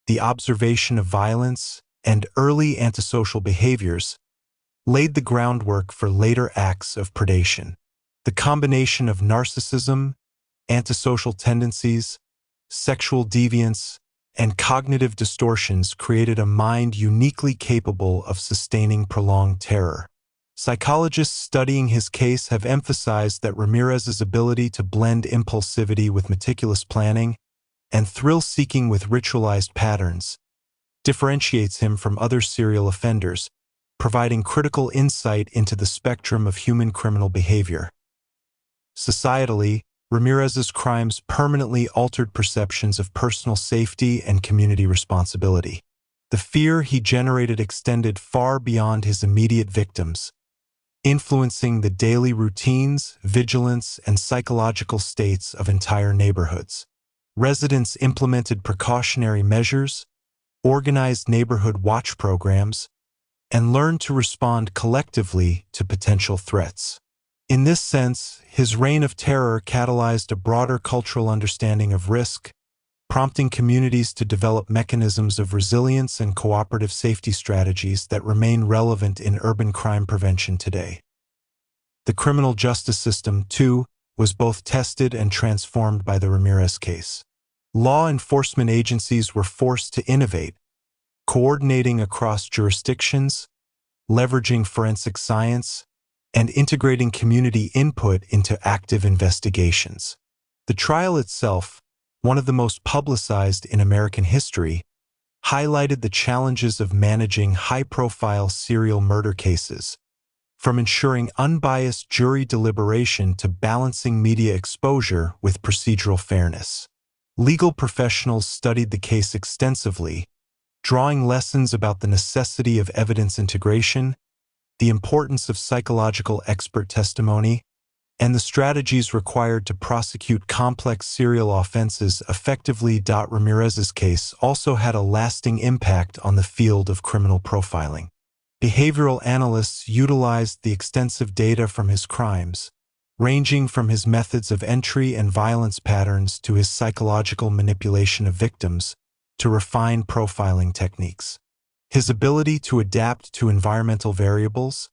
the observation of violence, and early antisocial behaviors, laid the groundwork for later acts of predation. The combination of narcissism, antisocial tendencies, sexual deviance, and cognitive distortions created a mind uniquely capable of sustaining prolonged terror. Psychologists studying his case have emphasized that Ramirez's ability to blend impulsivity with meticulous planning and thrill-seeking with ritualized patterns differentiates him from other serial offenders, providing critical insight into the spectrum of human criminal behavior. Societally, Ramirez's crimes permanently altered perceptions of personal safety and community responsibility. The fear he generated extended far beyond his immediate victims, influencing the daily routines, vigilance, and psychological states of entire neighborhoods. Residents implemented precautionary measures, organized neighborhood watch programs, and learned to respond collectively to potential threats. In this sense, his reign of terror catalyzed a broader cultural understanding of risk, prompting communities to develop mechanisms of resilience and cooperative safety strategies that remain relevant in urban crime prevention today. The criminal justice system, too, was both tested and transformed by the Ramirez case. Law enforcement agencies were forced to innovate, coordinating across jurisdictions, leveraging forensic science, and integrating community input into active investigations. The trial itself, one of the most publicized in American history, highlighted the challenges of managing high-profile serial murder cases, from ensuring unbiased jury deliberation to balancing media exposure with procedural fairness. Legal professionals studied the case extensively, drawing lessons about the necessity of evidence integration, the importance of psychological expert testimony, and the strategies required to prosecute complex serial offenses effectively. Ramirez's case also had a lasting impact on the field of criminal profiling. Behavioral analysts utilized the extensive data from his crimes, ranging from his methods of entry and violence patterns to his psychological manipulation of victims, to refine profiling techniques. His ability to adapt to environmental variables,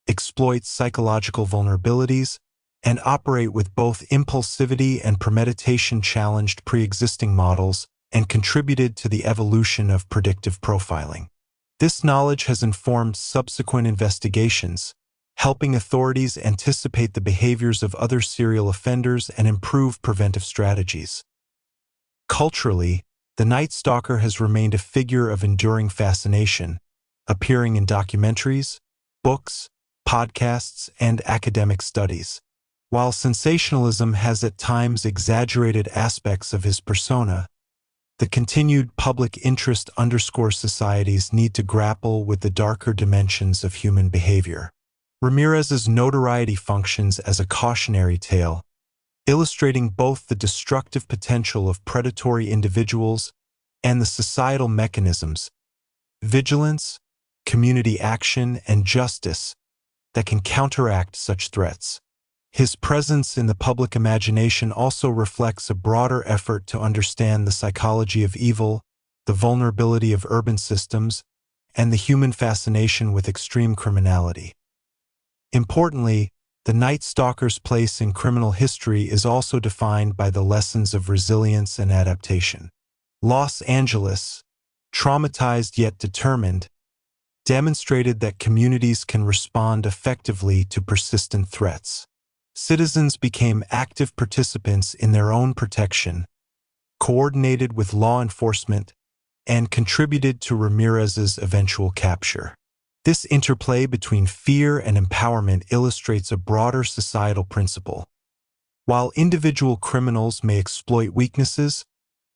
exploit psychological vulnerabilities, and operate with both impulsivity and premeditation challenged pre-existing models and contributed to the evolution of predictive profiling. This knowledge has informed subsequent investigations, helping authorities anticipate the behaviors of other serial offenders and improve preventive strategies. Culturally, the Night Stalker has remained a figure of enduring fascination, appearing in documentaries, books, podcasts, and academic studies. While sensationalism has at times exaggerated aspects of his persona, the continued public interest underscores society's need to grapple with the darker dimensions of human behavior. Ramirez's notoriety functions as a cautionary tale, illustrating both the destructive potential of predatory individuals and the societal mechanisms, vigilance, community action, and justice that can counteract such threats. His presence in the public imagination also reflects a broader effort to understand the psychology of evil, the vulnerability of urban systems, and the human fascination with extreme criminality. Importantly, the Night Stalker's place in criminal history is also defined by the lessons of resilience and adaptation. Los Angeles, traumatized yet determined, demonstrated that communities can respond effectively to persistent threats. Citizens became active participants in their own protection, coordinated with law enforcement, and contributed to Ramirez's eventual capture. This interplay between fear and empowerment illustrates a broader societal principle. While individual criminals may exploit weaknesses,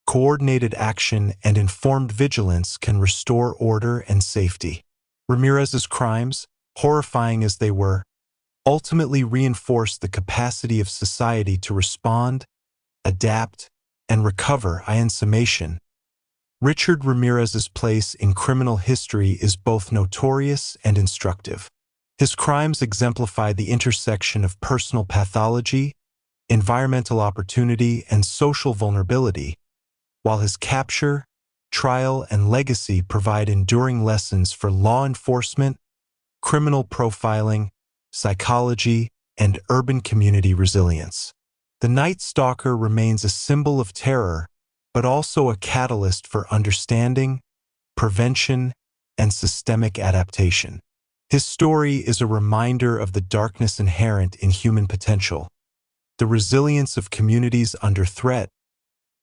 coordinated action and informed vigilance can restore order and safety. Ramirez's crimes, horrifying as they were, ultimately reinforced the capacity of society to respond, adapt, and recover. In summation, Richard Ramirez's place in criminal history is both notorious and instructive. His crimes exemplify the intersection of personal pathology, environmental opportunity, and social vulnerability, while his capture, trial, and legacy provide enduring lessons for law enforcement, criminal profiling, psychology, and urban community resilience. The Night Stalker remains a symbol of terror, but also a catalyst for understanding, prevention, and systemic adaptation. His story is a reminder of the darkness inherent in human potential, the resilience of communities under threat,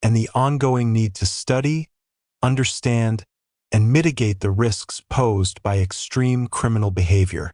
and the ongoing need to study, understand, and mitigate the risks posed by extreme criminal behavior.